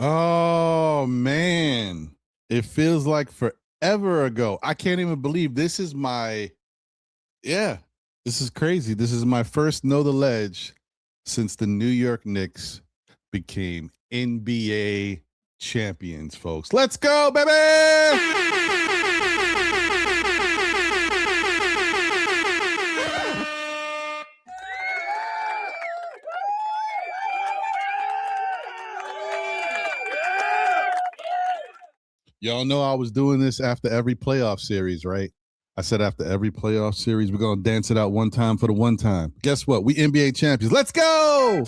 Oh man, it feels like forever ago. I can't even believe this is my yeah. This is crazy. This is my first know the ledge since the New York Knicks became NBA champions, folks. Let's go, baby! Y'all know I was doing this after every playoff series, right? I said after every playoff series, we're going to dance it out one time for the one time. Guess what? We NBA champions. Let's go!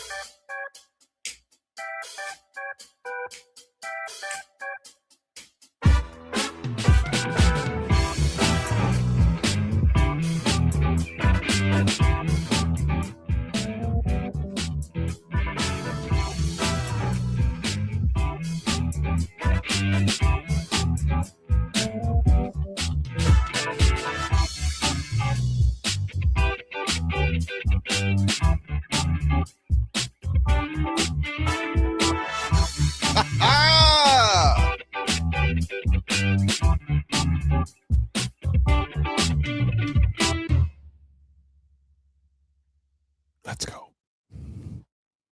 Ah! Let's go.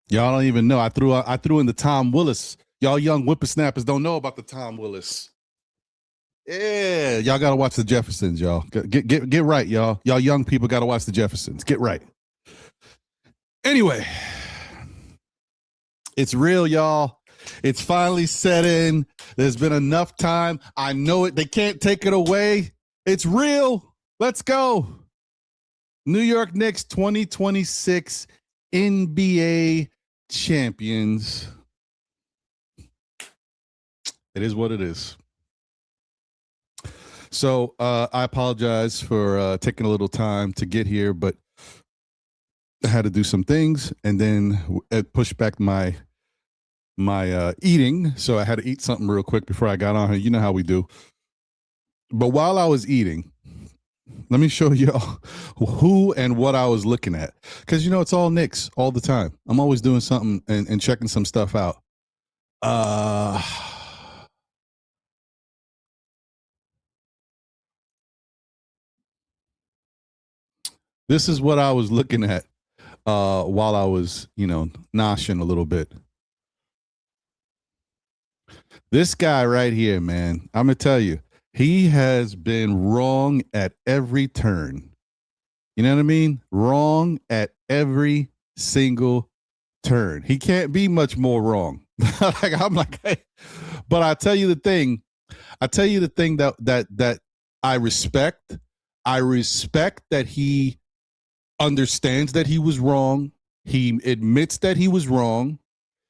Y'all don't even know. I threw in the Tom Willis. Y'all young whippersnappers don't know about the Tom Willis. Yeah, y'all gotta watch the Jeffersons, y'all. Get right, y'all. Y'all young people gotta watch the Jeffersons. Get right. Anyway, it's real, y'all. It's finally set in. There's been enough time. I know it. They can't take it away. It's real. Let's go. New York Knicks 2026 NBA champions. It is what it is. So I apologize for taking a little time to get here, but I had to do some things, and then it pushed back my eating. So I had to eat something real quick before I got on here. You know how we do. But while I was eating, let me show y'all who and what I was looking at. Because, it's all Knicks all the time. I'm always doing something and checking some stuff out. This is what I was looking at while I was, noshing a little bit. This guy right here, man, I'm going to tell you, he has been wrong at every turn. You know what I mean? Wrong at every single turn. He can't be much more wrong. I'm like, hey. But I tell you the thing that I respect. I respect that he understands that he was wrong. He admits that he was wrong.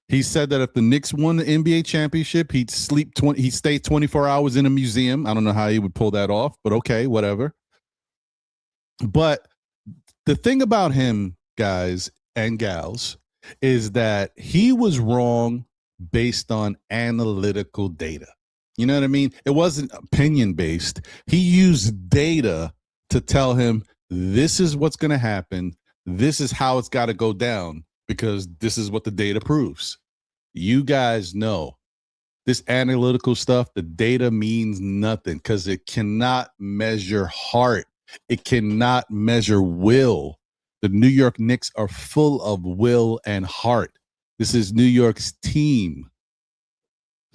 He said that if the Knicks won the NBA championship, he'd stay 24 hours in a museum. I don't know how he would pull that off, but okay, whatever. But the thing about him, guys and gals, is that he was wrong based on analytical data. You know what I mean? It wasn't opinion based. He used data to tell him this is what's going to happen. This is how it's got to go down because this is what the data proves. You guys know this analytical stuff, the data means nothing because it cannot measure heart. It cannot measure will. The New York Knicks are full of will and heart. This is New York's team.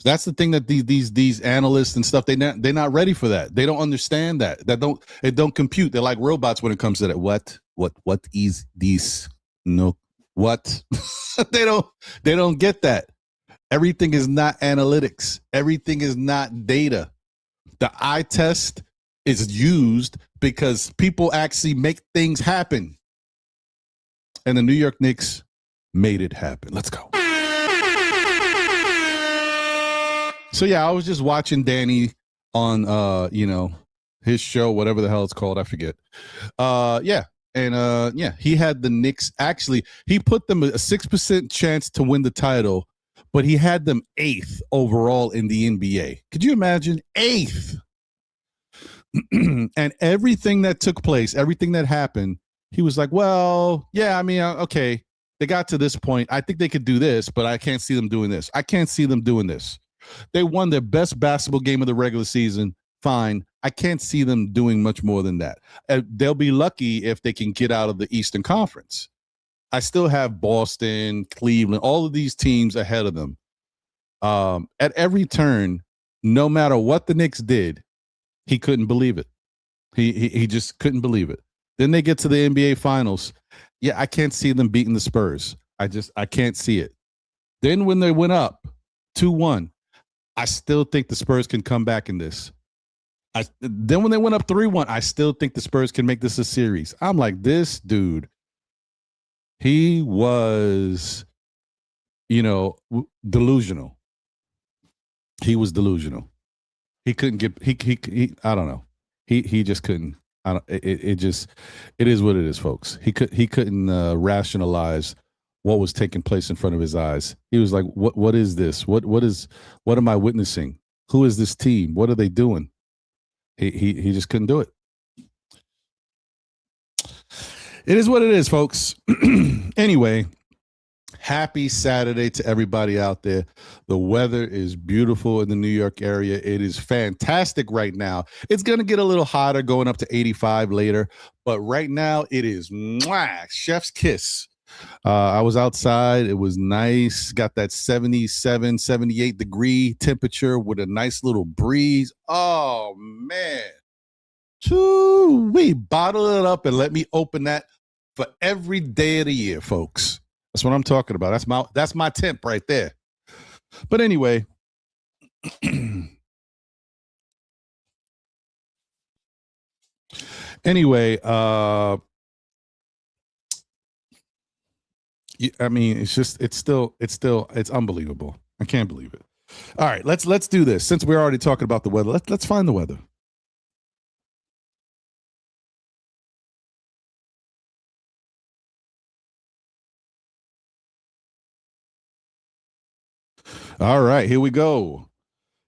That's the thing that these analysts and stuff, they're not ready for that. They don't understand that. It don't compute. They're like robots when it comes to that. What is this? No, what? they don't get that. Everything is not analytics. Everything is not data. The eye test is used because people actually make things happen. And the New York Knicks made it happen. Let's go. So yeah, I was just watching Danny on his show, whatever the hell it's called, I forget. He had the Knicks. Actually, he put them a 6% chance to win the title, but he had them 8th overall in the NBA. Could you imagine? 8th. And everything that took place, everything that happened, he was like, well, yeah, I mean, okay. They got to this point. I think they could do this, but I can't see them doing this. I can't see them doing this. They won their best basketball game of the regular season. Fine. I can't see them doing much more than that. They'll be lucky if they can get out of the Eastern Conference. I still have Boston, Cleveland, all of these teams ahead of them. At every turn, no matter what the Knicks did, he couldn't believe it. He just couldn't believe it. Then they get to the NBA Finals. Yeah, I can't see them beating the Spurs. I can't see it. Then when they went up 2-1, I still think the Spurs can come back in this. Then when they went up 3-1, I still think the Spurs can make this a series. I'm like, this dude, he was, delusional. He was delusional. He couldn't get he I don't know. He just couldn't. I don't it is what it is, folks. He couldn't rationalize what was taking place in front of his eyes. He was like, what is this? What am I witnessing? Who is this team? What are they doing? He just couldn't do it. It is what it is, folks. Anyway, happy Saturday to everybody out there. The weather is beautiful in the New York area. It is fantastic right now. It's going to get a little hotter, going up to 85 later. But right now, it is chef's kiss. I was outside. It was nice. Got that 77, 78 degree temperature with a nice little breeze. Oh, man. We bottle it up and let me open that for every day of the year, folks. That's what I'm talking about. That's my temp right there. But anyway, I mean, it's unbelievable. I can't believe it. All right, let's do this. Since we're already talking about the weather, let's find the weather. All right, here we go.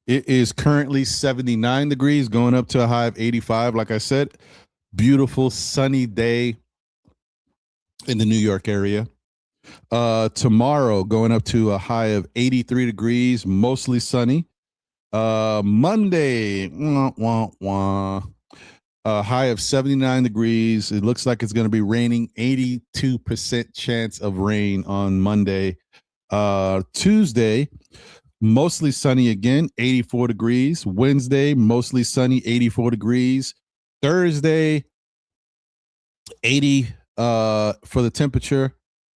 It is currently 79 degrees, going up to a high of 85. Like I said, beautiful sunny day in the New York area. Tomorrow, going up to a high of 83 degrees, mostly sunny. Monday, a high of 79 degrees. It looks like it's going to be raining. 82% chance of rain on Monday. Tuesday, mostly sunny again, 84 degrees. Wednesday, mostly sunny, 84 degrees. Thursday, 80 for the temperature.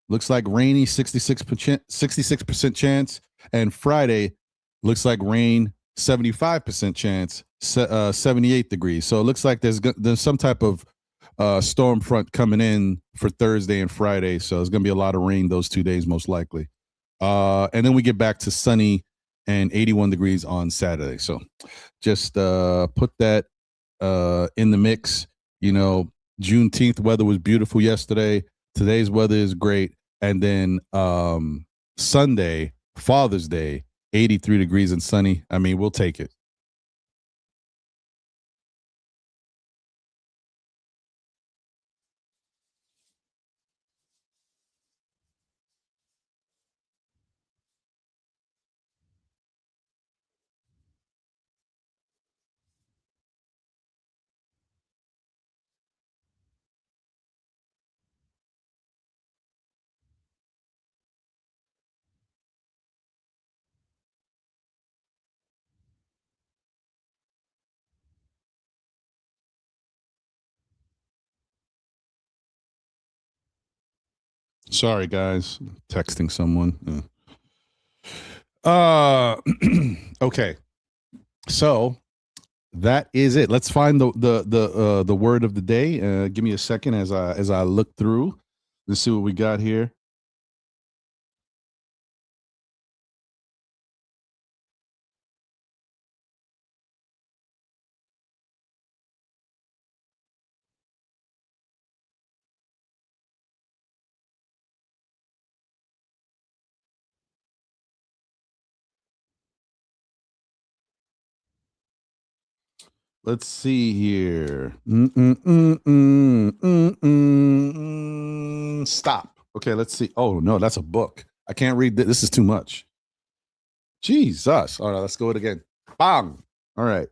Looks like rainy, 66% chance. And Friday looks like rain, 75% chance, 78 degrees. So it looks like there's some type of storm front coming in for Thursday and Friday. So there's going to be a lot of rain those 2 days, most likely. And then we get back to sunny and 81 degrees on Saturday. So just put that in the mix. Juneteenth weather was beautiful yesterday. Today's weather is great. And then Sunday, Father's Day, 83 degrees and sunny. I mean, we'll take it. Sorry, guys. Texting someone. Okay. So that is it. Let's find the word of the day. Give me a second as I look through. Let's see what we got here. Let's see here. Stop. Okay, let's see. Oh no, that's a book. I can't read this. This is too much. Jesus. All right, let's go it again. Bang. All right.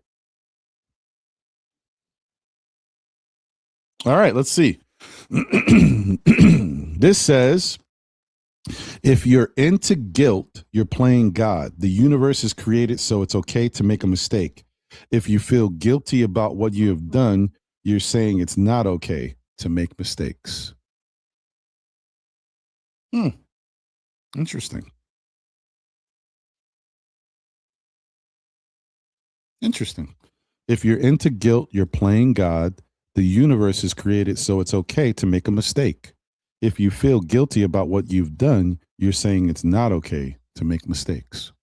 All right, let's see. This says, if you're into guilt, you're playing God. The universe is created so it's okay to make a mistake. If you feel guilty about what you have done, you're saying it's not okay to make mistakes. Hmm. Interesting. Interesting. If you're into guilt, you're playing God. The universe is created so it's okay to make a mistake. If you feel guilty about what you've done, you're saying it's not okay to make mistakes.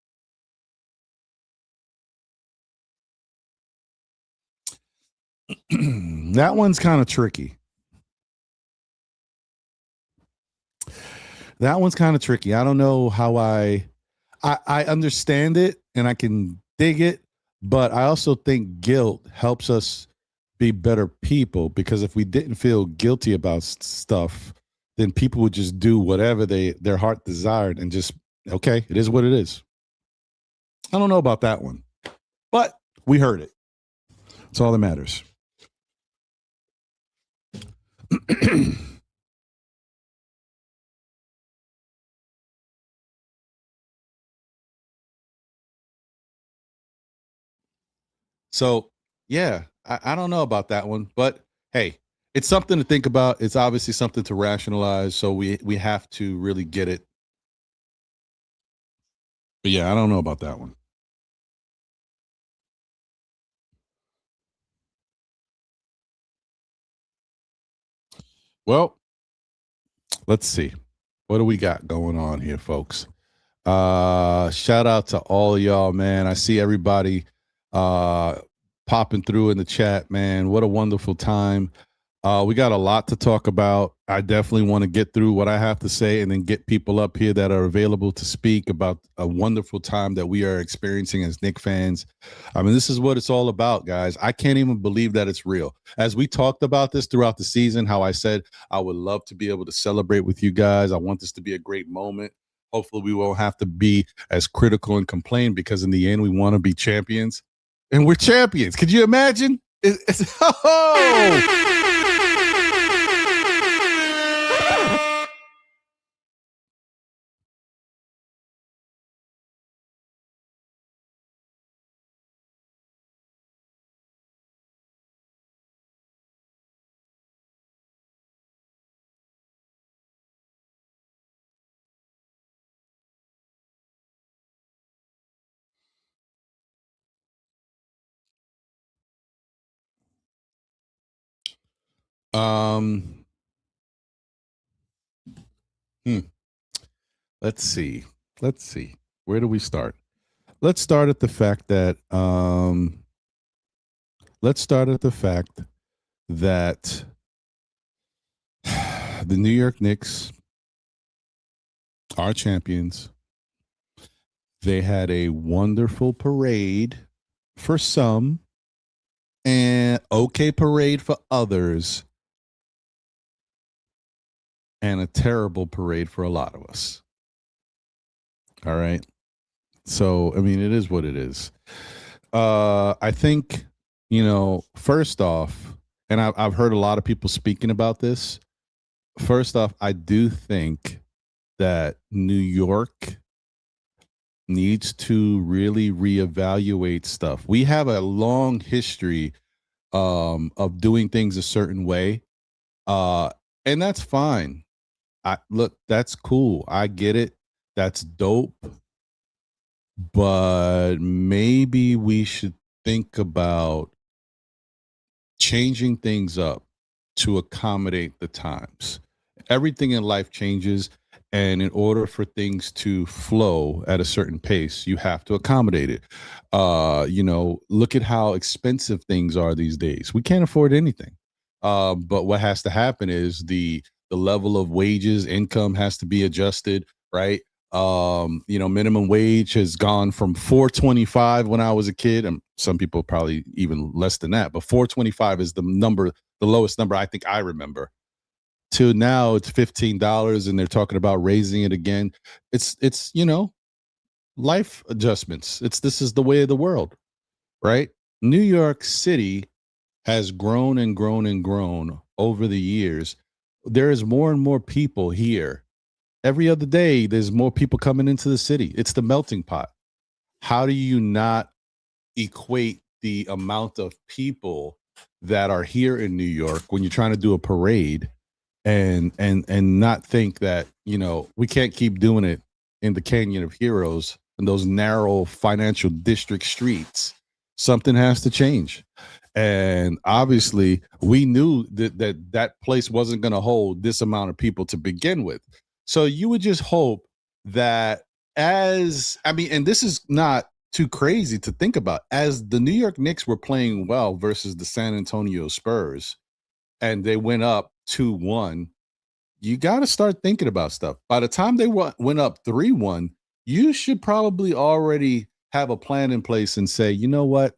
That one's kind of tricky. That one's kind of tricky. I don't know how I understand it and I can dig it, but I also think guilt helps us be better people, because if we didn't feel guilty about stuff, then people would just do whatever their heart desired and just, okay, it is what it is. I don't know about that one, but we heard it. That's all that matters. So, yeah, I don't know about that one, but hey, it's something to think about. It's obviously something to rationalize. So we have to really get it. But yeah, I don't know about that one. Well, let's see. What do we got going on here, folks? Shout out to all of y'all, man. I see everybody uh popping through in the chat, man. What a wonderful time. We got a lot to talk about. I definitely want to get through what I have to say and then get people up here that are available to speak about a wonderful time that we are experiencing as Knicks fans. I mean, this is what it's all about, guys. I can't even believe that it's real. As we talked about this throughout the season, how I said I would love to be able to celebrate with you guys. I want this to be a great moment. Hopefully, we won't have to be as critical and complain, because in the end, we want to be champions. And we're champions. Could you imagine? Oh! Um, hmm. Let's see. Let's see. Where do we start? Let's start at the fact that let's start at the fact that the New York Knicks are champions. They had a wonderful parade for some and okay parade for others, and a terrible parade for a lot of us. All right. So, I mean, it is what it is. I think, first off, and I've heard a lot of people speaking about this. First off, I do think that New York needs to really reevaluate stuff. We have a long history of doing things a certain way, uh, and that's fine. Look, that's cool. I get it. That's dope. But maybe we should think about changing things up to accommodate the times. Everything in life changes, and in order for things to flow at a certain pace, you have to accommodate it. Look at how expensive things are these days. We can't afford anything. But what has to happen is the level of wages, income has to be adjusted, right? Minimum wage has gone from 4.25 when I was a kid, and some people probably even less than that, but 4.25 is the lowest number I think I remember, to now it's $15 and they're talking about raising it again. It's life adjustments. This is the way of the world, right? New York City has grown and grown and grown over the years. There is more and more people here. Every other day, there's more people coming into the city. It's the melting pot. How do you not equate the amount of people that are here in New York when you're trying to do a parade and not think that, we can't keep doing it in the Canyon of Heroes and those narrow financial district streets? Something has to change. And obviously we knew that place wasn't going to hold this amount of people to begin with. So you would just hope that, and this is not too crazy to think about, as the New York Knicks were playing well versus the San Antonio Spurs and they went up 2-1, you got to start thinking about stuff. By the time they went up 3-1, you should probably already have a plan in place and say, you know what?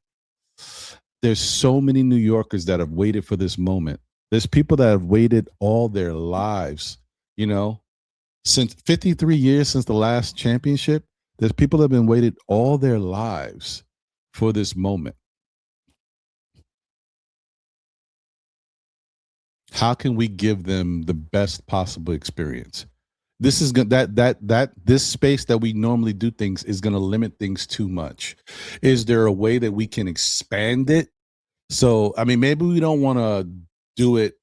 There's so many New Yorkers that have waited for this moment. There's people that have waited all their lives, since 53 years since the last championship. There's people that have been waited all their lives for this moment. How can we give them the best possible experience? This is this space that we normally do things is going to limit things too much. Is there a way that we can expand it? So, maybe we don't want to do it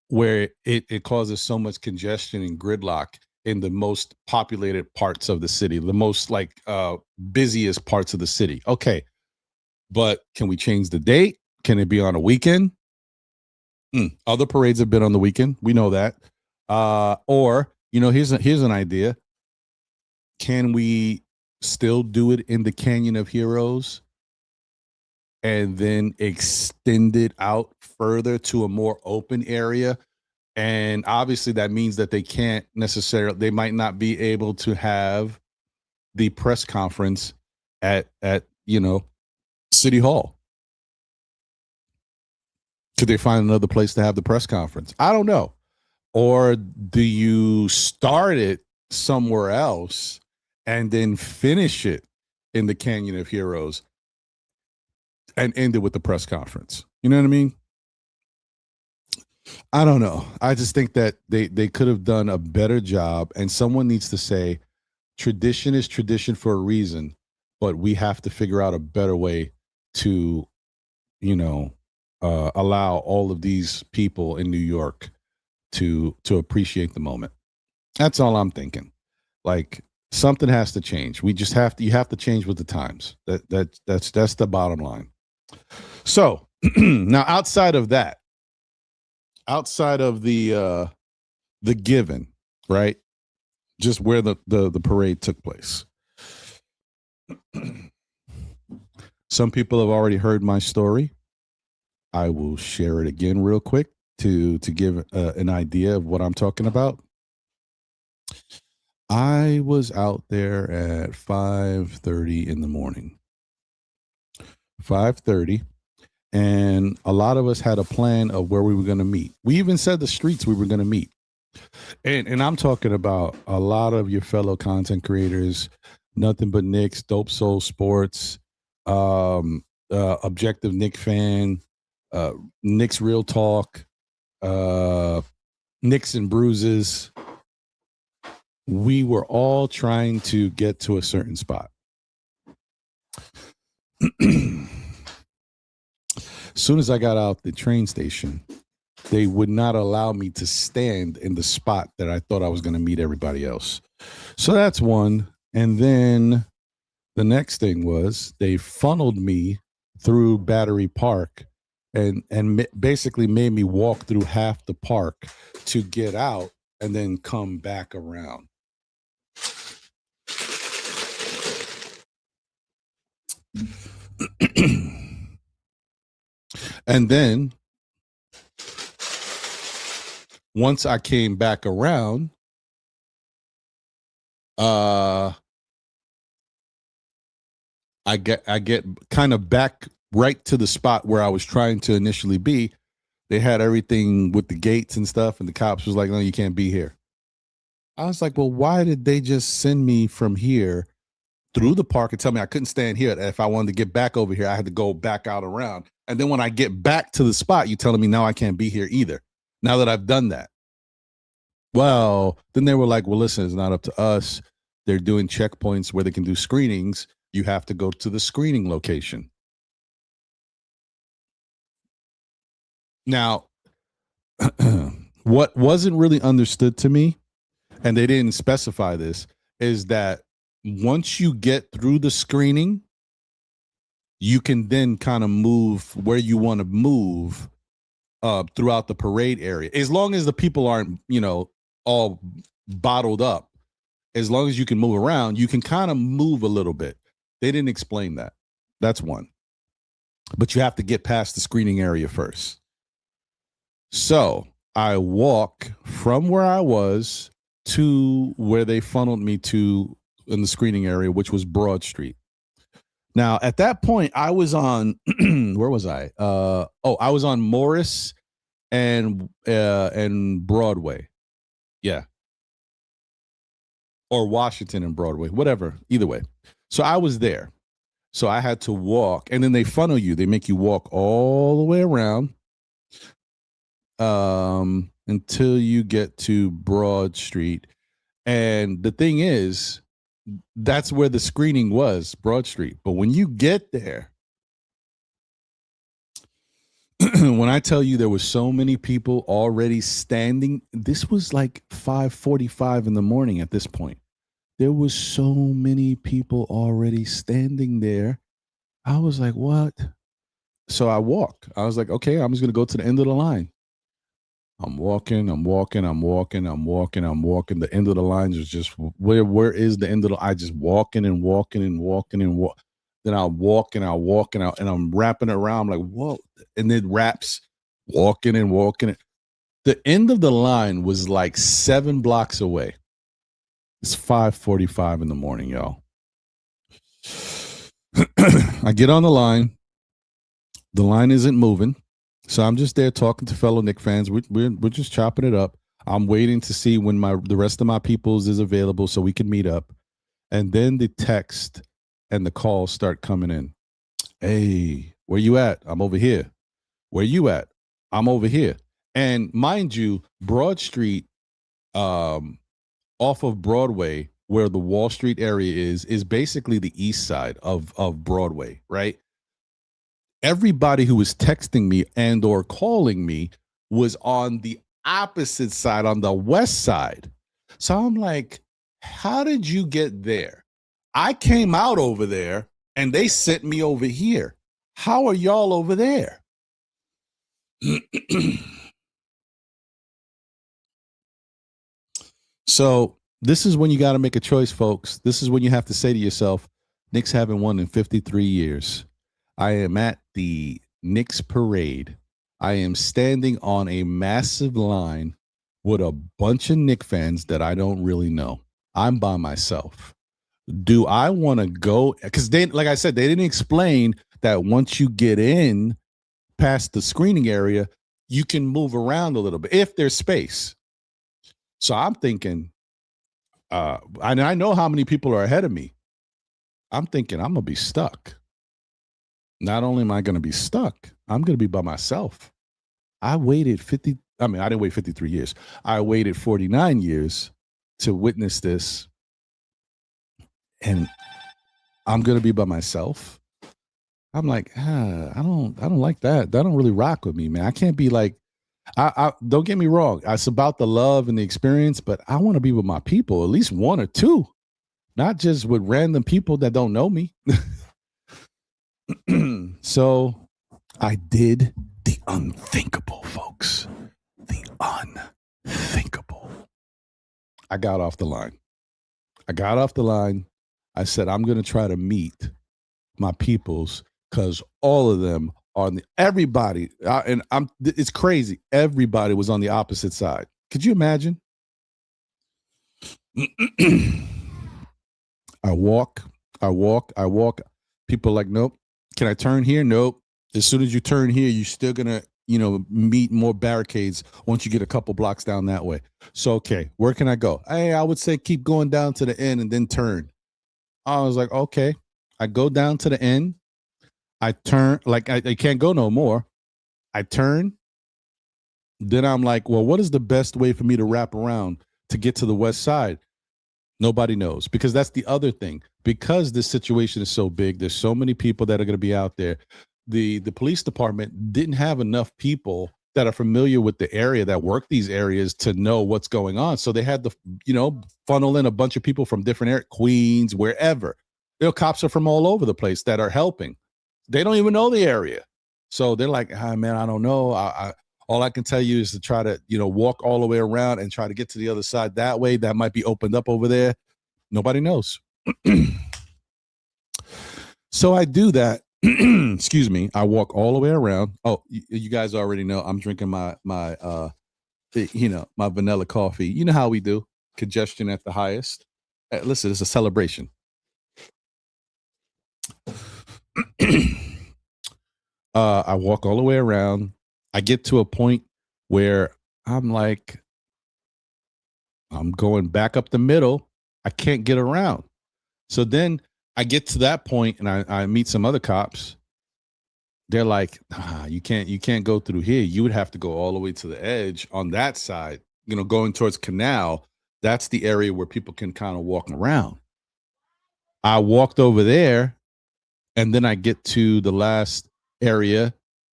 where it causes so much congestion and gridlock in the most populated parts of the city, the most busiest parts of the city. Okay. But can we change the date? Can it be on a weekend? Other parades have been on the weekend. We know that. Or, here's an idea. Can we still do it in the Canyon of Heroes and then extend it out further to a more open area? And obviously that means that they might not be able to have the press conference at City Hall. Could they find another place to have the press conference? I don't know. Or do you start it somewhere else and then finish it in the Canyon of Heroes and end it with the press conference? You know what I mean? I don't know. I just think that they could have done a better job, and someone needs to say tradition is tradition for a reason, but we have to figure out a better way to, allow all of these people in New York to appreciate the moment. That's all I'm thinking. Like, something has to change. You have to change with the times. That's the bottom line. So now outside of the given, right? Just where the parade took place. Some people have already heard my story. I will share it again real quick to give an idea of what I'm talking about. I was out there at 5:30 in the morning. 5:30. And a lot of us had a plan of where we were going to meet. We even said the streets we were going to meet. And I'm talking about a lot of your fellow content creators, Nothing But Knicks, Dope Soul Sports, Objective Nick Fan, Knicks Real Talk, Knicks and Bruises. We were all trying to get to a certain spot. As soon as I got out the train station, they would not allow me to stand in the spot that I thought I was going to meet everybody else. So that's one. And then the next thing was they funneled me through Battery Park and basically made me walk through half the park to get out and then come back around. And then once I came back around, I get kind of back right to the spot where I was trying to initially be, They had everything with the gates and stuff, and the cops was like, "No, you can't be here." I was like, "Well, why did they just send me from here through the park and tell me I couldn't stand here? If I wanted to get back over here, I had to go back out around. And then when I get back to the spot, you telling me now I can't be here either. Now that I've done that." Well, then they were like, "Well, listen, it's not up to us. They're doing checkpoints where they can do screenings. You have to go to the screening location." Now, what wasn't really understood to me, and they didn't specify this, is that once you get through the screening, you can then kind of move where you want to move throughout the parade area, as long as the people aren't, all bottled up. As long as you can move around, you can kind of move a little bit. They didn't explain that. That's one. But you have to get past the screening area first. So I walk from where I was to where they funneled me to in the screening area, which was Broad Street. Now, at that point, I was on where was I? I was on Morris and Broadway. Yeah. Or Washington and Broadway, whatever. Either way. So I was there. So I had to walk, and then they funnel you. They make you walk all the way around until you get to Broad Street. And the thing is, that's where the screening was, Broad Street. But when you get there, when I tell you there were so many people already standing, this was like 5:45 in the morning at this point. There was so many people already standing there. I was like, what? So I walk. I was like, okay, I'm just going to go to the end of the line. I'm walking. The end of the line is just where is the end of the I just walking and walking. Then I'll walk and I'm wrapping it around. I'm like, whoa. And it wraps walking. The end of the line was like 7 blocks away. It's 5:45 in the morning, y'all. I get on the line. The line isn't moving. So I'm just there talking to fellow Knicks fans. We're just chopping it up. I'm waiting to see when the rest of my peoples is available so we can meet up. And then the text and the calls start coming in. Hey, where you at? I'm over here. Where you at? I'm over here. And mind you, Broad Street, off of Broadway, where the Wall Street area is basically the east side of Broadway, right? Everybody who was texting me and or calling me was on the opposite side, on the west side. So I'm like, how did you get there? I came out over there and they sent me over here. How are y'all over there? So this is when you got to make a choice, folks. This is when you have to say to yourself, Knicks haven't won in 53 years. I am at the Knicks parade. I am standing on a massive line with a bunch of Knicks fans that I don't really know. I'm by myself. Do I want to go? Because they, like I said, they didn't explain that once you get in past the screening area, you can move around a little bit if there's space. So I'm thinking, and I know how many people are ahead of me. I'm thinking I'm going to be stuck. Not only am I going to be stuck, I'm going to be by myself. I waited I didn't wait 53 years. I waited 49 years to witness this. And I'm going to be by myself. I'm like, I don't like that. That don't really rock with me, man. I can't be like, I don't get me wrong. It's about the love and the experience, but I want to be with my people, at least one or two, not just with random people that don't know me. So I did the unthinkable, folks. The unthinkable. I got off the line. I said, I'm going to try to meet my peoples because all of them are everybody. It's crazy. Everybody was on the opposite side. Could you imagine? I walk. People are like, nope. Can I turn here? Nope. As soon as you turn here, you're still going to meet more barricades once you get a couple blocks down that way. So, okay, where can I go? Hey, I would say keep going down to the end and then turn. I was like, okay. I go down to the end. I turn, like, I can't go no more. I turn. Then I'm like, well, what is the best way for me to wrap around to get to the west side? Nobody knows, because that's the other thing. Because this situation is so big, there's so many people that are going to be out there. The police department didn't have enough people that are familiar with the area, that work these areas, to know what's going on. So they had to, funnel in a bunch of people from different areas, Queens, wherever. Cops are from all over the place that are helping. They don't even know the area. So they're like, man, I don't know. All I can tell you is to try to, walk all the way around and try to get to the other side that way. That might be opened up over there. Nobody knows. So I do that. Excuse me. I walk all the way around. Oh, you guys already know I'm drinking my vanilla coffee. You know how we do. Congestion at the highest. Listen, it's a celebration. I walk all the way around. I get to a point where I'm like, I'm going back up the middle. I can't get around. So then I get to that point and I meet some other cops. They're like, you can't go through here. You would have to go all the way to the edge on that side, going towards Canal. That's the area where people can kind of walk around. I walked over there, and then I get to the last area,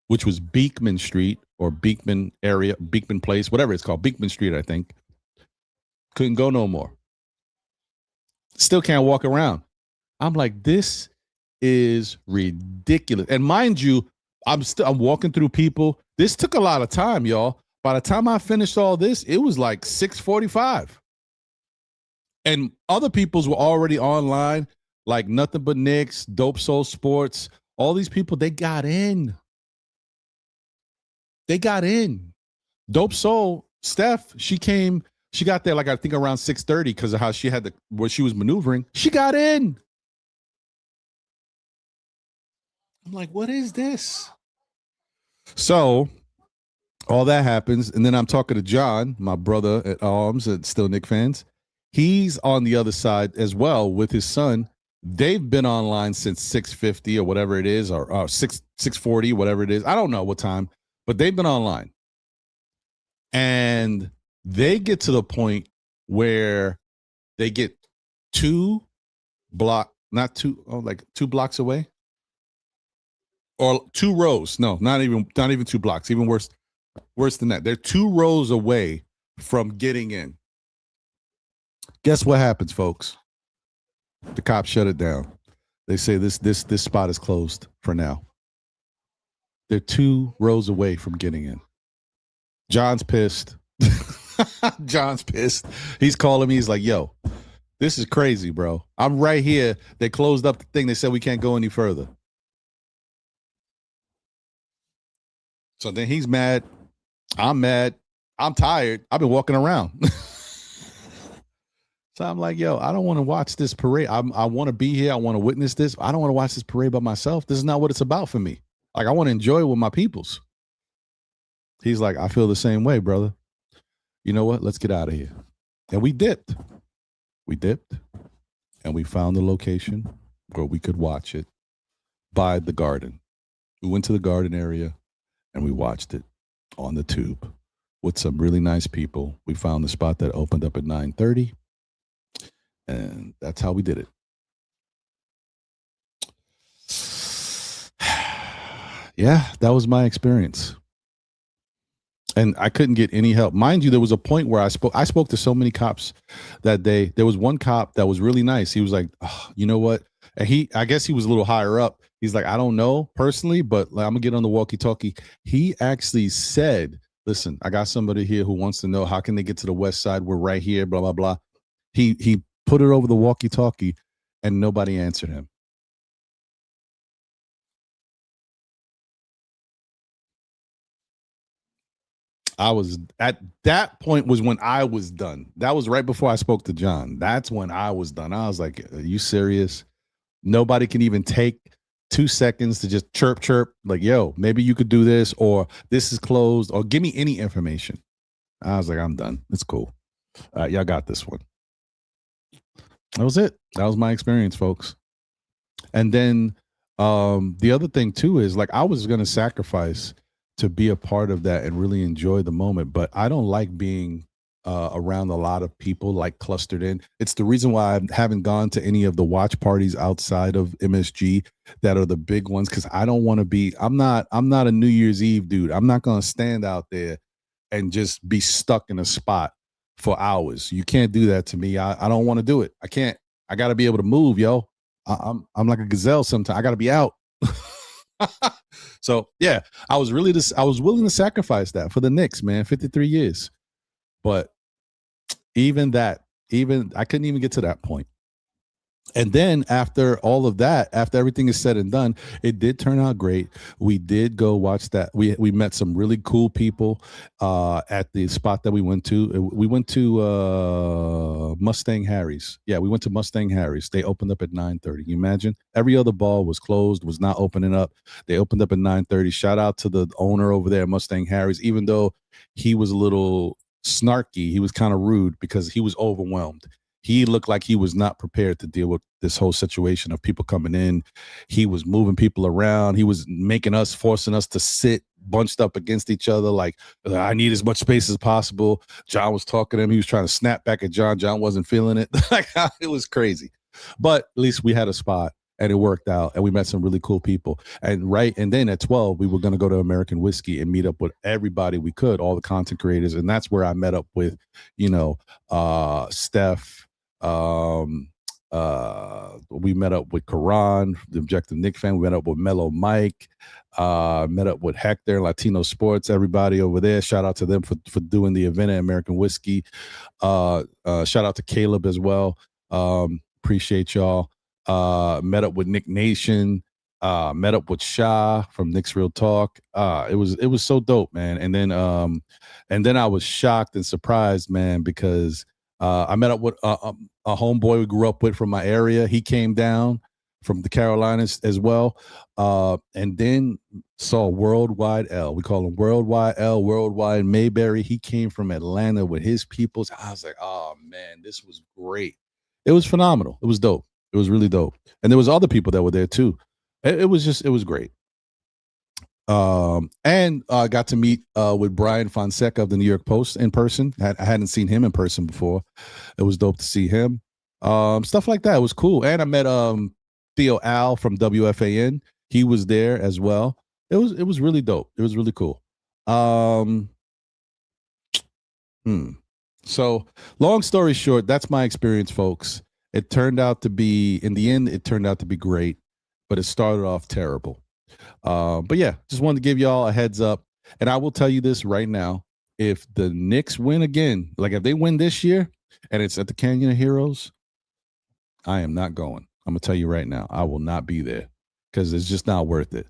which was Beekman Street or Beekman area, Beekman Place, whatever it's called, Beekman Street, I think. Couldn't go no more. Still can't walk around. I'm like, this is ridiculous. And mind you, I'm walking through people. This took a lot of time, y'all. By the time I finished all this, it was like 6:45. And other people's were already online, like Nothing But Knicks, Dope Soul Sports. All these people, they got in. Dope Soul, Steph, she got there like I think around 6:30 because of how she had where she was maneuvering. She got in. I'm like, what is this? So all that happens, and then I'm talking to John, my brother at arms, at Still Knick Fans. He's on the other side as well with his son. They've been online since 6:50 or whatever it is, or 6:40, whatever it is. I don't know what time, but they've been online. And they get to the point where they get two blocks away, or 2 rows. No, not even 2 blocks. Even worse than that. They're 2 rows away from getting in. Guess what happens, folks? The cops shut it down. They say this spot is closed for now. They're 2 rows away from getting in. John's pissed. John's pissed. He's calling me. He's like, yo, this is crazy, bro. I'm right here. They closed up the thing. They said we can't go any further. So then he's mad. I'm mad. I'm tired. I've been walking around. So I'm like, yo, I don't want to watch this parade. I want to be here. I want to witness this. I don't want to watch this parade by myself. This is not what it's about for me. Like, I want to enjoy it with my peoples. He's like, I feel the same way, brother. You know what? Let's get out of here. And we dipped. And we found the location where we could watch it by the garden. We went to the garden area and we watched it on the tube with some really nice people. We found the spot that opened up at 9:30. And that's how we did it. Yeah, that was my experience. And I couldn't get any help. Mind you, there was a point where I spoke to so many cops that day. There was one cop that was really nice. He was like, oh, you know what? And I guess he was a little higher up. He's like, I don't know personally, but I'm going to get on the walkie-talkie. He actually said, listen, I got somebody here who wants to know how can they get to the west side? We're right here, blah, blah, blah. He put it over the walkie-talkie, and nobody answered him. I was at that point was when I was done. That was right before I spoke to John. That's when I was done. I was like, are you serious? Nobody can even take 2 seconds to just chirp, like, yo, maybe you could do this, or this is closed, or give me any information. I was like, I'm done. It's cool. Y'all got this one. That was it. That was my experience, folks. And then the other thing too is, like, I was going to sacrifice to be a part of that and really enjoy the moment, but I don't like being around a lot of people, like, clustered in. It's the reason why I haven't gone to any of the watch parties outside of MSG that are the big ones, because I don't want to be. I'm not a New Year's Eve dude. I'm not going to stand out there and just be stuck in a spot for hours. You can't do that to me. I don't want to do it. I can't. I got to be able to move, yo. I'm like a gazelle sometimes. I got to be out. So yeah, I was willing to sacrifice that for the Knicks, man. 53 years, but even I couldn't even get to that point. And then after all of that, after everything is said and done, it did turn out great. We did go watch that. We met some really cool people at the spot that we went to. We went to Mustang Harry's. Yeah, we went to Mustang Harry's. They opened up at 9:30. You imagine? Every other bar was closed, was not opening up. They opened up at 9:30. Shout out to the owner over there at Mustang Harry's, even though he was a little snarky. He was kind of rude because he was overwhelmed. He looked like he was not prepared to deal with this whole situation of people coming in. He was moving people around. He was forcing us to sit bunched up against each other. Like, I need as much space as possible. John was talking to him. He was trying to snap back at John. John wasn't feeling it. Like, it was crazy. But at least we had a spot and it worked out. And we met some really cool people. And then at 12, we were going to go to American Whiskey and meet up with everybody we could, all the content creators. And that's where I met up with, Steph. We met up with Karan, the Objective Nick fan. We met up with Mellow Mike, met up with Hector, Latino Sports, everybody over there. Shout out to them for doing the event at American Whiskey. Shout out to Caleb as well. Appreciate y'all. Met up with Nick Nation. Met up with Shah from Knicks Real Talk. It was so dope, man. And then I was shocked and surprised, man, because I met up with a homeboy we grew up with from my area. He came down from the Carolinas as well. And then saw Worldwide L. We call him Worldwide L, Worldwide Mayberry. He came from Atlanta with his peoples. I was like, oh, man, this was great. It was phenomenal. It was dope. It was really dope. And there was other people that were there too. It was great. And I got to meet with Brian Fonseca of the New York Post in person. I hadn't seen him in person before. It was dope to see him. Stuff like that. It was cool. And I met Theo Al from WFAN. He was there as well. It was really dope. It was really cool. So long story short, that's my experience, folks. In the end, it turned out to be great, but it started off terrible. But yeah, just wanted to give y'all a heads up. And I will tell you this right now. If the Knicks win again, like if they win this year and it's at the Canyon of Heroes, I am not going. I'm going to tell you right now, I will not be there because it's just not worth it.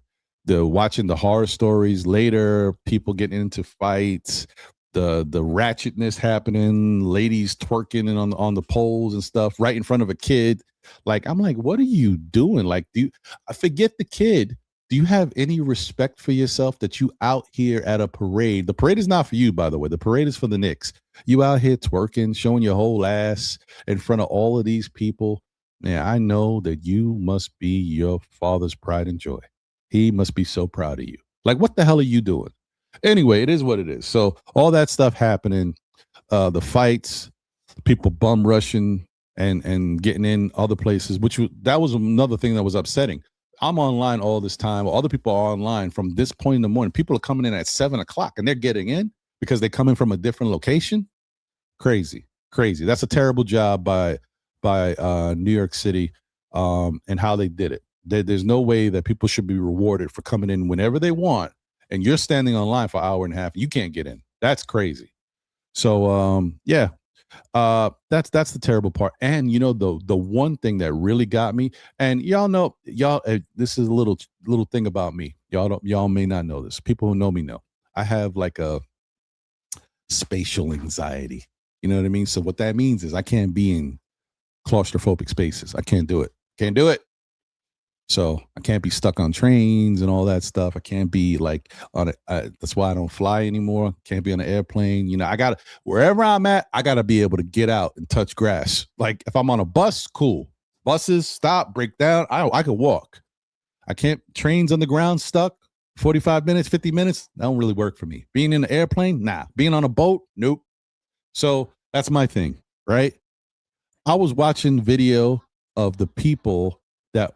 Watching the horror stories later, people getting into fights, the ratchetness happening, ladies twerking and on the poles and stuff right in front of a kid. Like, I'm like, what are you doing? Like, I forget the kid. Do you have any respect for yourself that you out here at a parade? The parade is not for you, by the way. The parade is for the Knicks. You out here twerking, showing your whole ass in front of all of these people. Man, I know that you must be your father's pride and joy. He must be so proud of you. Like, what the hell are you doing? Anyway, it is what it is. So all that stuff happening, the fights, people bum rushing and getting in other places, that was another thing that was upsetting. I'm online all this time. Other people are online from this point in the morning. People are coming in at 7:00 and they're getting in because they're coming from a different location. Crazy. That's a terrible job by New York City and how they did it. There's no way that people should be rewarded for coming in whenever they want. And you're standing online for an hour and a half. And you can't get in. That's crazy. So, yeah. That's the terrible part. And the one thing that really got me, and y'all this is a little thing about me. Y'all may not know this. People who know me know I have like a spatial anxiety. You know what I mean? So what that means is I can't be in claustrophobic spaces. I can't do it. So I can't be stuck on trains and all that stuff. I can't be like on it. That's why I don't fly anymore. Can't be on an airplane. You know, I got to, wherever I'm at, I got to be able to get out and touch grass. Like if I'm on a bus, cool. Buses stop, break down. I could walk. I can't, trains on the ground stuck 45 minutes, 50 minutes. That don't really work for me. Being in an airplane, nah. Being on a boat, nope. So that's my thing, right? I was watching video of the people that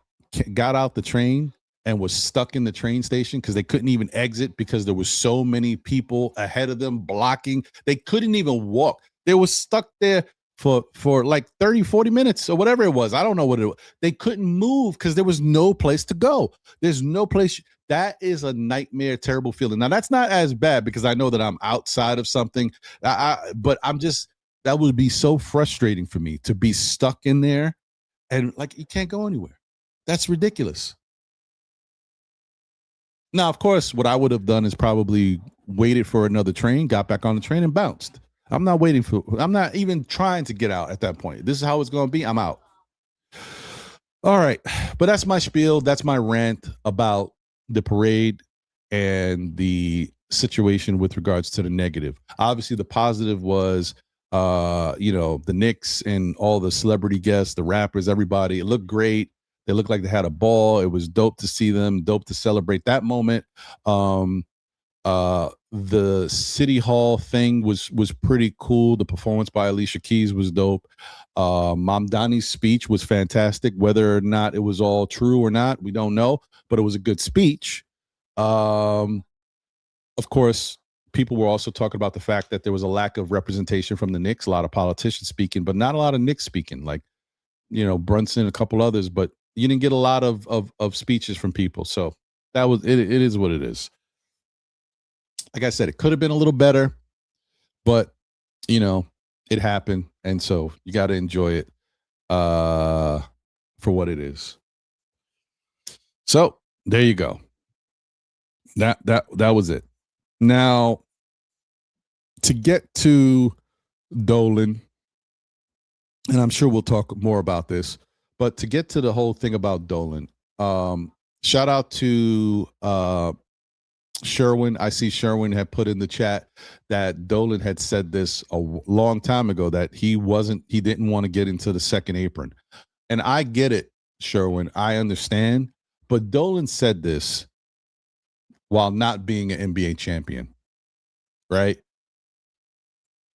got out the train and was stuck in the train station because they couldn't even exit because there was so many people ahead of them blocking. They couldn't even walk. They were stuck there for like 30, 40 minutes or whatever it was. I don't know what it was. They couldn't move because there was no place to go. There's no place. That is a nightmare, terrible feeling. Now, that's not as bad because I know that I'm outside of something. But I'm just, that would be so frustrating for me to be stuck in there and like you can't go anywhere. That's ridiculous. Now, of course, what I would have done is probably waited for another train, got back on the train, and bounced. I'm not even trying to get out at that point. This is how it's going to be. I'm out. All right. But that's my spiel. That's my rant about the parade and the situation with regards to the negative. Obviously, the positive was, the Knicks and all the celebrity guests, the rappers, everybody. It looked great. They looked like they had a ball. It was dope to see them, dope to celebrate that moment. The City Hall thing was pretty cool. The performance by Alicia Keys was dope. Mamdani's speech was fantastic. Whether or not it was all true or not, we don't know, but it was a good speech. Of course, people were also talking about the fact that there was a lack of representation from the Knicks, a lot of politicians speaking, but not a lot of Knicks speaking, like, Brunson, a couple others, but you didn't get a lot of speeches from people. So that was, it is what it is. Like I said, it could have been a little better, but it happened. And so you got to enjoy it for what it is. So there you go. That was it. Now, to get to Dolan, and I'm sure we'll talk more about this, but to get to the whole thing about Dolan, shout out to Sherwin. I see Sherwin had put in the chat that Dolan had said this a long time ago that he didn't want to get into the second apron. And I get it, Sherwin. I understand. But Dolan said this while not being an NBA champion, right?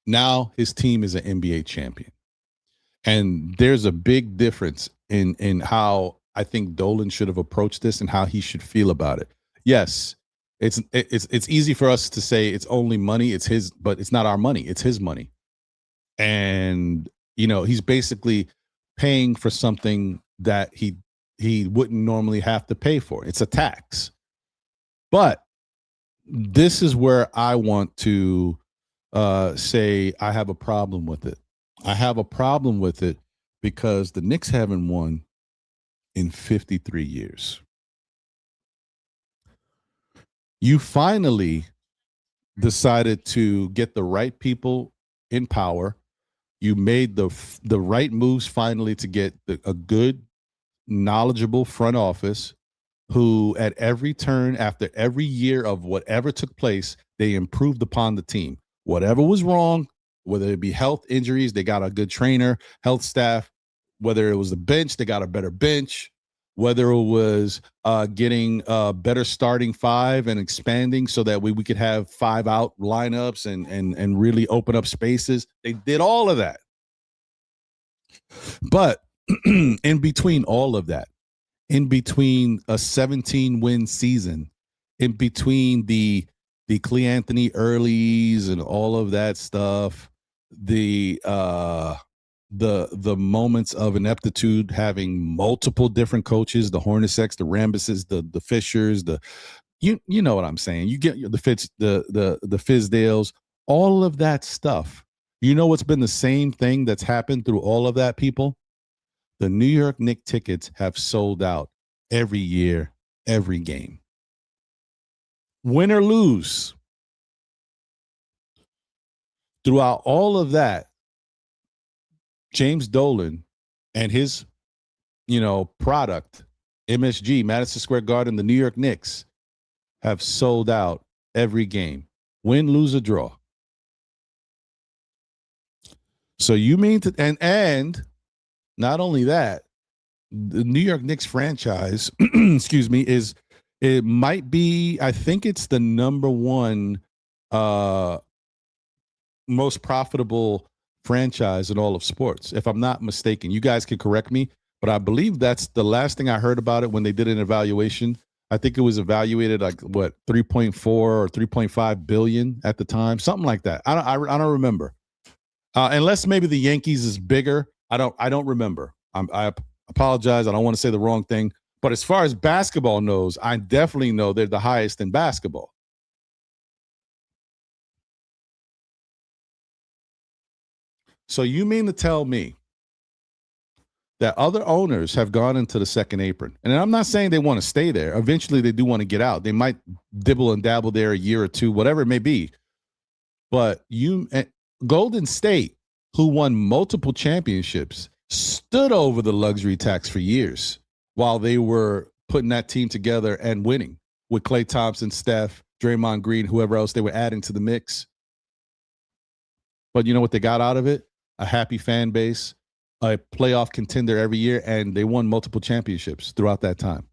Now his team is an NBA champion. And there's a big difference in how I think Dolan should have approached this and how he should feel about it. Yes, it's easy for us to say it's only money, it's his, but it's not our money, it's his money. And he's basically paying for something that he wouldn't normally have to pay for. It's a tax. But this is where I want to say I have a problem with it. I have a problem with it because the Knicks haven't won in 53 years. You finally decided to get the right people in power. You made the right moves finally to get a good, knowledgeable front office who at every turn, after every year of whatever took place, they improved upon the team. Whatever was wrong, whether it be health, injuries, they got a good trainer, health staff. Whether it was the bench, they got a better bench. Whether it was getting a better starting five and expanding so that we could have 5 out lineups and really open up spaces. They did all of that. But in between all of that, in between a 17-win season, in between the Cle Anthony earlies and all of that stuff, the moments of ineptitude, having multiple different coaches, the Hornaceks, the Rambuses, the Fishers, you know what I'm saying. You get the Fizdales, all of that stuff. You know what's been the same thing that's happened through all of that, people? The New York Knicks tickets have sold out every year, every game. Win or lose. Throughout all of that, James Dolan and his, product MSG, Madison Square Garden, the New York Knicks have sold out every game. Win, lose, or draw. So you mean to and not only that, the New York Knicks franchise, excuse me, it might be, I think it's the number one most profitable franchise in all of sports, if I'm not mistaken. You guys can correct me, but I believe that's the last thing I heard about it when they did an evaluation. I think it was evaluated like what 3.4 or 3.5 billion at the time, something like that. I don't remember. Unless maybe the Yankees is bigger. I don't remember. I apologize. I don't want to say the wrong thing. But as far as basketball knows, I definitely know they're the highest in basketball. So you mean to tell me that other owners have gone into the second apron? And I'm not saying they want to stay there. Eventually, they do want to get out. They might dibble and dabble there a year or two, whatever it may be. But Golden State, who won multiple championships, stood over the luxury tax for years while they were putting that team together and winning with Klay Thompson, Steph, Draymond Green, whoever else they were adding to the mix. But you know what they got out of it? A happy fan base, a playoff contender every year, and they won multiple championships throughout that time.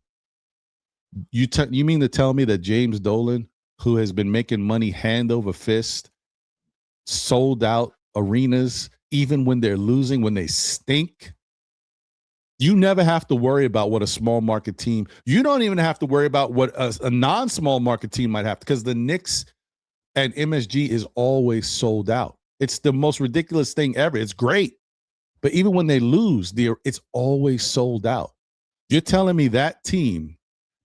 You mean to tell me that James Dolan, who has been making money hand over fist, sold out arenas even when they're losing, when they stink? You never have to worry about what a small market team, you don't even have to worry about what a non-small market team might have, because the Knicks and MSG is always sold out. It's the most ridiculous thing ever. It's great. But even when they lose, it's always sold out. You're telling me that team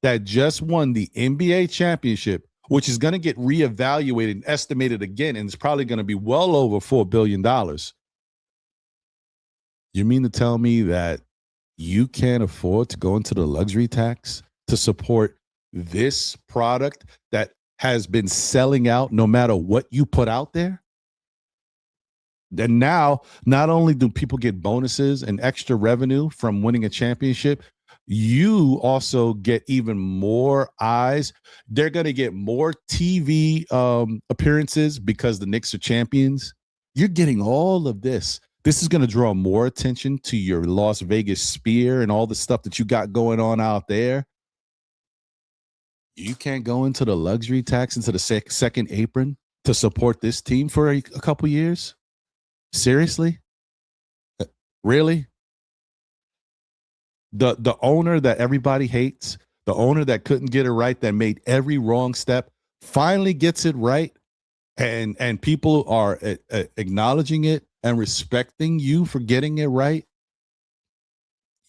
that just won the NBA championship, which is going to get reevaluated and estimated again, and it's probably going to be well over $4 billion. You mean to tell me that you can't afford to go into the luxury tax to support this product that has been selling out no matter what you put out there? And now, not only do people get bonuses and extra revenue from winning a championship, you also get even more eyes. They're going to get more TV appearances because the Knicks are champions. You're getting all of this. This is going to draw more attention to your Las Vegas Sphere and all the stuff that you got going on out there. You can't go into the luxury tax, into the second apron to support this team for a couple years? Seriously? Really? The owner that everybody hates, the owner that couldn't get it right, that made every wrong step, finally gets it right, and people are acknowledging it and respecting you for getting it right.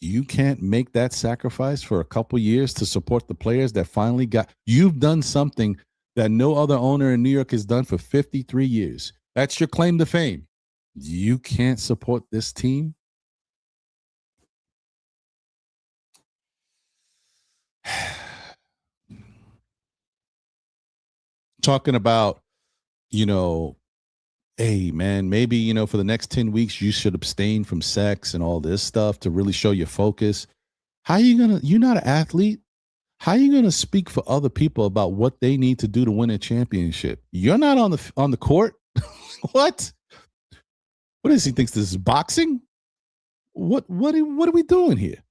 You can't make that sacrifice for a couple years to support the players that finally got. You've done something that no other owner in New York has done for 53 years. That's your claim to fame. You can't support this team? Talking about, hey, man, maybe, for the next 10 weeks, you should abstain from sex and all this stuff to really show your focus. How are you going to, you're not an athlete. How are you going to speak for other people about what they need to do to win a championship? You're not on the court. What? What does he thinks this is boxing? What are we doing here?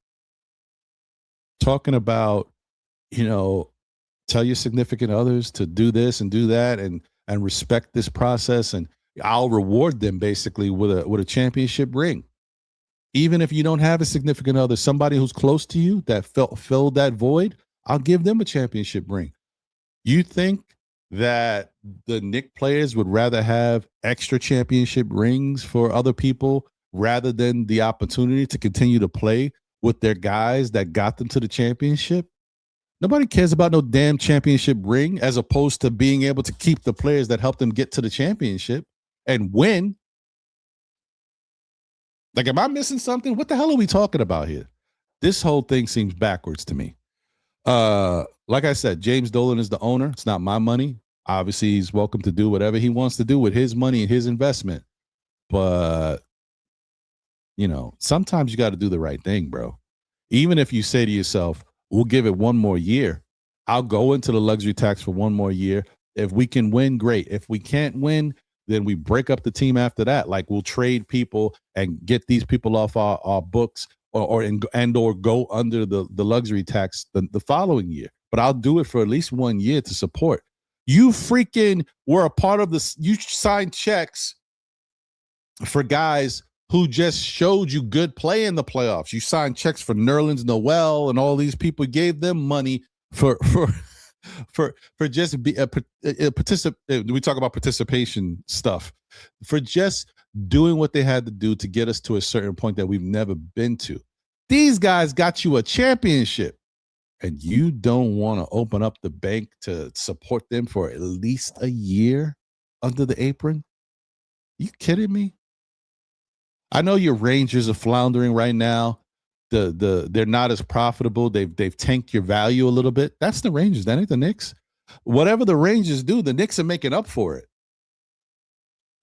Talking about, tell your significant others to do this and do that and respect this process, and I'll reward them basically with a championship ring. Even if you don't have a significant other, somebody who's close to you that filled that void, I'll give them a championship ring. You think that the Knicks players would rather have extra championship rings for other people rather than the opportunity to continue to play with their guys that got them to the championship? Nobody cares about no damn championship ring, as opposed to being able to keep the players that helped them get to the championship and win. Like, am I missing something? What the hell are we talking about here? This whole thing seems backwards to me. Like I said, James Dolan is the owner. It's not my money. Obviously, he's welcome to do whatever he wants to do with his money and his investment. But, sometimes you got to do the right thing, bro. Even if you say to yourself, We'll give it one more year. I'll go into the luxury tax for one more year. If we can win, great. If we can't win, then we break up the team after that. Like we'll trade people and get these people off our books or go under the luxury tax the following year. But I'll do it for at least 1 year to support. You freaking were a part of this. You signed checks for guys who just showed you good play in the playoffs. You signed checks for Nerlens Noel and all these people. Gave them money for just be a participant. We talk about participation stuff for just doing what they had to do to get us to a certain point that we've never been to. These guys got you a championship, and you don't want to open up the bank to support them for at least a year under the apron? You kidding me? I know your Rangers are floundering right now. They're not as profitable. They've tanked your value a little bit. That's the Rangers. That ain't the Knicks. Whatever the Rangers do, the Knicks are making up for it.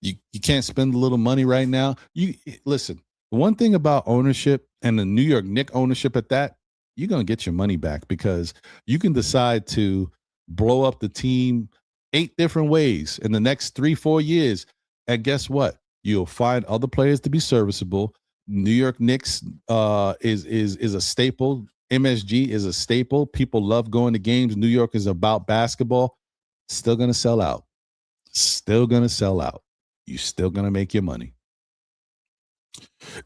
You can't spend a little money right now. You listen. One thing about ownership and the New York Knicks ownership at that, you're gonna get your money back because you can decide to blow up the team 8 different ways in the next 3-4 years, and guess what? You'll find other players to be serviceable. New York Knicks is a staple. MSG is a staple. People love going to games. New York is about basketball. Still going to sell out. Still going to sell out. You're still going to make your money.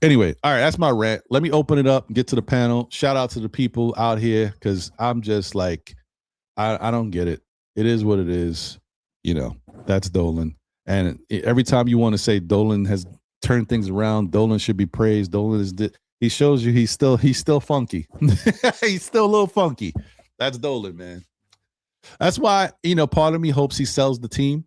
Anyway, all right, that's my rant. Let me open it up and get to the panel. Shout out to the people out here because I'm just like, I don't get it. It is what it is. You know, that's Dolan. And every time you want to say Dolan has turned things around, Dolan should be praised. Dolan is he shows you he's still funky. He's still a little funky. That's Dolan, man. That's why, part of me hopes he sells the team.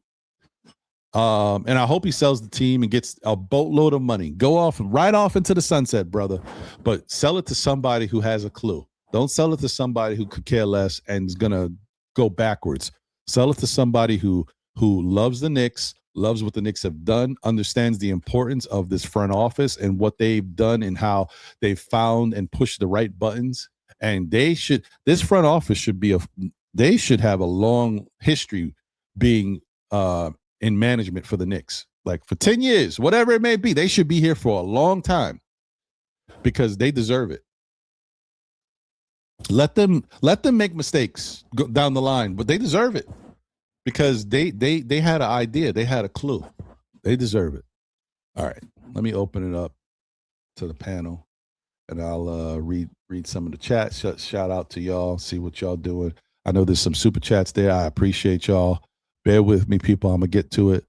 And I hope he sells the team and gets a boatload of money. Go right off into the sunset, brother. But sell it to somebody who has a clue. Don't sell it to somebody who could care less and is gonna go backwards. Sell it to somebody who loves the Knicks, loves what the Knicks have done, understands the importance of this front office and what they've done and how they've found and pushed the right buttons. And this front office should have a long history being in management for the Knicks, like for 10 years, whatever it may be. They should be here for a long time because they deserve it. Let them make mistakes down the line, but they deserve it. Because they had an idea. They had a clue. They deserve it. All right. Let me open it up to the panel, and I'll read some of the chat. Shout out to y'all. See what y'all doing. I know there's some super chats there. I appreciate y'all. Bear with me, people. I'm going to get to it.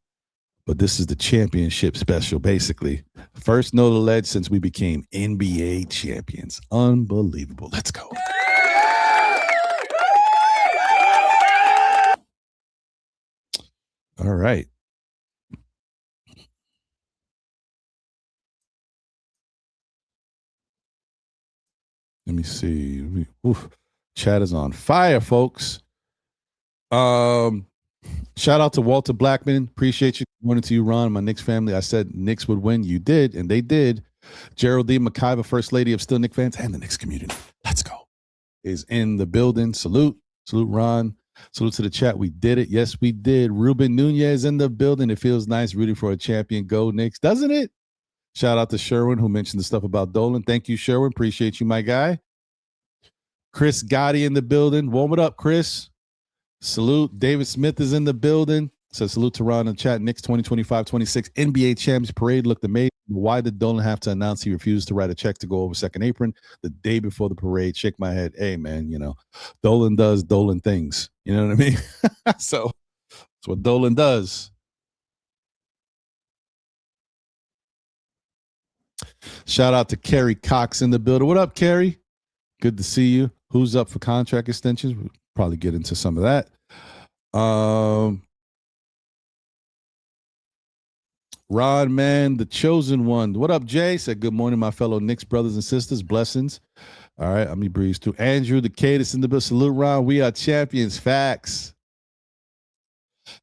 But this is the championship special, basically. First note of ledge since we became NBA champions. Unbelievable. Let's go. All right. Let me see. Chat is on fire, folks. Shout out to Walter Blackman. Appreciate you. Morning to you, Ron. My Knicks family. I said Knicks would win. You did, and they did. Geraldine McIver, First Lady of Still Knicks fans and the Knicks community. Let's go. Is in the building. Salute, Ron. Salute to the chat. We did it. Yes, we did. Ruben Nunez in the building. It feels nice rooting for a champion. Go Knicks, doesn't it? Shout out to Sherwin, who mentioned the stuff about Dolan. Thank you, Sherwin. Appreciate you, my guy. Chris Gotti in the building. Warm it up, Chris. Salute. David Smith is in the building. Says salute to Ron in the chat. Knicks 2025-26 NBA Champions Parade looked amazing. Why did Dolan have to announce he refused to write a check to go over second apron the day before the parade? Shake my head. Hey, man, Dolan does Dolan things. You know what I mean? So that's what Dolan does. Shout out to Kerry Cox in the building. What up, Kerry? Good to see you. Who's up for contract extensions? We'll probably get into some of that. Ron, man, the chosen one. What up, Jay? Said good morning, my fellow Knicks brothers and sisters. Blessings. All right, let me breeze through. Andrew, the Cadis in the building. Salute, Ron. We are champions. Facts.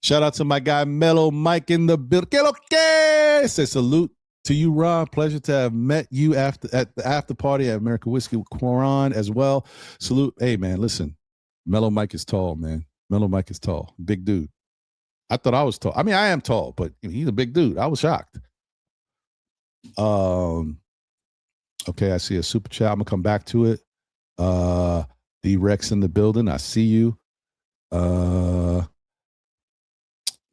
Shout out to my guy Mellow Mike in the building. Que lo que? Say salute To you, Ron. Pleasure to have met you at the after party at American Whiskey with Quran as well. Salute. Hey, man, listen. Mellow Mike is tall, man. Mellow Mike is tall. Big dude. I thought I was tall. I mean, I am tall, but he's a big dude. I was shocked. Okay, I see a super chat. I'm gonna come back to it. D Rex in the building. I see you.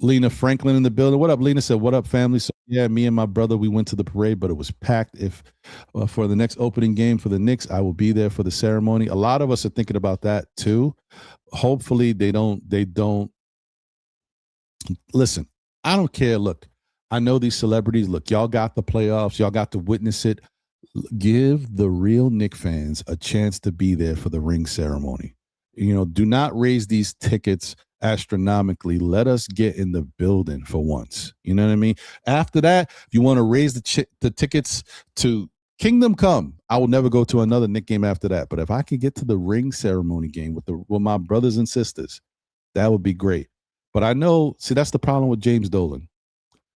Lena Franklin in the building. What up, Lena? Said, what up, family? So, yeah, me and my brother, we went to the parade, but it was packed. If for the next opening game for the Knicks, I will be there for the ceremony. A lot of us are thinking about that too. Hopefully they don't listen. I don't care. Look, I know these celebrities. Look, y'all got the playoffs. Y'all got to witness it. Give the real Knicks fans a chance to be there for the ring ceremony. Do not raise these tickets astronomically. Let us get in the building for once. You know what I mean? After that, if you want to raise the tickets to Kingdom Come, I will never go to another Knicks game after that. But if I could get to the ring ceremony game with my brothers and sisters, that would be great. But I know, that's the problem with James Dolan.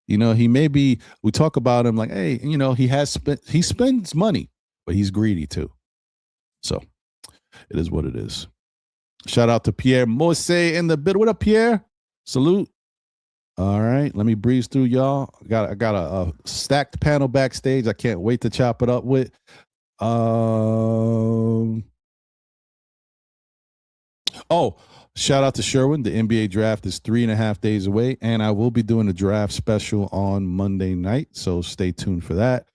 He may be, we talk about him like, hey, he spends money, but he's greedy too. So it is what it is. Shout out to Pierre Mosse in the bit. What up, Pierre? Salute. All right, let me breeze through, y'all. I got a stacked panel backstage. I can't wait to chop it up with. Shout out to Sherwin. The NBA draft is 3.5 days away, and I will be doing a draft special on Monday night, so stay tuned for that.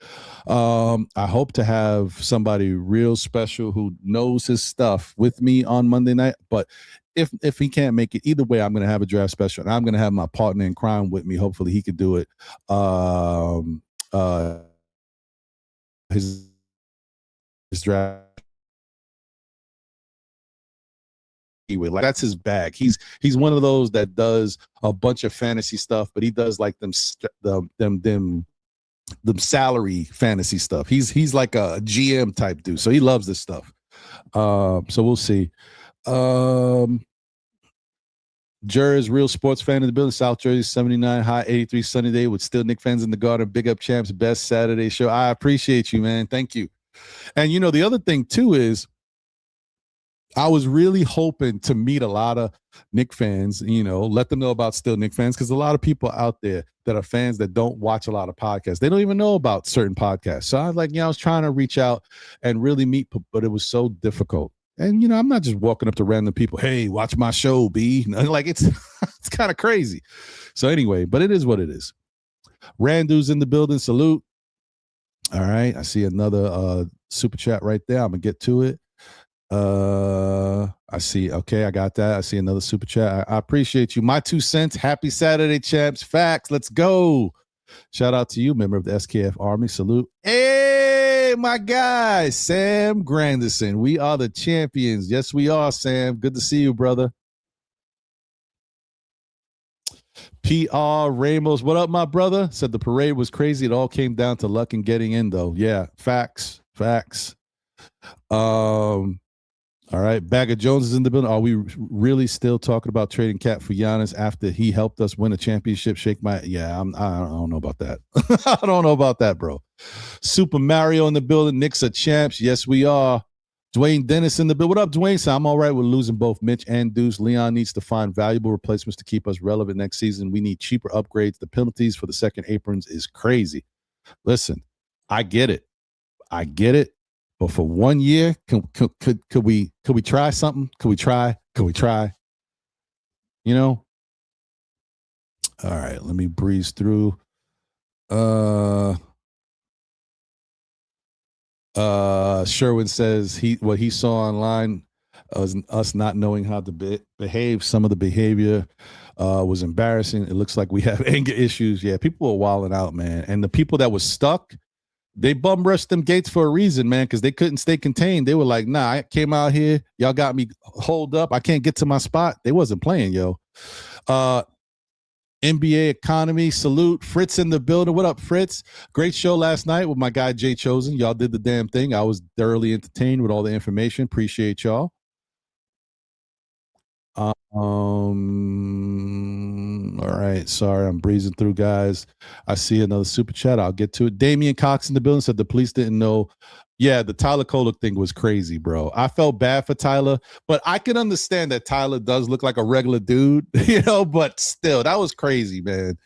I hope to have somebody real special who knows his stuff with me on Monday night, but if he can't make it, either way, I'm going to have a draft special, and I'm going to have my partner in crime with me. Hopefully he could do it. His draft. Like, that's his bag. He's one of those that does a bunch of fantasy stuff, but he does like them salary fantasy stuff. He's like a GM type dude, so he loves this stuff. So we'll see. Jerry's real sports fan in the building. South Jersey, 79 high, 83 sunny day with still Knicks fans in the garden. Big up, champs. Best Saturday show. I appreciate you, man. Thank you. And the other thing too is, I was really hoping to meet a lot of Knicks fans, let them know about still Knicks fans, because a lot of people out there that are fans that don't watch a lot of podcasts. They don't even know about certain podcasts. So I was like, I was trying to reach out and really meet, but it was so difficult. And, I'm not just walking up to random people, hey, watch my show, B. Like, it's kind of crazy. So anyway, but it is what it is. Randu's in the building. Salute. All right. I see another super chat right there. I'm going to get to it. I see. Okay, I got that. I see another super chat. I appreciate you. My 2 cents. Happy Saturday, champs. Facts. Let's go. Shout out to you, member of the SKF Army. Salute. Hey, my guy, Sam Granderson. We are the champions. Yes, we are, Sam. Good to see you, brother. PR Ramos. What up, my brother? Said the parade was crazy. It all came down to luck and getting in, though. Yeah, facts. All right, Bagger Jones is in the building. Are we really still talking about trading Cat for Giannis after he helped us win a championship? I don't know about that. I don't know about that, bro. Super Mario in the building. Knicks are champs. Yes, we are. Dwayne Dennis in the building. What up, Dwayne? So I'm all right with losing both Mitch and Deuce. Leon needs to find valuable replacements to keep us relevant next season. We need cheaper upgrades. The penalties for the second aprons is crazy. Listen, I get it. But for 1 year, could we try something? Could we try? All right, let me breeze through. Sherwin says what he saw online was us not knowing how to behave. Some of the behavior was embarrassing. It looks like we have anger issues. Yeah, people were wilding out, man. And the people that were stuck, they bum rushed them gates for a reason, man, because they couldn't stay contained. They were like, nah, I came out here. Y'all got me holed up. I can't get to my spot. They wasn't playing, yo. NBA economy, salute. Fritz in the building. What up, Fritz? Great show last night with my guy, Jay Chosen. Y'all did the damn thing. I was thoroughly entertained with all the information. Appreciate y'all. All right. Sorry, I'm breezing through, guys. I see another super chat. I'll get to it. Damian Cox in the building said the police didn't know. Yeah, the Tyler Kolek thing was crazy, bro. I felt bad for Tyler, but I can understand that Tyler does look like a regular dude, but still, that was crazy, man.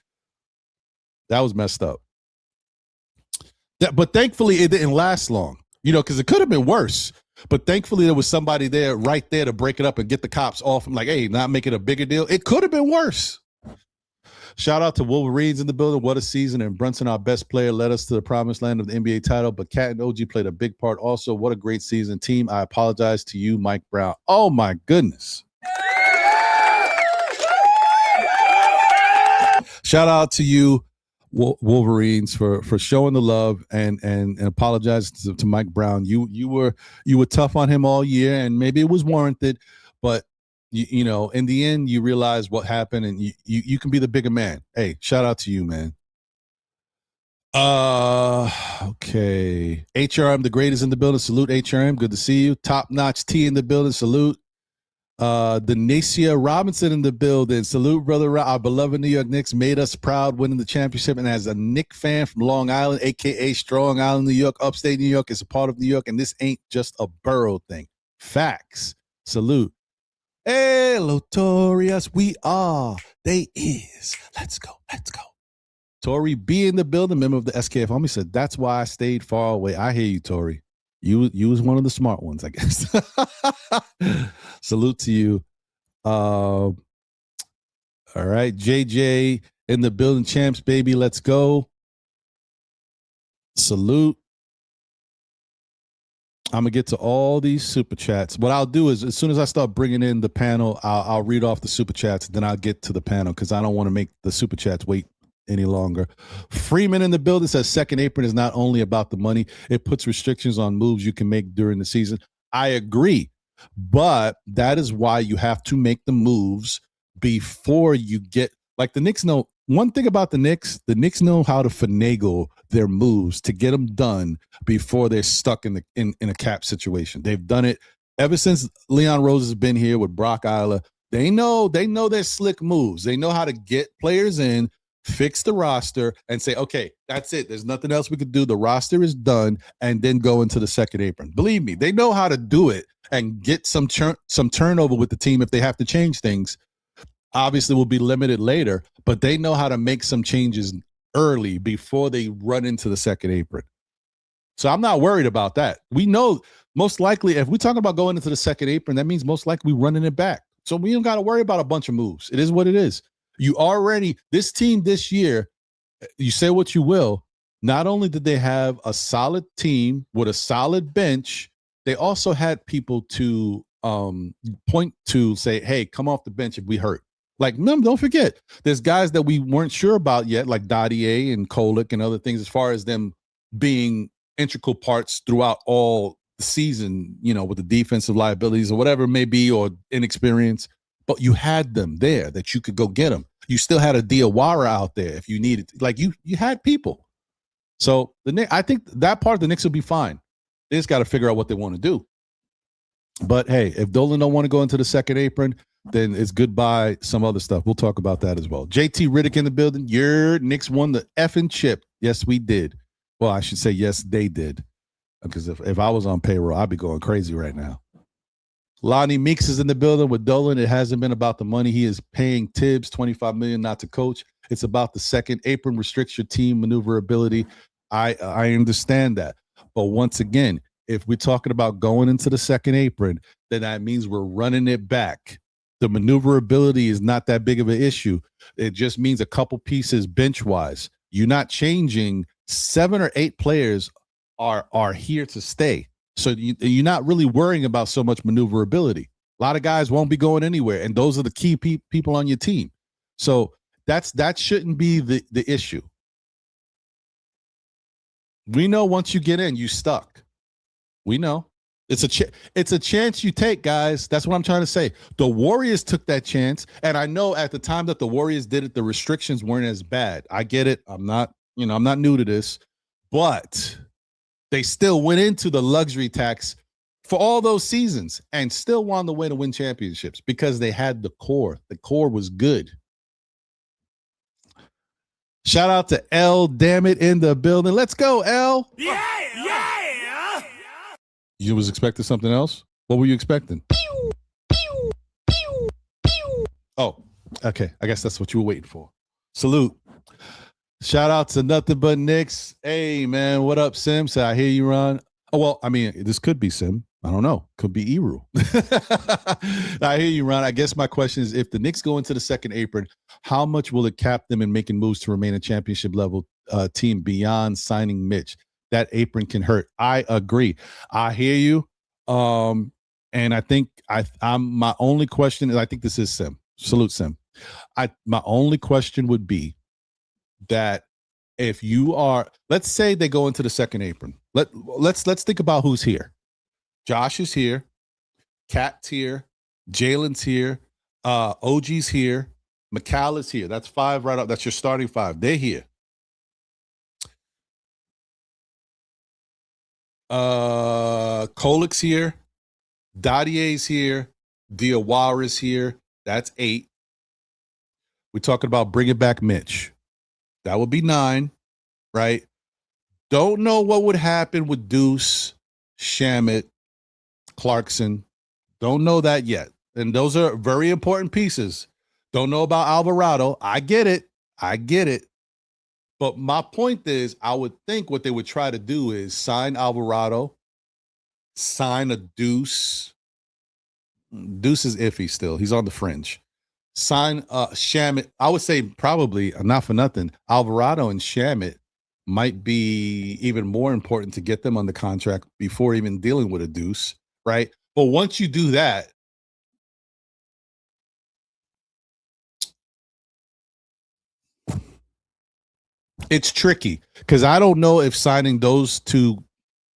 That was messed up. But thankfully, it didn't last long, because it could have been worse. But thankfully, there was somebody there right there to break it up and get the cops off. I'm like, hey, not make it a bigger deal. It could have been worse. Shout out to Wolverines in the building. What a season. And Brunson, our best player, led us to the promised land of the NBA title. But Cat and OG played a big part also. What a great season. Team, I apologize to you, Mike Brown. Oh, my goodness. Shout out to you, Wolverines, for showing the love and apologize to Mike Brown. You were tough on him all year, and maybe it was warranted, but in the end, you realize what happened, and you can be the bigger man. Hey, shout out to you, man. Okay. HRM, the greatest in the building. Salute, HRM. Good to see you. Top notch T in the building. Salute. Denacia Robinson in the building. Salute, brother. Our beloved New York Knicks made us proud winning the championship. And as a Knick fan from Long Island, aka Strong Island, New York, upstate New York, is a part of New York, and this ain't just a borough thing. Facts. Salute. Hey, Lotorious, we are. They is. Let's go. Tori B in the building, member of the SKF Homie, said, that's why I stayed far away. I hear you, Tori. You was one of the smart ones, I guess. Salute to you. All right, JJ in the building, champs, baby. Let's go. Salute. I'm going to get to all these super chats. What I'll do is as soon as I start bringing in the panel, I'll read off the super chats. Then I'll get to the panel because I don't want to make the super chats wait any longer. Freeman in the building says second apron is not only about the money. It puts restrictions on moves you can make during the season. I agree. But that is why you have to make the moves before you get – like the Knicks know – one thing about the Knicks know how to finagle their moves to get them done before they're stuck in a cap situation. They've done it ever since Leon Rose has been here with Brock Eiler. They know their slick moves. They know how to get players in, fix the roster, and say, okay, that's it. There's nothing else we could do. The roster is done, and then go into the second apron. Believe me, they know how to do it and get some turnover with the team if they have to change things. Obviously, will be limited later, but they know how to make some changes early before they run into the second apron. So I'm not worried about that. We know most likely if we're talking about going into the second apron, that means most likely we're running it back. So we don't got to worry about a bunch of moves. It is what it is. This team this year, you say what you will, not only did they have a solid team with a solid bench, they also had people to point to, say, hey, come off the bench if we hurt. Like, don't forget, there's guys that we weren't sure about yet, like Dottier and Kolek and other things, as far as them being integral parts throughout all the season, with the defensive liabilities or whatever it may be, or inexperience. But you had them there that you could go get them. You still had a Diawara out there if you needed. Like, you had people. So I think that part of the Knicks will be fine. They just got to figure out what they want to do. But hey, if Dolan don't want to go into the second apron, then it's goodbye some other stuff. We'll talk about that as well. JT Riddick in the building. Your Knicks won the effing chip. Yes, we did. Well, I should say yes, they did. Because if I was on payroll, I'd be going crazy right now. Lonnie Meeks is in the building with Dolan. It hasn't been about the money. He is paying Tibbs $25 million not to coach. It's about the second apron restricts your team maneuverability. I understand that. But once again, if we're talking about going into the second apron, then that means we're running it back. The maneuverability is not that big of an issue. It just means a couple pieces bench-wise. You're not changing. 7 or 8 players are here to stay. So you're not really worrying about so much maneuverability. A lot of guys won't be going anywhere, and those are the key people on your team. So that shouldn't be the issue. We know once you get in, you stuck. We know. It's a chance you take, guys. That's what I'm trying to say. The Warriors took that chance, and I know at the time that the Warriors did it, the restrictions weren't as bad. I get it. I'm not new to this, but they still went into the luxury tax for all those seasons and still won the way to win championships because they had the core. The core was good. Shout out to L, damn it, in the building. Let's go, L. Yeah. You was expecting something else? What were you expecting? Oh, okay. I guess that's what you were waiting for. Salute. Shout out to Nothing But Knicks. Hey, man, what up, Sim? So I hear you, Ron. Oh, well, I mean, this could be Sim. I don't know. Could be Eru. I hear you, Ron. I guess my question is, if the Knicks go into the second apron, how much will it cap them in making moves to remain a championship level team beyond signing Mitch? That apron can hurt. I agree. I hear you. And I think I'm my only question, and I think this is Sim. Salute, Sim. My only question would be that if you are, let's say they go into the second apron. Let's think about who's here. Josh is here, Cat's here, Jalen's here, OG's here, McCall is here. That's 5 right up. That's your starting 5. They're here. Kolik's here, Dottier's here, Diawara's here. That's 8. We're talking about bringing back Mitch. That would be 9, right? Don't know what would happen with Deuce, Shamet, Clarkson. Don't know that yet. And those are very important pieces. Don't know about Alvarado. I get it. But my point is, I would think what they would try to do is sign Alvarado, sign a Deuce. Deuce is iffy still. He's on the fringe. Sign Shamet. I would say probably, not for nothing, Alvarado and Shamet might be even more important to get them on the contract before even dealing with a Deuce, right? But once you do that, it's tricky because I don't know if signing those 2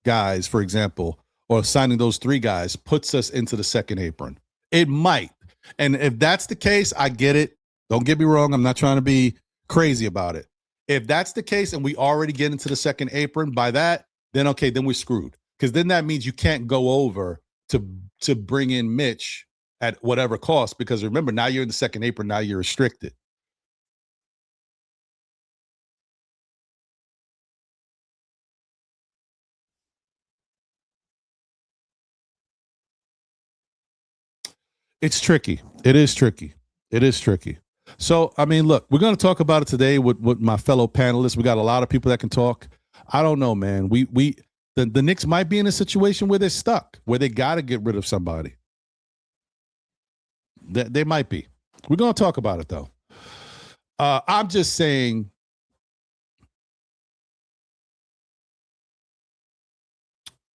guys, for example, or signing those 3 guys puts us into the second apron. It might. And if that's the case, I get it. Don't get me wrong. I'm not trying to be crazy about it. If that's the case and we already get into the second apron by that, then okay, then we're screwed. Because then that means you can't go over to bring in Mitch at whatever cost. Because remember, now you're in the second apron. Now you're restricted. It's tricky. It is tricky. So, I mean, look, we're going to talk about it today with my fellow panelists. We got a lot of people that can talk. I don't know, man. The Knicks might be in a situation where they're stuck, where they got to get rid of somebody. They might be. We're going to talk about it, though. I'm just saying,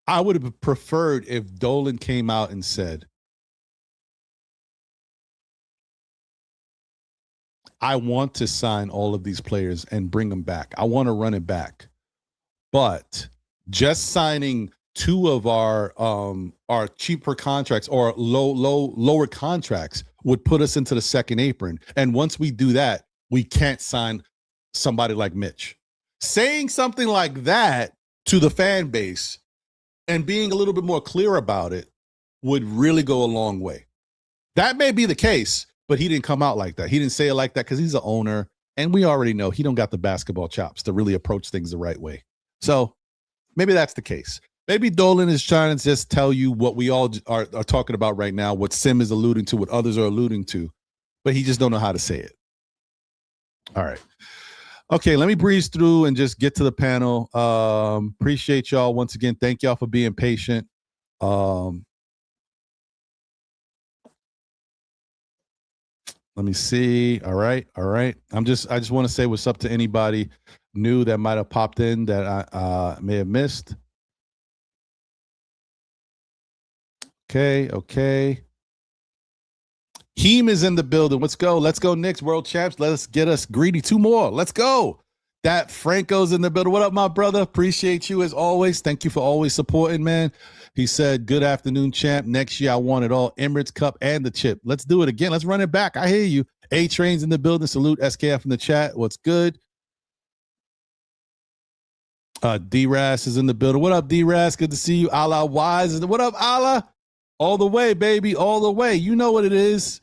I would have preferred if Dolan came out and said, I want to sign all of these players and bring them back. I want to run it back. But just signing 2 of our cheaper contracts or lower contracts would put us into the second apron. And once we do that, we can't sign somebody like Mitch. Saying something like that to the fan base and being a little bit more clear about it would really go a long way. That may be the case, but he didn't come out like that. He didn't say it like that because he's an owner, and we already know he don't got the basketball chops to really approach things the right way. So maybe that's the case. Maybe Dolan is trying to just tell you what we all are talking about right now, what Sim is alluding to, what others are alluding to, but he just don't know how to say it. All right. Okay, let me breeze through and just get to the panel. Appreciate y'all once again. Thank y'all for being patient. Let me see. All right. I just want to say what's up to anybody new that might have popped in that I may have missed. Okay. Heem is in the building. Let's go, Knicks, world champs. Let's get us greedy. 2 more. Let's go. That Franco's in the building. What up, my brother? Appreciate you as always. Thank you for always supporting, man. He said, good afternoon, champ. Next year, I want it all. Emirates Cup and the chip. Let's do it again. Let's run it back. I hear you. A-Train's in the building. Salute SKF in the chat. What's good? D-Ras is in the building. What up, D-Ras? Good to see you. Allah Wise. What up, Allah? All the way, baby. All the way. You know what it is.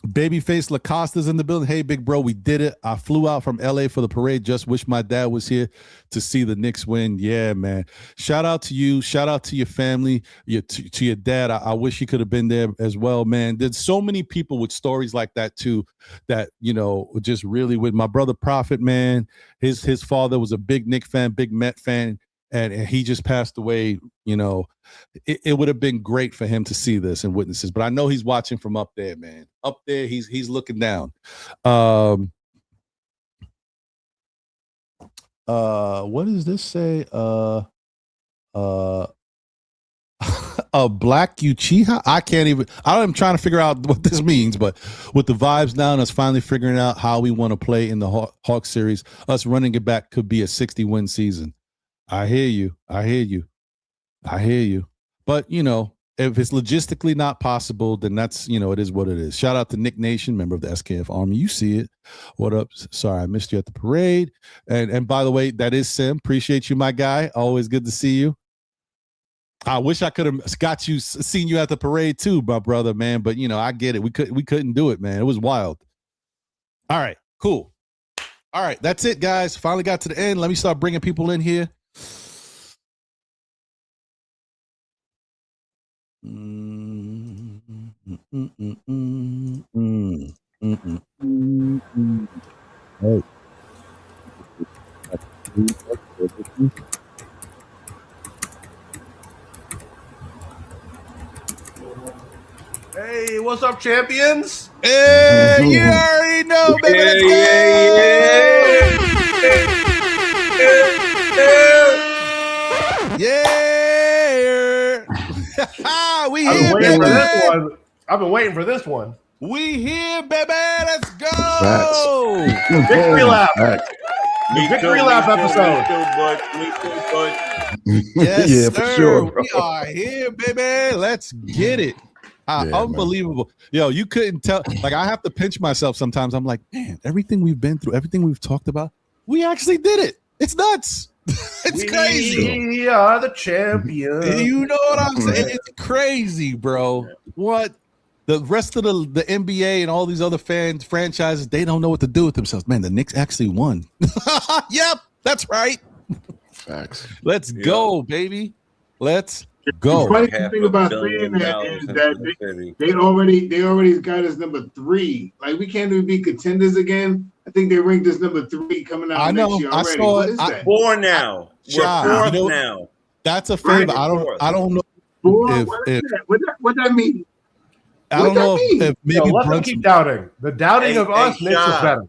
Babyface Lacosta's in the building. Hey, big bro, we did it. I flew out from LA for the parade. Just wish my dad was here to see the Knicks win. Yeah, man. Shout out to you. Shout out to your family, to your dad. I wish he could have been there as well, man. There's so many people with stories like that too. That just really with my brother Prophet, man. His father was a big Knicks fan, big Met fan, and he just passed away. It would have been great for him to see this and witness this, but I know he's watching from up there, man. Up there, he's looking down. What does this say? A Black Uchiha? I'm trying to figure out what this means, but with the vibes down, us finally figuring out how we want to play in the Hawks series, us running it back could be a 60-win season. I hear you. But, if it's logistically not possible, then that's, it is what it is. Shout out to Nick Nation, member of the SKF Army. You see it. What up? Sorry, I missed you at the parade. And by the way, that is Sim. Appreciate you, my guy. Always good to see you. I wish I could have seen you at the parade too, my brother, man. But, I get it. We couldn't do it, man. It was wild. All right, cool. All right, that's it, guys. Finally got to the end. Let me start bringing people in here. Oh. Hey, what's up, champions? Hey, you already know, baby. Yeah. We here, baby. I've been waiting for this one. We here, baby. Let's go. Victory lap. Victory lap episode. Yes, yeah, sir. for sure. We are here, baby. Let's get it. Unbelievable. Man. Yo, you couldn't tell. Like, I have to pinch myself sometimes. I'm like, man, everything we've been through, everything we've talked about, we actually did it. It's nuts. It's crazy. We are the champions. You know what I'm saying? It's crazy, bro. What? The rest of the NBA and all these other franchises, they don't know what to do with themselves. Man, the Knicks actually won. Yep, that's right. Facts. Let's go, baby. Let's go. The funny thing about saying that is that they already got us number 3. Like, we can't even be contenders again. I think they ranked us number 3 coming out next year already. What is that? 4 now. We're 4th now. That's a favor. Right. I don't know. What that mean? I don't know if maybe let them keep doubting. The doubting of us makes us better.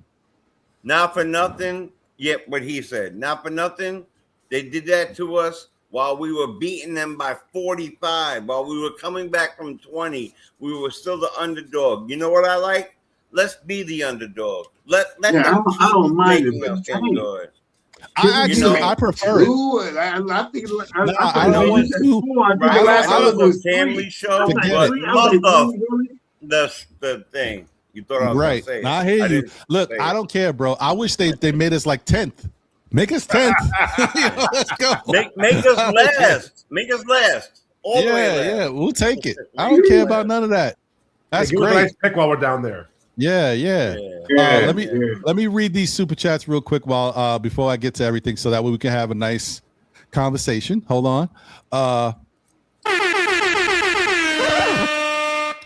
Not for nothing. Yet what he said. Not for nothing. They did that to us while we were beating them by 45. While we were coming back from 20, we were still the underdog. You know what I like? Let's be the underdog. Let them I don't mind it. I prefer it. I think family show. The thing you thought I was right. Say. I hear you. Look, I don't care, bro. I wish they made us like 10th. Make us 10th. Let's go. Make us last. Make us last. All the way last. Yeah. We'll take it. I don't care about none of that. That's great. A nice pick while we're down there. Yeah. Let me read these super chats real quick while before I get to everything, so that way we can have a nice conversation. Hold on.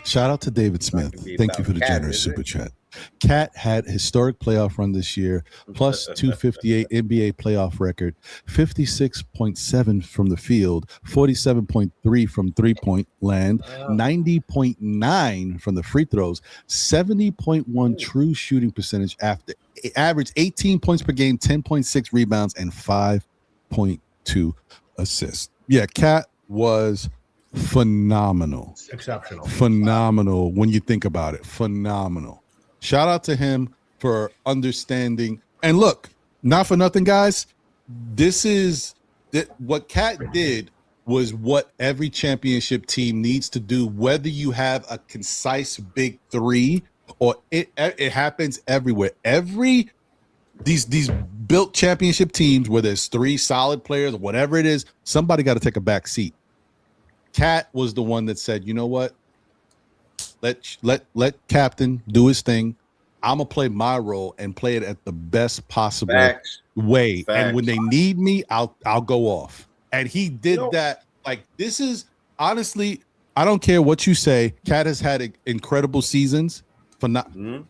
Shout out to David Smith. Thank you for the generous super chat. Cat had historic playoff run this year, plus 258 NBA playoff record, 56.7 from the field, 47.3 from three-point land, 90.9 from the free throws, 70.1 true shooting percentage after average 18 points per game, 10.6 rebounds, and 5.2 assists. Yeah, Cat was phenomenal. Exceptional. Phenomenal when you think about it. Phenomenal. Shout out to him for understanding. And look, not for nothing, guys. What Cat did was what every championship team needs to do, whether you have a concise big three or it happens everywhere. These built championship teams where there's 3 solid players, whatever it is, somebody got to take a back seat. Cat was the one that said, you know what? Let Captain do his thing. I'm gonna play my role and play it at the best possible way. Facts. And when they need me, I'll go off. And he did that. Like, this is honestly, I don't care what you say. Cat has had incredible seasons.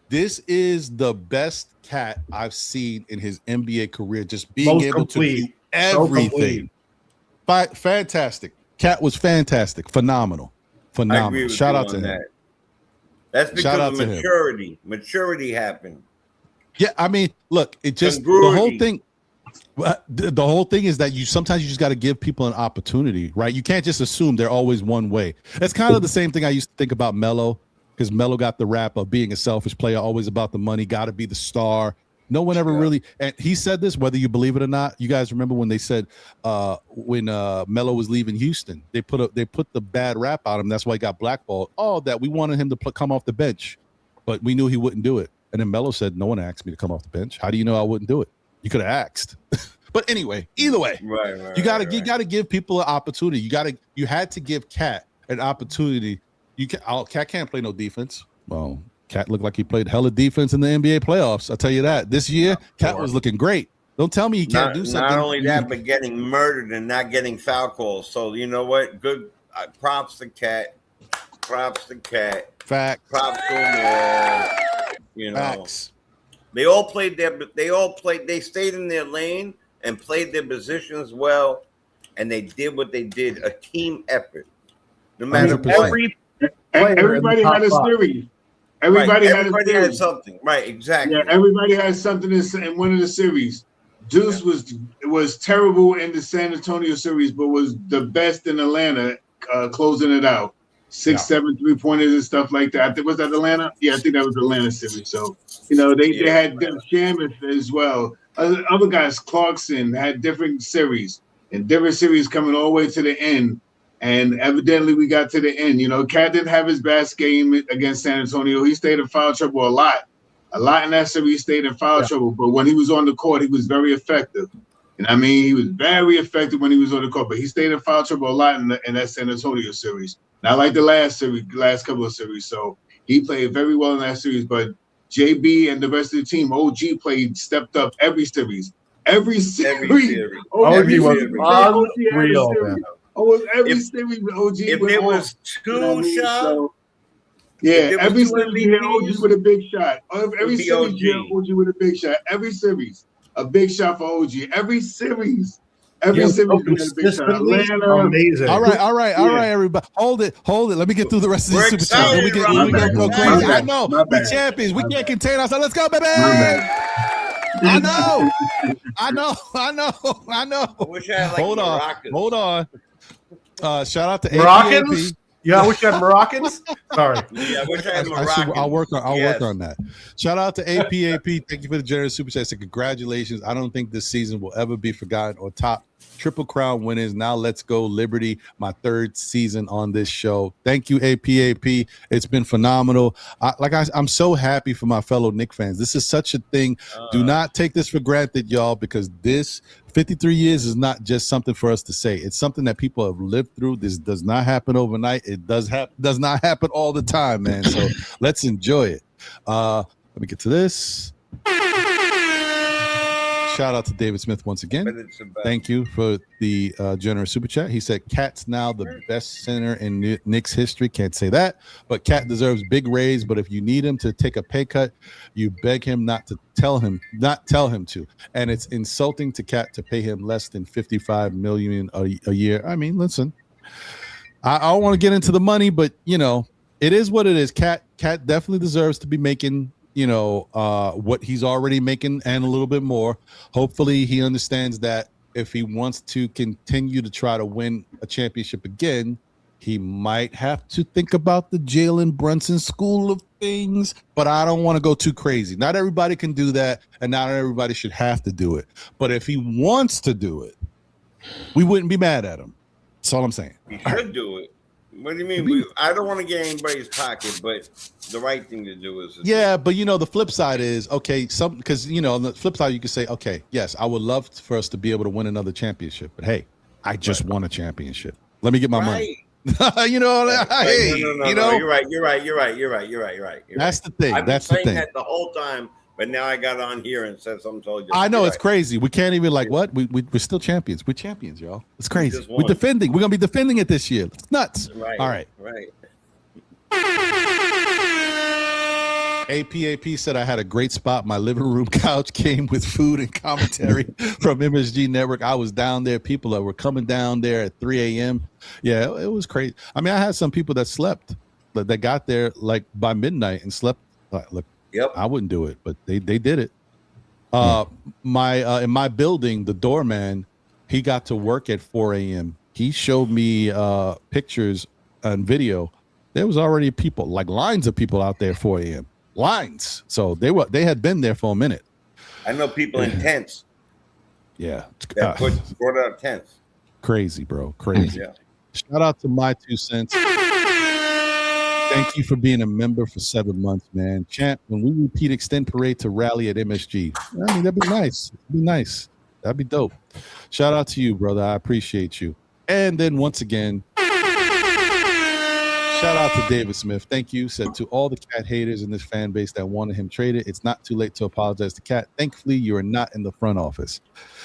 This is the best Cat I've seen in his NBA career. Just being able to do everything. Fantastic. Cat was fantastic. Phenomenal. Shout out to him. That's because of maturity. Maturity happened. Yeah, I mean, look, it just the whole thing. The whole thing is that sometimes you just got to give people an opportunity, right? You can't just assume they're always one way. That's kind of the same thing I used to think about Melo, because Melo got the rap of being a selfish player, always about the money, got to be the star. No one ever really, and he said this, whether you believe it or not. You guys remember when they said when Melo was leaving Houston, they put the bad rap on him. That's why he got blackballed. Oh, that we wanted him to come off the bench, but we knew he wouldn't do it. And then Melo said, "No one asked me to come off the bench. How do you know I wouldn't do it? You could have asked." But anyway, either way, you gotta give people an opportunity. You had to give Cat an opportunity. Cat can't play no defense. Well, Cat looked like he played hella defense in the NBA playoffs. I'll tell you that. This year, Cat was looking great. Don't tell me he can't do something. Not only that, but getting murdered and not getting foul calls. So you know what? Good. Props to Cat. Props to Cat. Facts. Props to them all. You know, Facts. They all played their. They stayed in their lane and played their positions well, and they did what they did. A team effort. No matter what. Everybody had a series. Everybody had something. Right, exactly. Yeah, everybody had something in one of the series. Deuce was terrible in the San Antonio series, but was the best in Atlanta, closing it out. 6-7 3-pointers and stuff like that. Was that Atlanta? Yeah, I think that was Atlanta series. So, you know, they had Shamus as well. Other guys, Clarkson, had different series and different series coming all the way to the end. And evidently we got to the end. You know, Cat didn't have his best game against San Antonio. He stayed in foul trouble a lot in that series. He stayed in foul trouble. But when he was on the court, he was very effective. And I mean, he was very effective when he was on the court. But he stayed in foul trouble a lot in that San Antonio series. Not like the last couple of series. So he played very well in that series. But JB and the rest of the team, OG stepped up every series. Every series. OG was unreal, man. Almost every series with OG. If there was two shots, so, every series you hit OG with a big shot. Every series you hit OG with a big shot. Every series, a big shot for OG. Every series you hit a big shot. Atlanta, amazing. All right, everybody. Hold it. Let me get through the rest of these super chats. Let me go crazy. I know. We're champions. We can't contain ourselves. Let's go, baby. I know. I wish I had Hold on. Shout out to Moroccans. Yeah, I wish I had Moroccans. Sorry. Yeah, I wish I had Moroccans. I'll work on that. Shout out to APAP. Thank you for the generous super chat. So congratulations. I don't think this season will ever be forgotten or top. Triple Crown winners. Now let's go Liberty. My third season on this show. Thank you, APAP. It's been phenomenal. I'm so happy for my fellow Knicks fans. This is such a thing. Do not take this for granted, y'all, because this 53 years is not just something for us to say. It's something that people have lived through. This does not happen overnight. It does not happen all the time, man. So let's enjoy it. Let me get to this. Shout out to David Smith once again. Thank you for the generous super chat. He said, Cat's now the best center in Knicks history. Can't say that, but Cat deserves big raise. But if you need him to take a pay cut, you beg him not tell him to. And it's insulting to Cat to pay him less than $55 million a year. I mean, listen, I don't want to get into the money, but you know, it is what it is. Cat definitely deserves to be making what he's already making and a little bit more. Hopefully he understands that if he wants to continue to try to win a championship again, he might have to think about the Jalen Brunson school of things, but I don't want to go too crazy. Not everybody can do that, and not everybody should have to do it. But if he wants to do it, we wouldn't be mad at him. That's all I'm saying. He should do it. What do you mean? I don't want to get anybody's pocket, but the right thing to do is but the flip side is because on the flip side you can say, okay, yes, I would love for us to be able to win another championship, but hey, I just won a championship. Let me get my money. You know, hey, no, you know, you're right. You're right. that's the thing. I've been That's the saying thing. that the whole time, but now I got on here and said something totally different. I know You're it's right. crazy. We can't even like what we're still champions. We're champions, y'all. It's crazy. just We're won. defending. We're gonna be defending it this year. It's nuts. Right. All right. Right. APAP said I had a great spot. My living room couch came with food and commentary from MSG Network. I was down there. People that were coming down there at 3 a.m. Yeah, it was crazy. I mean, I had some people that slept, that got there like by midnight and slept. Look, Yep. I wouldn't do it, but they did it. In my building, the doorman, he got to work at 4 a.m. He showed me pictures and video. There was already people, like lines of people out there at 4 a.m. Lines. So they had been there for a minute. I know people in tents Yeah. that brought out tents. Crazy, bro. Crazy. Yeah. Shout out to My 2 Cents. Thank you for being a member for 7 months, man. Champ, when we repeat Extend Parade to rally at MSG, I mean, that'd be nice. It'd be nice. That'd be dope. Shout out to you, brother. I appreciate you. And then once again, shout out to David Smith. Thank you. Said to all the Cat haters in this fan base that wanted him traded, it's not too late to apologize to Cat. Thankfully, you are not in the front office.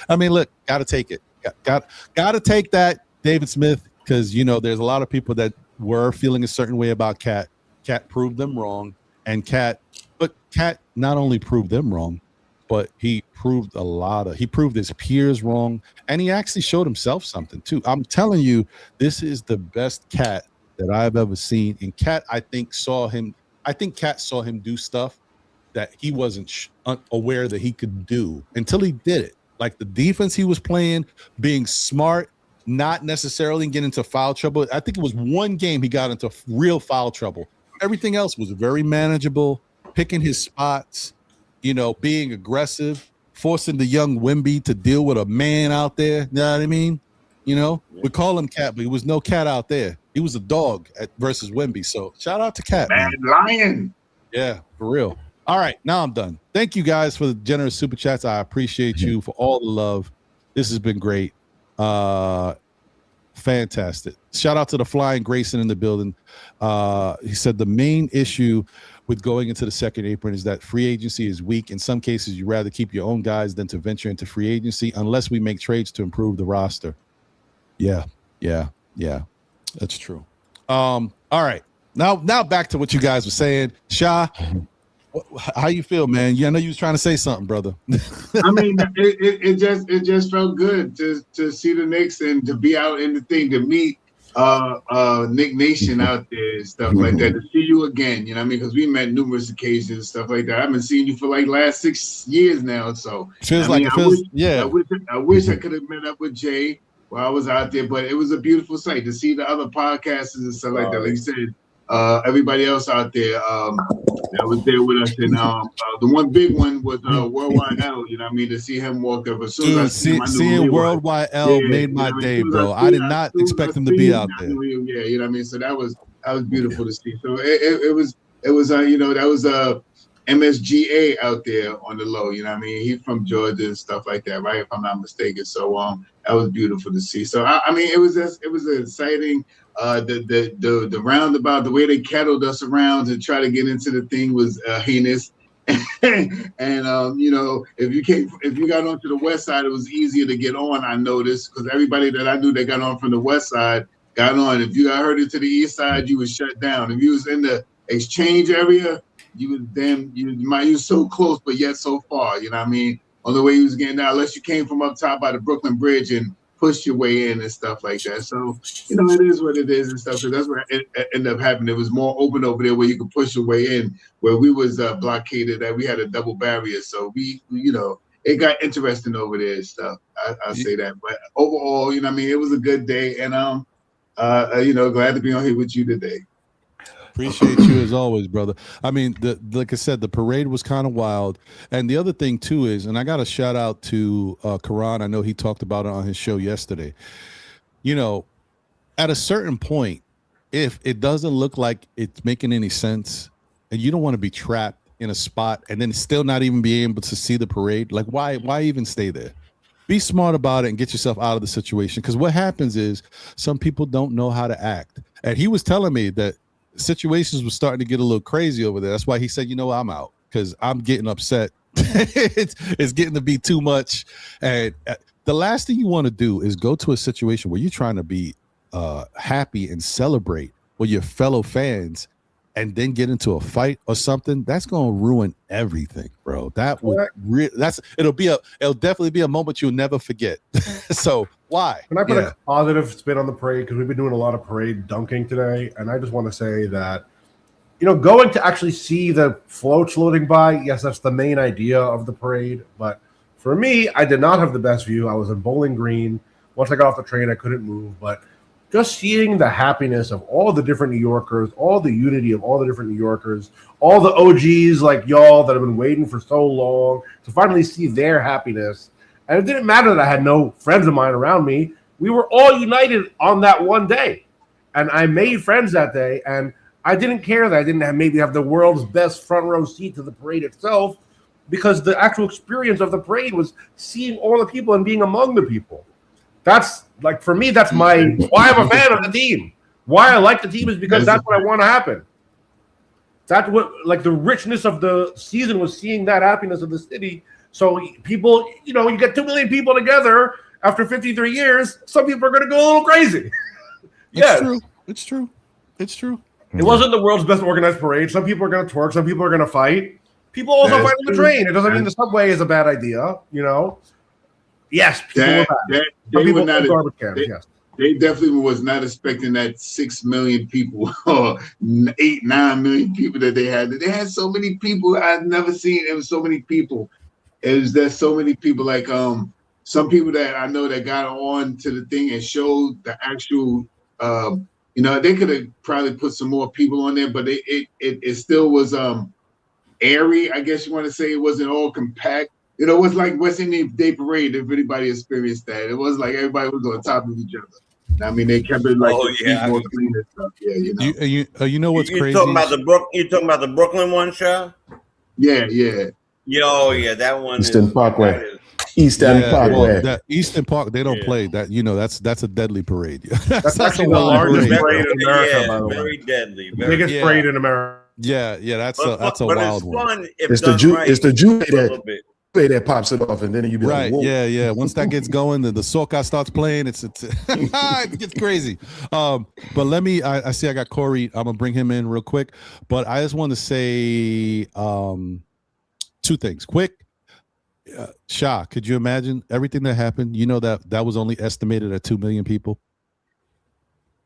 I mean, look, got to take it. Got to take that, David Smith, because, you know, there's a lot of people that were feeling a certain way about Cat. Cat proved them wrong. And Cat not only proved them wrong, but he proved his peers wrong. And he actually showed himself something, too. I'm telling you, this is the best Cat that I've ever seen. And Cat, I think Cat saw him do stuff that he wasn't aware that he could do until he did it. Like the defense he was playing, being smart, not necessarily getting into foul trouble. I think it was one game he got into real foul trouble. Everything else was very manageable, picking his spots, you know, being aggressive, forcing the young Wemby to deal with a man out there. You know what I mean? You know, we call him Cat, but he was no cat out there. He was a dog versus Wemby. So shout out to Cat, man. Lion. Yeah, for real. All right, now I'm done. Thank you guys for the generous super chats. I appreciate you for all the love. This has been great. Fantastic. Shout out to the Flying Grayson in the building. He said the main issue with going into the second apron is that free agency is weak. In some cases, you'd rather keep your own guys than to venture into free agency unless we make trades to improve the roster. Yeah. That's true. All right. Now back to what you guys were saying. Sha, how you feel, man? I know you was trying to say something, brother. I mean, it just felt good to see the Knicks and to be out in the thing, to meet Nick Nation out there and stuff like that, to see you again, you know what I mean? Because we met numerous occasions and stuff like that. I haven't seen you for like last 6 years now, so I wish I could have met up with Jay while I was out there, but it was a beautiful sight to see the other podcasters and stuff like that. Like you said, everybody else out there that was there with us, and the one big one was Worldwide L. You know what I mean? To see him walk up as soon as I seeing Worldwide L made my day, bro. I did not expect him to be out there. Yeah, you know what I mean. So that was beautiful to see. So it was you know, that was MSGA out there on the low. You know what I mean? He's from Georgia and stuff like that, right? If I'm not mistaken. So that was beautiful to see. So I mean, it was exciting. The roundabout, the way they kettled us around to try to get into the thing was heinous. And you know, if you got onto the west side, it was easier to get on. I noticed, because everybody that I knew that got on from the west side got on. If you got herded to the east side, you was shut down. If you was in the exchange area, you was so close but yet so far. You know what I mean? On the way you was getting out, unless you came from up top by the Brooklyn Bridge and pushed your way in and stuff like that. So, you know, it is what it is and stuff. So that's what it ended up happening. It was more open over there where you could push your way in, where we was blockaded, that we had a double barrier. So we, you know, it got interesting over there and stuff. I'll say that. But overall, you know what I mean, it was a good day. And, you know, glad to be on here with you today. Appreciate you as always, brother. I mean, like I said, the parade was kind of wild. And the other thing, too, is, and I got a shout out to Karan. I know he talked about it on his show yesterday. You know, at a certain point, if it doesn't look like it's making any sense and you don't want to be trapped in a spot and then still not even be able to see the parade, like why even stay there? Be smart about it and get yourself out of the situation. Because what happens is some people don't know how to act. And he was telling me that situations were starting to get a little crazy over there. That's why he said, you know, I'm out because I'm getting upset. It's getting to be too much. And the last thing you want to do is go to a situation where you're trying to be happy and celebrate with your fellow fans and then get into a fight or something. That's going to ruin everything, bro. That would it'll definitely be a moment you'll never forget. So why? Can I put a positive spin on the parade? Because we've been doing a lot of parade dunking today, and I just want to say that, you know, going to actually see the floats floating by, yes, that's the main idea of the parade. But for me, I did not have the best view. I was in Bowling Green. Once I got off the train, I couldn't move. But just seeing the happiness of all the different New Yorkers, all the unity of all the different New Yorkers, all the OGs like y'all that have been waiting for so long to finally see their happiness. And it didn't matter that I had no friends of mine around me. We were all united on that one day. And I made friends that day. And I didn't care that I didn't have the world's best front row seat to the parade itself, because the actual experience of the parade was seeing all the people and being among the people. That's like, for me, that's why I'm a fan of the team. Why I like the team is because that's what I want to happen. That's what, like, the richness of the season was seeing that happiness of the city. So people, you know, you get 2 million people together after 53 years, some people are going to go a little crazy. It's true. It wasn't the world's best organized parade. Some people are going to twerk. Some people are going to fight. People also fight on the train. It doesn't mean the subway is a bad idea, you know. Yes, people they definitely was not expecting that 6 million people or 8-9 million people that they had. They had so many people I've never seen. It was so many people. There's so many people, like some people that I know that got on to the thing and showed the actual. You know, they could have probably put some more people on there, but it still was airy. I guess you want to say. It wasn't all compact. You know, it was like West Indian Day Parade. If anybody experienced that, it was like everybody was on top of each other. I mean, they kept it like more clean and stuff. Yeah, you know. You know what's crazy? You talking about the Brooklyn one, Shaw? Yeah. That one. Eastern Parkway. Eastern Parkway. That Eastern Park, they don't play that. You know, that's a deadly parade. That's actually the largest parade in America, by the way. Very deadly. Biggest parade in America. Yeah, that's a wild one. It's the Jew that pops it off, and then you be right. Like, yeah. Once that gets going, the soca starts playing. It gets crazy. But let me. I see I got Corey. I'm gonna bring him in real quick. But I just want to say 2 things quick. Shah, could you imagine everything that happened? You know that was only estimated at 2 million people.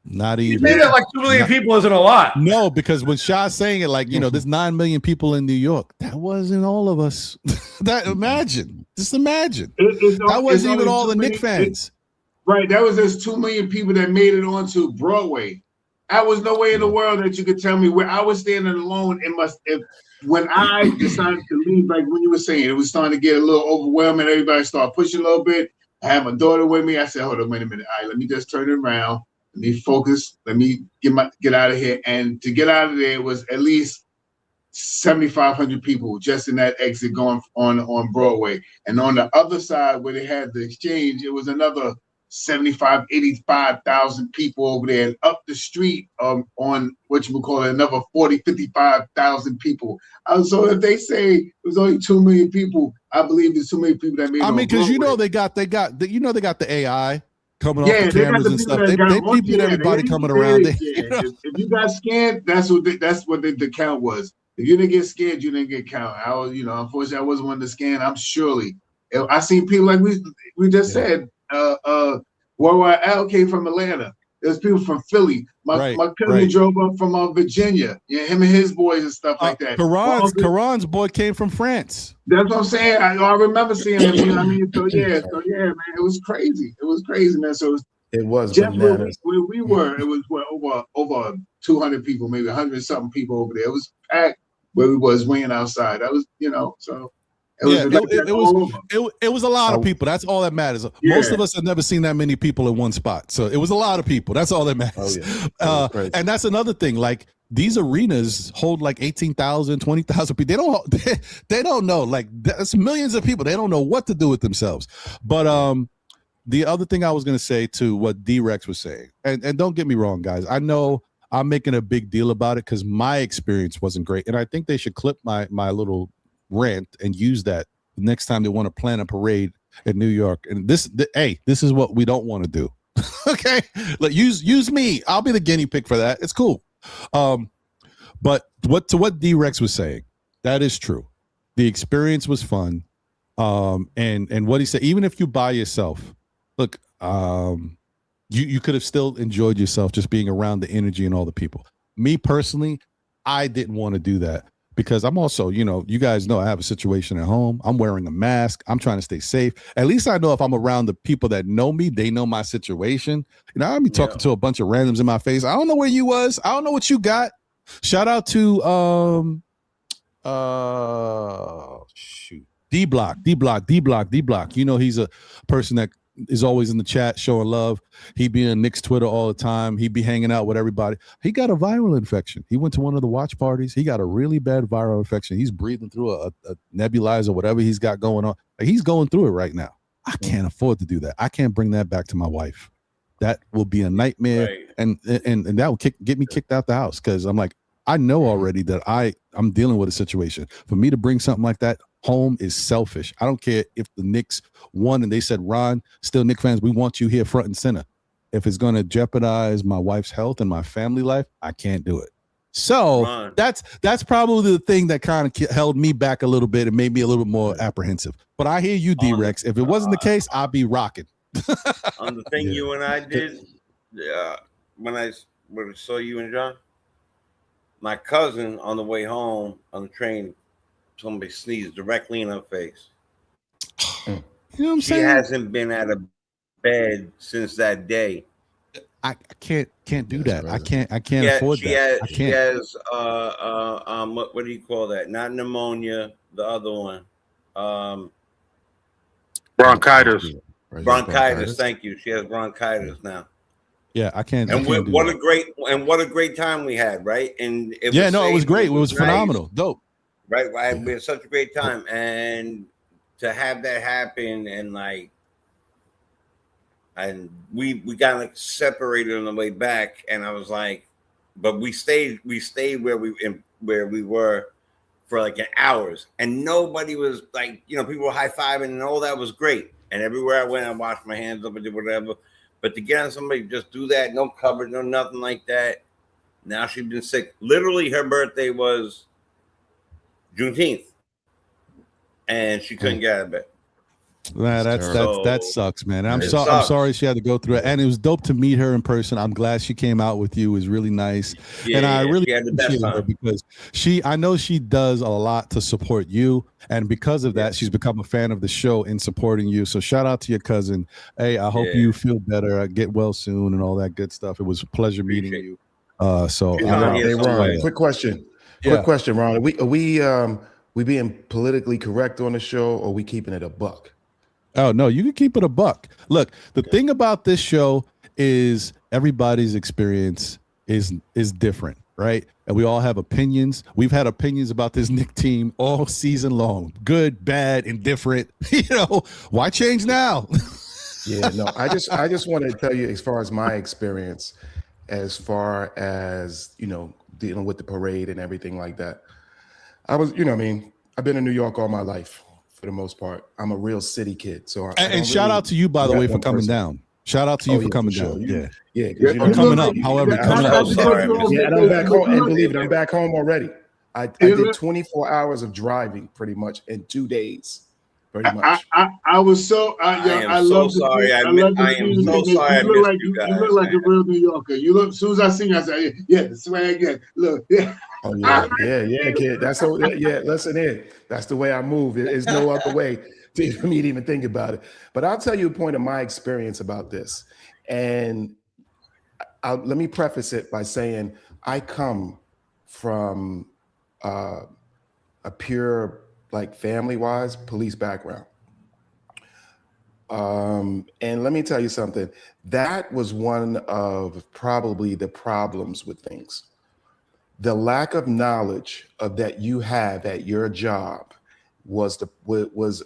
Not even. You say that like 2 million people isn't a lot. No, because when Shah's saying it, like, you know, there's 9 million people in New York. That wasn't all of us. Just imagine. That wasn't even all the Knicks fans. Right. That was just 2 million people that made it onto Broadway. That was no way in the world that you could tell me where I was standing alone. When I decided to leave, like when you were saying, it was starting to get a little overwhelming. Everybody started pushing a little bit. I had my daughter with me. I said, hold on, wait a minute. All right, let me just turn it around. Let me focus. Let me get out of here. And to get out of there was at least 7,500 people just in that exit going on Broadway. And on the other side where they had the exchange, it was another 85,000 people over there, and up the street on what you would call another 55,000 people. So if they say it was only 2 million people, I believe there's 2 million people that made. I mean, because you know they got the AI coming off the cameras and stuff. They beeped everybody coming around. If you got scanned, that's what the count was. If you didn't get scared, you didn't get count. I was, unfortunately, I wasn't one to scan. I'm surely. I seen people like we just said. Worldwide Al came from Atlanta. There's people from Philly. My cousin drove up from Virginia. Yeah, him and his boys and stuff like that. Karan's boy came from France. That's what I'm saying. I remember seeing him. You know what I mean? So yeah, man, it was crazy. It was crazy, man. So it was just where we were. It was over 200 people, maybe 100-something people over there. It was packed where we was winging outside. That was, so. It was a lot of people. That's all that matters. Yeah. Most of us have never seen that many people in one spot. So it was a lot of people. That's all that matters. And that's another thing. Like, these arenas hold like 18,000, 20,000 people. They don't know. Like, that's millions of people. They don't know what to do with themselves. But the other thing I was going to say to what D-Rex was saying, and don't get me wrong, guys. I know I'm making a big deal about it because my experience wasn't great. And I think they should clip my little rant and use that next time they want to plan a parade in New York. And this is what we don't want to do. Okay, use me. I'll be the guinea pig for that. It's cool. But what D-Rex was saying, that is true. The experience was fun. And what he said, even if you by yourself, look, you could have still enjoyed yourself just being around the energy and all the people. Me personally, I didn't want to do that because I'm also, you guys know I have a situation at home. I'm wearing a mask. I'm trying to stay safe. At least I know if I'm around the people that know me, they know my situation. I'll be talking to a bunch of randoms in my face. I don't know where you was. I don't know what you got. Shout out to shoot. D-Block. He's a person that is always in the chat showing love. He be on Knicks Twitter all the time. He be hanging out with everybody. He got a viral infection. He went to one of the watch parties. He got a really bad viral infection. He's breathing through a nebulizer, whatever he's got going on. He's going through it right now. I can't afford to do that. I can't bring that back to my wife. That will be a nightmare, right. and that will get me kicked out the house because I'm like, I know already that I'm dealing with a situation. For me to bring something like that home is selfish. I don't care if the Knicks won and they said, Ron, still Knicks fans, we want you here front and center. If it's going to jeopardize my wife's health and my family life, I can't do it. So Ron, that's probably the thing that kind of held me back a little bit and made me a little bit more apprehensive. But I hear you, D-Rex. If it wasn't the case, I'd be rocking. On the thing you and I did, when I saw you and John, my cousin on the way home on the train, somebody sneezed directly in her face. You know what I'm saying? She hasn't been out of bed since that day. I can't do that. I can't afford that. She has what do you call that? Not pneumonia, the other one. Bronchitis. Bronchitis. Thank you. She has bronchitis now. Yeah, I can't. And what a great time we had, right? And it was great. It was phenomenal, dope. Right, we had such a great time, and to have that happen, and we got separated on the way back, and I was like, but we stayed where we were for like an hours, and nobody was people were high-fiving, and all that was great. And everywhere I went, I washed my hands up and did whatever. But to get on somebody just do that, no cover, no nothing like that. Now she's been sick. Literally, her birthday was Juneteenth, and she couldn't get out of bed. That sucks, man. I'm sorry she had to go through it, and it was dope to meet her in person. I'm glad she came out with you. It was really nice, and I really appreciate her because I know she does a lot to support you, and because of that, she's become a fan of the show in supporting you. So shout out to your cousin. Hey, I hope you feel better, get well soon, and all that good stuff. It was a pleasure meeting you. Ron, quick question. Ron. Are we being politically correct on the show, or are we keeping it a buck? Oh, no, you can keep it a buck. Look, the thing about this show is everybody's experience is different, right? And we all have opinions. We've had opinions about this Knicks team all season long. Good, bad, indifferent. Why change now? Yeah, no, I just want to tell you, as far as my experience, as far as, dealing with the parade and everything like that. I was, I've been in New York all my life. For the most part, I'm a real city kid. So and shout out to you, by the way, for coming down. Shout out to you for coming down. Yeah, coming up. However, coming up. Yeah, and I'm back home. And believe it, I'm back home already. I did 24 hours of driving pretty much in 2 days. Pretty much. I was so. I love so sorry. I am so sorry. You look like a real New Yorker. You look. As soon as I sing, I say, "Yeah, swag. Yeah, look, yeah." Oh yeah, kid. That's so. Yeah, listen in. That's the way I move. There's no other way for me to even think about it. But I'll tell you a point of my experience about this, and let me preface it by saying I come from a pure, family-wise, police background. And let me tell you something. That was one of probably the problems with things. The lack of knowledge of that you have at your job was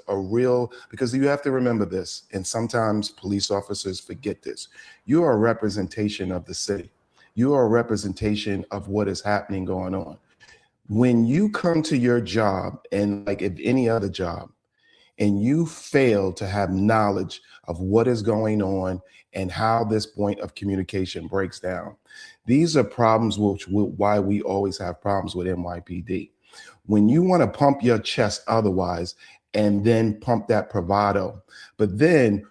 a real, because you have to remember this, and sometimes police officers forget this. You are a representation of the city. You are a representation of what is happening going on. When you come to your job, and like if any other job, and you fail to have knowledge of what is going on and how this point of communication breaks down, these are problems why we always have problems with NYPD. When you want to pump your chest otherwise and then pump that bravado, but then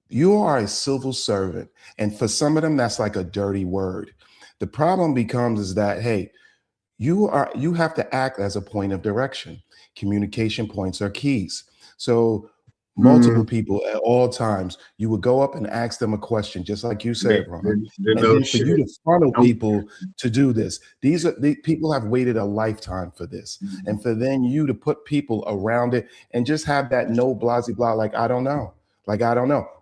you are a civil servant, and for some of them that's like a dirty word. The problem becomes is that, hey, you have to act as a point of direction. Communication points are keys. So multiple people at all times, you would go up and ask them a question, just like you said, Ron. And then for you to funnel people to do this, the people have waited a lifetime for this. And for then you to put people around it and just have that no blah, blah, like, I don't know,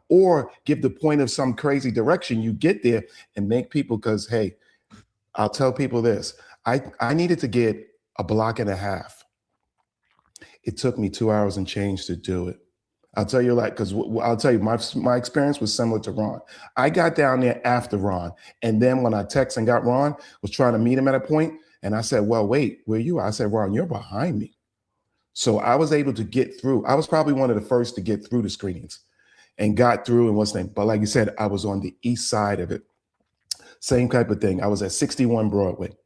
or give the point of some crazy direction, you get there and make people, because, hey, I'll tell people this, I needed to get a block and a half. It took me 2 hours and change to do it. I'll tell you, like, because I'll tell you, my experience was similar to Ron. I got down there after Ron. And then when I texted and got Ron, was trying to meet him at a point, and I said, well, wait, where you are? I said, Ron, you're behind me. So I was able to get through. I was probably one of the first to get through the screenings and got through and what's the name. But like you said, I was on the east side of it. Same type of thing. I was at 61 Broadway.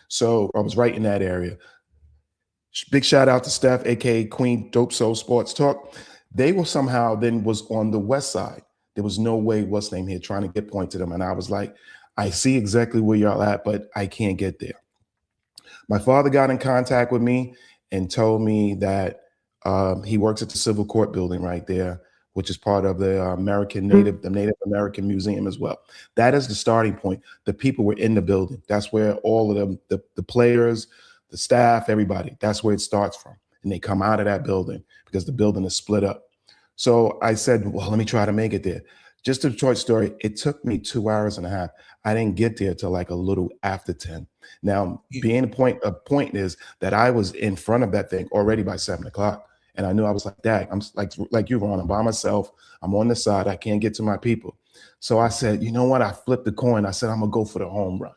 So I was right in that area. Big shout out to Steph, aka Queen Dope Soul Sports Talk. They were somehow then was on the west side. There was no way what's name here trying to get point to them. And I was like, I see exactly where y'all at, but I can't get there. My father got in contact with me and told me that he works at the Civil Court building right there, which is part of the Native American Museum as well. That is the starting point. The people were in the building. That's where all of them, the players, the staff, everybody, that's where it starts from. And they come out of that building because the building is split up. So I said, well, let me try to make it there. Just a short story. It took me 2 hours and a half. I didn't get there till like a little after 10. Now, being a point is that I was in front of that thing already by 7 o'clock. And I knew I was like, Dad, I'm like you, Ron, I'm by myself. I'm on the side. I can't get to my people. So I said, you know what? I flipped the coin. I said, I'm going to go for the home run.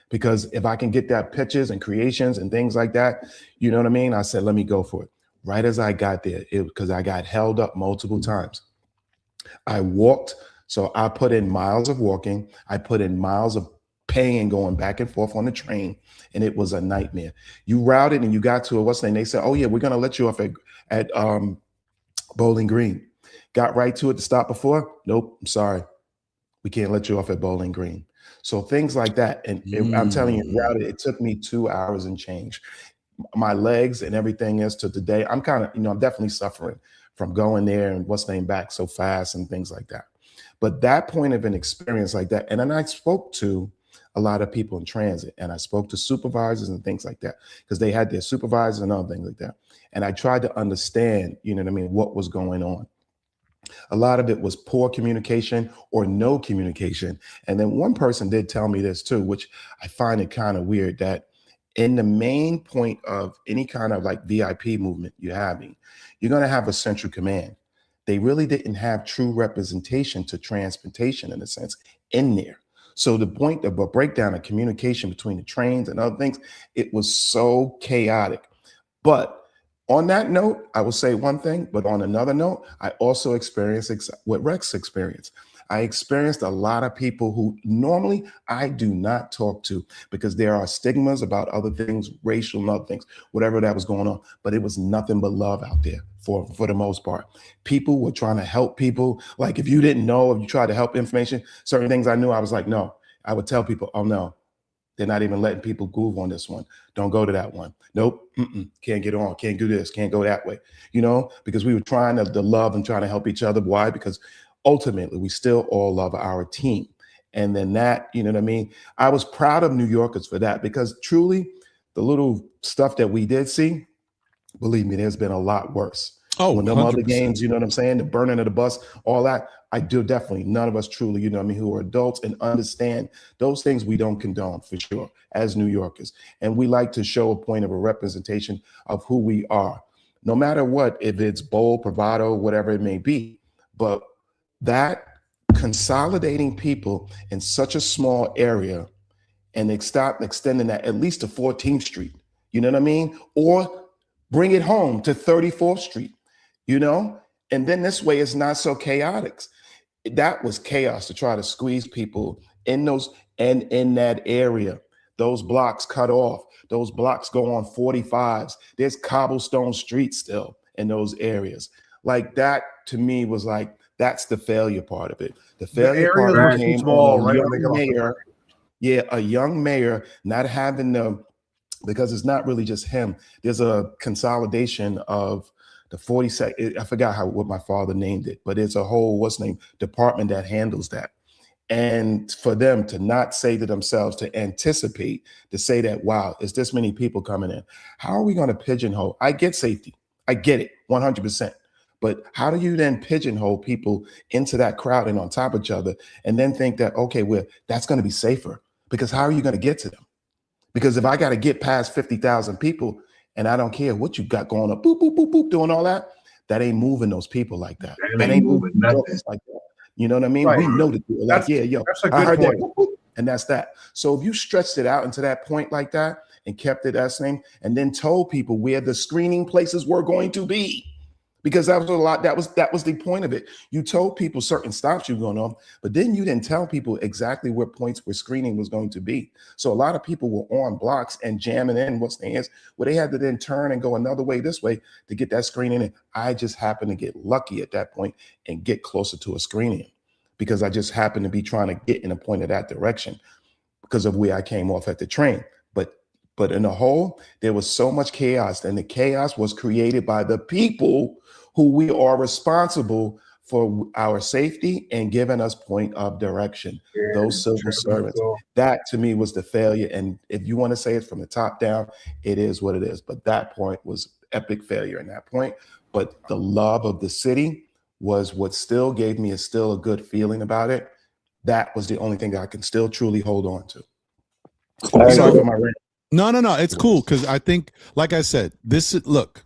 Because if I can get that pitches and creations and things like that, you know what I mean? I said, let me go for it. Right as I got there, because I got held up multiple times. I walked. So I put in miles of walking. I put in miles of paying, going back and forth on the train. And it was a nightmare. You routed and you got to what's the name? They said, oh yeah, we're going to let you off at Bowling Green. Got right to it to stop before. Nope, I'm sorry. We can't let you off at Bowling Green. So things like that. And I'm telling you, routed, it took me 2 hours and change. My legs and everything is to today. I'm kind of, I'm definitely suffering from going there and what's name back so fast and things like that. But that point of an experience like that. And then I spoke to a lot of people in transit, and I spoke to supervisors and things like that, because they had their supervisors and other things like that. And I tried to understand, what was going on. A lot of it was poor communication or no communication. And then one person did tell me this too, which I find it kind of weird, that in the main point of any kind of like VIP movement you're having, you're going to have a central command. They really didn't have true representation to transportation in a sense in there. So the point of a breakdown of communication between the trains and other things, it was so chaotic. But on that note, I will say one thing, but on another note, I also experienced what Rex experienced. I experienced a lot of people who normally I do not talk to, because there are stigmas about other things, racial and other things, whatever that was going on. But it was nothing but love out there for the most part. People were trying to help people. Like if you didn't know, if you tried to help information, certain things I knew, I was like, no. I would tell people, oh no, they're not even letting people groove on this one. Don't go to that one. Nope. Can't get on. Can't do this. Can't go that way. Because we were trying to love and trying to help each other. Why? Because ultimately we still all love our team. And then that, I was proud of New Yorkers for that, because truly the little stuff that we did see, believe me, there's been a lot worse. Oh, when them 100%. other games, you know what I'm saying? The burning of the bus, all that. I do definitely. None of us truly, who are adults and understand those things, we don't condone for sure as New Yorkers. And we like to show a point of a representation of who we are. no matter what, if it's bold, bravado, whatever it may be. But that consolidating people in such a small area and they stop extending that at least to 14th Street, you know what I mean? Or bring it home to 34th Street, you know? And then this way it's not so chaotic. That was chaos to try to squeeze people in those and in that area. Those blocks cut off. Those blocks go on 45s. There's cobblestone streets still in those areas. Like that to me was like, that's the failure part of it. The failure part came small, on a right? young mayor. Yeah, a young mayor not having the, because it's not really just him. There's a consolidation of the 42nd. I forgot what my father named it, but it's a whole department that handles that. And for them to not say to themselves, to anticipate, to say that, wow, is this many people coming in? How are we going to pigeonhole? I get safety. I get it 100%. But how do you then pigeonhole people into that crowd and on top of each other and then think that, okay, well, that's going to be safer? Because how are you going to get to them? Because if I got to get past 50,000 people and I don't care what you got going up, boop, boop, boop, boop, doing all that, that ain't moving those people like that. That ain't moving nothing like that. You know what I mean? Right. We know that people like, yeah, yo, that's a I good heard point. that. And that's that. So if you stretched it out into that point like that and kept it that same, and then told people where the screening places were going to be, because that was a lot. That was the point of it. You told people certain stops you were going on, but then you didn't tell people exactly where points where screening was going to be. So a lot of people were on blocks and jamming in where they had to then turn and go another way this way to get that screening in. I just happened to get lucky at that point and get closer to a screening because I just happened to be trying to get in a point of that direction because of where I came off at the train. But in the whole, there was so much chaos, and the chaos was created by the people who we are responsible for our safety and giving us point of direction. Yeah, those civil servants. That to me was the failure. And if you want to say it from the top down, it is what it is. But that point was epic failure in that point. But the love of the city was what still gave me still a good feeling about it. That was the only thing I can still truly hold on to. Sorry for my rant. No. It's cool because I think, like I said, look,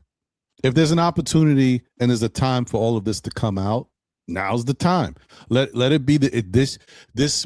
if there's an opportunity and there's a time for all of this to come out, now's the time. Let it be this.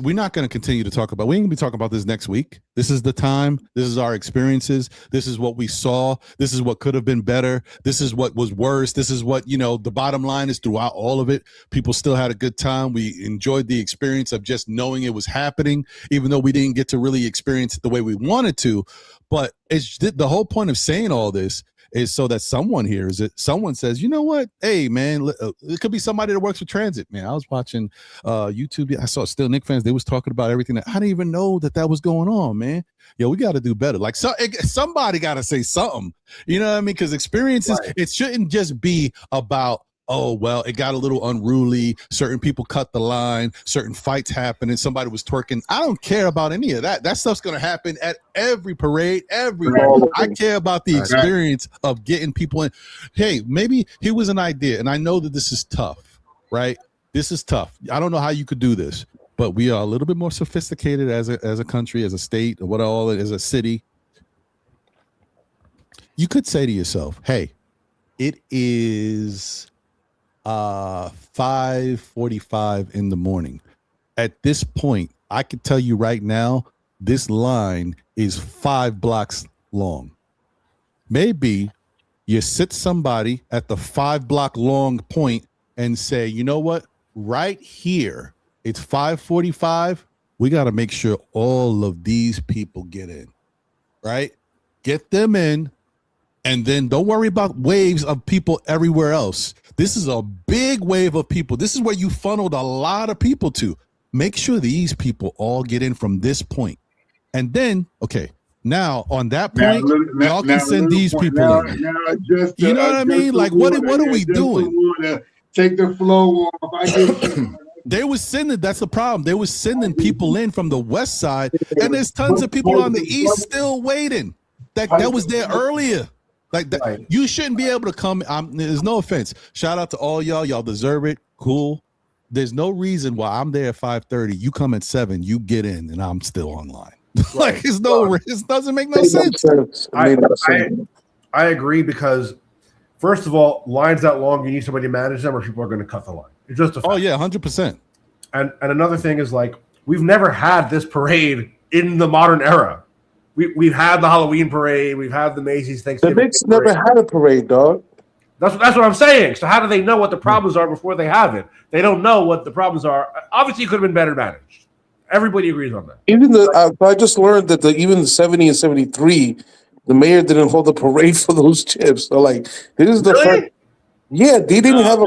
We're not going to continue to talk about. We ain't gonna be talking about this next week. This is the time. This is our experiences. This is what we saw. This is what could have been better. This is what was worse. This is what, the bottom line is throughout all of it. People still had a good time. We enjoyed the experience of just knowing it was happening, even though we didn't get to really experience it the way we wanted to. But it's the whole point of saying all this is so that someone hears it. Someone says, you know what? Hey, man, it could be somebody that works for transit, man. I was watching YouTube. I saw Still Knicks fans. They was talking about everything. I didn't even know that was going on, man. Yo, we got to do better. Like somebody got to say something. You know what I mean? Because experiences, right. It shouldn't just be about, oh, well, it got a little unruly. Certain people cut the line. Certain fights happened and somebody was twerking. I don't care about any of that. That stuff's going to happen at every parade, everywhere. I care about the experience of getting people in. Hey, maybe here was an idea, and I know that this is tough, right? This is tough. I don't know how you could do this, but we are a little bit more sophisticated as a country, as a state, or as a city. You could say to yourself, hey, it is 5:45 in the morning. At this point, I can tell you right now, this line is 5 blocks long. Maybe you sit somebody at the 5 block long point and say, you know what? Right here, it's 5:45. We got to make sure all of these people get in, right? Get them in. And then don't worry about waves of people everywhere else. This is a big wave of people. This is where you funneled a lot of people to. Make sure these people all get in from this point. And then, okay, now on that point, y'all can send these people in. You know what I mean? Like, what are we doing? Take the flow off. They was sending, that's the problem. They was sending people in from the west side, and there's tons of people on the east still waiting. That was there earlier. Like that, right. You shouldn't be able to come. There's no offense. Shout out to all y'all. Y'all deserve it. Cool. There's no reason why I'm there at 5:30. You come at 7. You get in, and I'm still online. Like it doesn't make no sense. I agree because First of all, lines that long, you need somebody to manage them, or people are going to cut the line. It's just a fact. Oh yeah, 100%. And another thing is like we've never had this parade in the modern era. We've had the Halloween parade, we've had the Macy's Thanksgiving. The Knicks never had a parade, dog. That's what I'm saying. So how do they know what the problems are before they have it? They don't know what the problems are. Obviously, it could have been better managed. Everybody agrees on that. Even I just learned that even the 70 and 73, the mayor didn't hold a parade for those chips. So like, this is the Really? first. Yeah, they didn't have a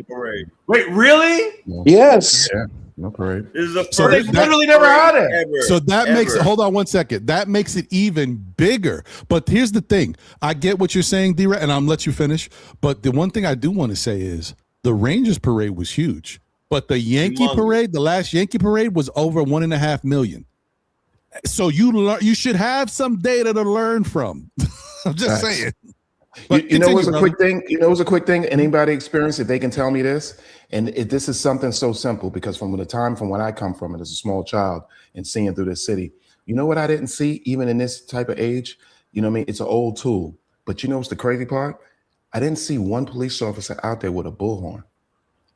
parade. Wait, really? Yes. Yeah, no parade. This is the So They first literally never had it. ever. So that makes it, ever. hold on one second. That makes it even bigger. But here's the thing. I get what you're saying, D-Rat, and I'll let you finish. But the one thing I do want to say is the Rangers parade was huge. But the Yankee Humongous. parade, the last Yankee parade was over 1.5 million. So you should have some data to learn from. I'm just Facts. saying. You But know what's a continue, quick thing? You know what's a quick thing? Anybody experience if they can tell me this? And this is something so simple because from when I come from, and as a small child and seeing through this city, you know what I didn't see even in this type of age? You know what I mean? It's an old tool. But you know what's the crazy part? I didn't see one police officer out there with a bullhorn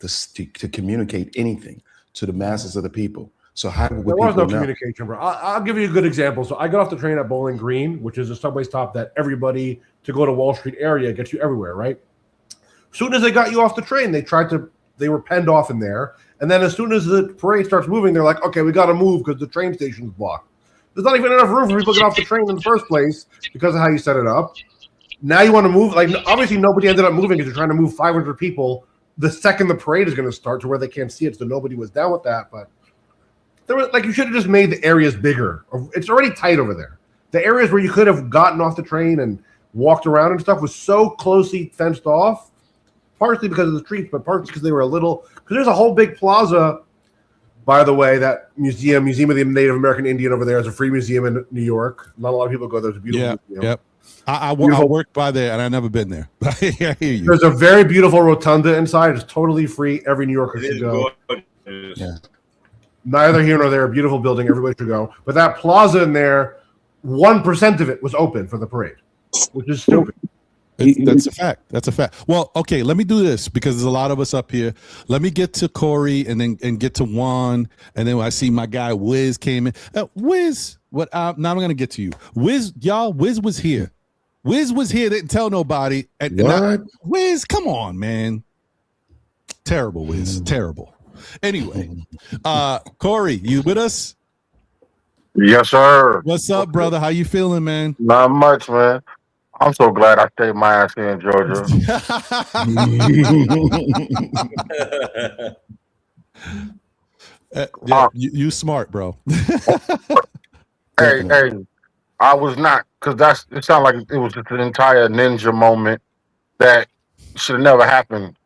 to communicate anything to the masses of the people. So how would There was people no know? communication, bro. I'll give you a good example. So I got off the train at Bowling Green, which is a subway stop that everybody to go to Wall Street area gets you everywhere, right? As soon as they got you off the train, they were penned off in there. And then as soon as the parade starts moving, they're like, okay, we got to move because the train station's blocked. There's not even enough room for people to get off the train in the first place because of how you set it up. Now you want to move. Like, obviously, nobody ended up moving because you're trying to move 500 people the second the parade is going to start to where they can't see it. So nobody was down with that. But there was like you should have just made the areas bigger. It's already tight over there. The areas where you could have gotten off the train and walked around and stuff was so closely fenced off, partially because of the streets, but partially because they were because there's a whole big plaza, by the way, that museum of the Native American Indian over there is a free museum in New York. Not a lot of people go there. It's a beautiful museum. Yep. I Beautiful. worked by there and I've never been there. I hear you. There's a very beautiful rotunda inside. It's totally free. Every New Yorker It should is go. gorgeous. Yeah. Neither here nor there. A beautiful building. Everybody should go. But that plaza in there, 1% of it was open for the parade, which is stupid. That's a fact. That's a fact. Well, okay, let me do this because there's a lot of us up here. Let me get to Corey and get to Juan, and then I see my guy Wiz came in. Wiz, what? Now I'm gonna get to you. Wiz, y'all. Wiz was here. Wiz was here. Didn't tell nobody. What? Wiz, come on, man. Terrible, Wiz. Terrible. Anyway, Corey, you with us? Yes, sir. What's up, brother? How you feeling, man? Not much, man. I'm so glad I stayed my ass here in Georgia. Yeah, you smart, bro. Hey, I was not, because it sounded like it was just an entire ninja moment that should have never happened.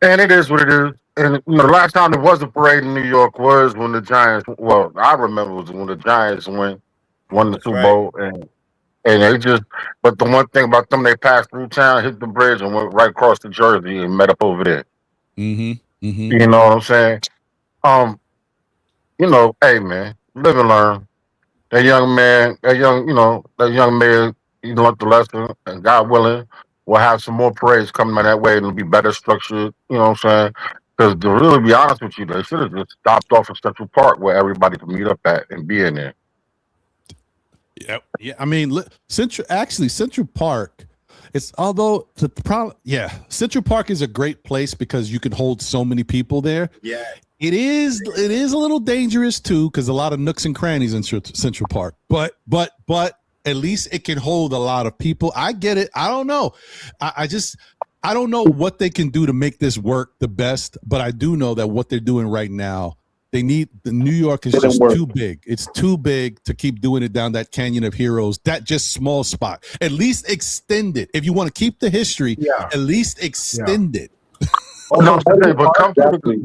And it is what it is. And the last time there was a parade in New York was when the Giants. Well, I remember was when the Giants won the That's Super right. Bowl, and they just. But the one thing about them, they passed through town, hit the bridge, and went right across to Jersey and met up over there. Mm-hmm. Mm-hmm. You know what I'm saying? Hey man, live and learn. That young man, that young man, he learned the lesson, and God willing, we'll have some more parades coming that way, and it'll be better structured. You know what I'm saying? Because to really be honest with you, they should have just stopped off at Central Park where everybody could meet up at and be in there. Yep. Yeah. I mean, Central Park. It's although the problem. Yeah, Central Park is a great place because you can hold so many people there. Yeah. It is a little dangerous too because a lot of nooks and crannies in Central Park. But at least it can hold a lot of people. I get it. I don't know. I don't know what they can do to make this work the best, but I do know that what they're doing right now, the New York is just too big. It's too big to keep doing it down that Canyon of Heroes, that just small spot. At least extend it. If you want to keep the history, at least extend it. No, but come through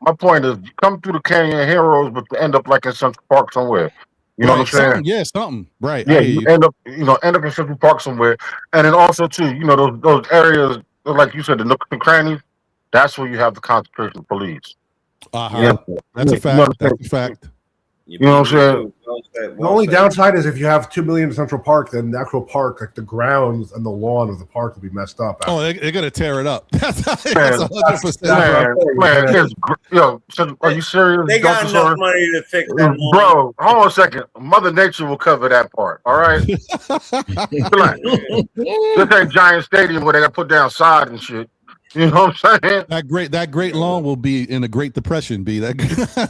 my point is come through the Canyon of Heroes, but to end up like in Central Park somewhere. You know what I'm saying? Yeah, something. Right. Yeah, you end up in Central Park somewhere, and then also too, those areas like you said, the nooks and crannies. That's where you have the concentration of police. Uh-huh. That's a fact. That's a fact. You You know what beat I'm me saying? too. Well said, The well only said. downside is if you have 2 million in Central Park, then the actual park, like the grounds and the lawn of the park, will be messed up. Oh, they're gonna tear it up. That's Man, 100%. Yo, are you serious? They got Dr. enough Sawyer? money to fix that lawn. Bro, hold on a second. Mother Nature will cover that part. All right. Relax. This ain't Giant Stadium where they got put down side and shit. You know what I'm saying? That great lawn will be in a Great Depression. Be that.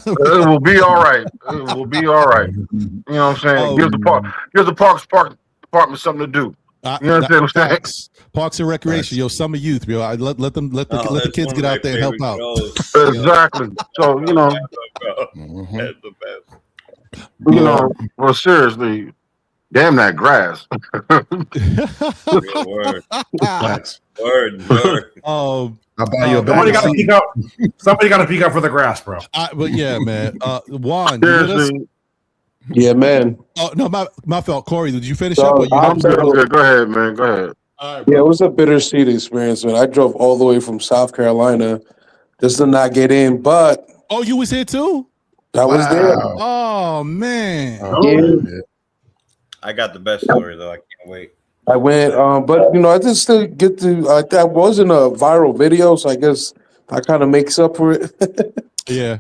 It will be all right. It will be all right. You know what I'm saying? Gives the parks department something to do. You know what I'm saying? Parks and Recreation, yo, summer youth, yo. Let the kids get out there and help out. Exactly. So you know, That's the best. you know, well, seriously, damn that grass. Real word. Facts. Word. I'll buy you a bag Somebody of got to seed. peek out. Somebody got to peek out for the grass, bro. But yeah, man. Juan, you with us? Seriously, Yeah, man. Oh no, my fault. Corey, did you finish So, up? Or you I'm good. I'm good. Go ahead, man. Go ahead. All right, Yeah, bro. it was a bittersweet experience, man. I drove all the way from South Carolina just to not get in, but Oh, you was here too? I was there. Wow. Oh man. Yeah. I got the best story though. I can't wait. I went, but you know, I just still get to. That wasn't a viral video, so I guess that kind of makes up for it. Yeah.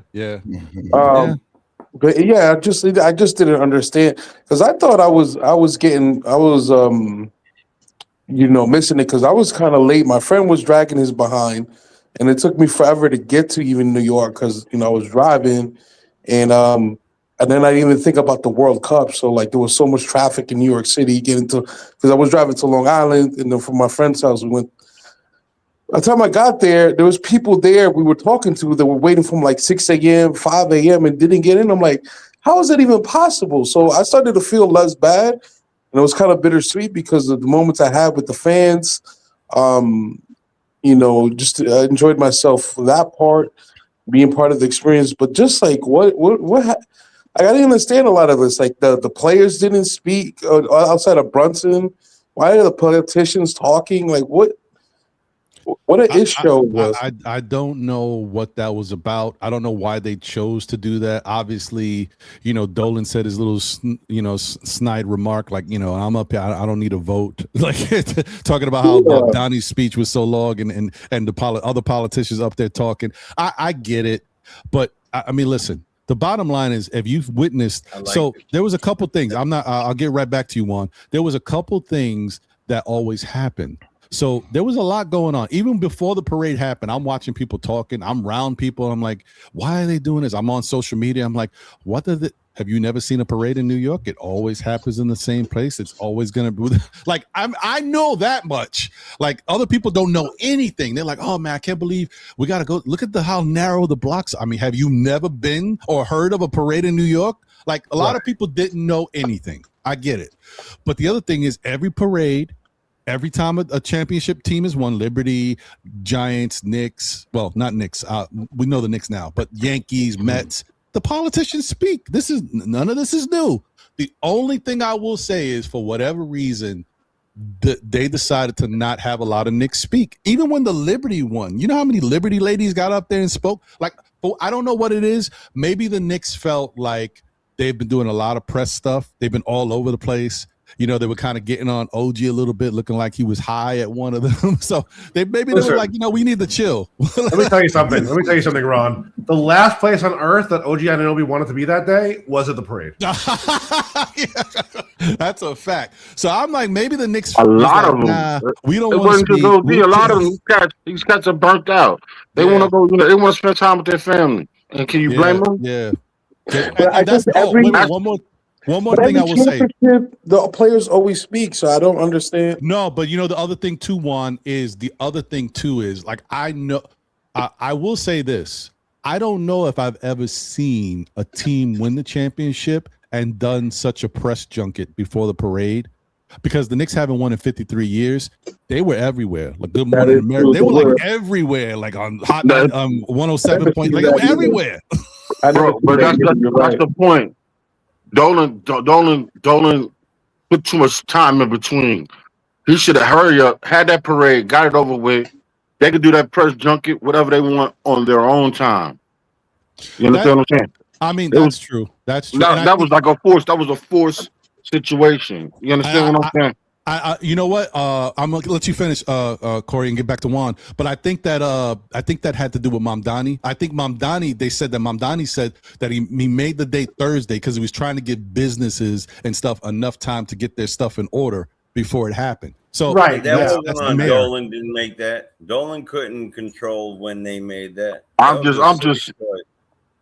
But yeah, I just didn't understand because I thought I was missing it because I was kind of late. My friend was dragging his behind, and it took me forever to get to even New York because I was driving, and then I didn't even think about the World Cup. So like there was so much traffic in New York City because I was driving to Long Island, and then from my friend's house we went. By the time I got there, there was people there we were talking to that were waiting from like 6 a.m., 5 a.m. and didn't get in. I'm like, how is that even possible? So I started to feel less bad. And it was kind of bittersweet because of the moments I had with the fans. Just I enjoyed myself for that part, being part of the experience. But just like I didn't understand a lot of this. Like the players didn't speak outside of Brunson. Why are the politicians talking? Like what an issue was. I don't know what that was about. I don't know why they chose to do that. Obviously, Dolan said his little, snide remark, like, I'm up here. I don't need a vote. Like talking about how Donnie's speech was so long and the other politicians up there talking. I get it. But I mean, listen, the bottom line is if you've witnessed, there was a couple things. I'll get right back to you, Juan. There was a couple things that always happen. So there was a lot going on. Even before the parade happened, I'm watching people talking. I'm around people. I'm like, why are they doing this? I'm on social media. I'm like, have you never seen a parade in New York? It always happens in the same place. It's always going to be like, I know that much. Like other people don't know anything. They're like, oh man, I can't believe we got to go. Look at how narrow the blocks. I mean, have you never been or heard of a parade in New York? Like a lot of people didn't know anything. I get it. But the other thing is every parade, every time a championship team is won, Liberty, Giants, Knicks, well, not Knicks. We know the Knicks now, but Yankees, Mets, the politicians speak. None of this is new. The only thing I will say is for whatever reason, they decided to not have a lot of Knicks speak. Even when the Liberty won, you know how many Liberty ladies got up there and spoke? Like, I don't know what it is. Maybe the Knicks felt like they've been doing a lot of press stuff. They've been all over the place. They were kind of getting on OG a little bit, looking like he was high at one of them. So they were like, we need to chill. Let me tell you something. Ron. The last place on earth that OG Anunoby wanted to be that day was at the parade. Yeah, that's a fact. So I'm like, maybe the Knicks. A lot of them. We don't want to go. A lot of them these cats are burnt out. They want to go. They want to spend time with their family. And can you blame them? Yeah. One more thing I will say. The players always speak, so I don't understand. No, but the other thing too, Juan, is like I know. I will say this. I don't know if I've ever seen a team win the championship and done such a press junket before the parade. Because the Knicks haven't won in 53 years, they were everywhere. Like Good Morning America, they were like everywhere, like on Hot 107 point, like they were everywhere. Bro, but that's the point. Dolan put too much time in between. He should have hurried up, had that parade, got it over with. They could do that press junket, whatever they want on their own time. You understand what I'm saying? I mean, It was that's true. That's true. And I that think was like a force. That was a forced situation. You understand what I'm saying? you know what? I'm gonna let you finish, Corey, and get back to Juan. But I think that had to do with Mamdani. I think Mamdani. They said that Mamdani said that he made the date Thursday because he was trying to give businesses and stuff enough time to get their stuff in order before it happened. So Right. That Yeah. wasn't on Dolan. Didn't make that. Dolan couldn't control when they made that. I'm just.